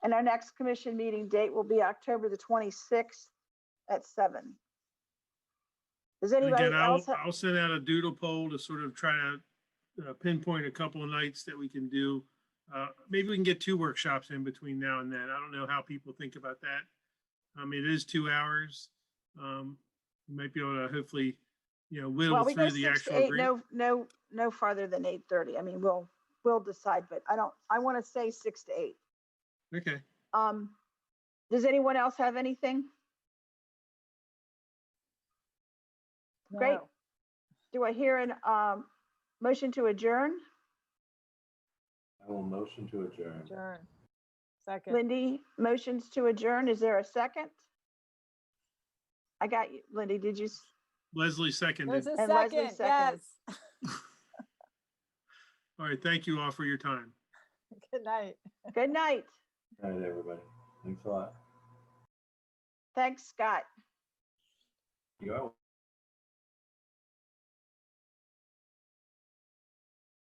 And our next commission meeting date will be October the 26th at 7. Does anybody Again, else? I'll send out a doodle poll to sort of try to pinpoint a couple of nights that we can do. Maybe we can get 2 workshops in between now and then. I don't know how people think about that. It is 2 hours. We might be able to hopefully, whittle we go through the 6 to actual 8, agreement. no farther than 8:30. I mean, we'll decide, but I want to say 6 to 8. Okay. Does anyone else have anything? Great. No. Do I hear an motion to adjourn? I will motion to adjourn. Adjourn. Second. Lindy motions to adjourn. Is there a second? I got you, Lindy. Did you? Leslie seconded. There's a And Leslie second. seconded. Yes. All right. Thank you all for your time. Good night. Good night. All right, everybody. Thanks a lot. Thanks, Scott. You are.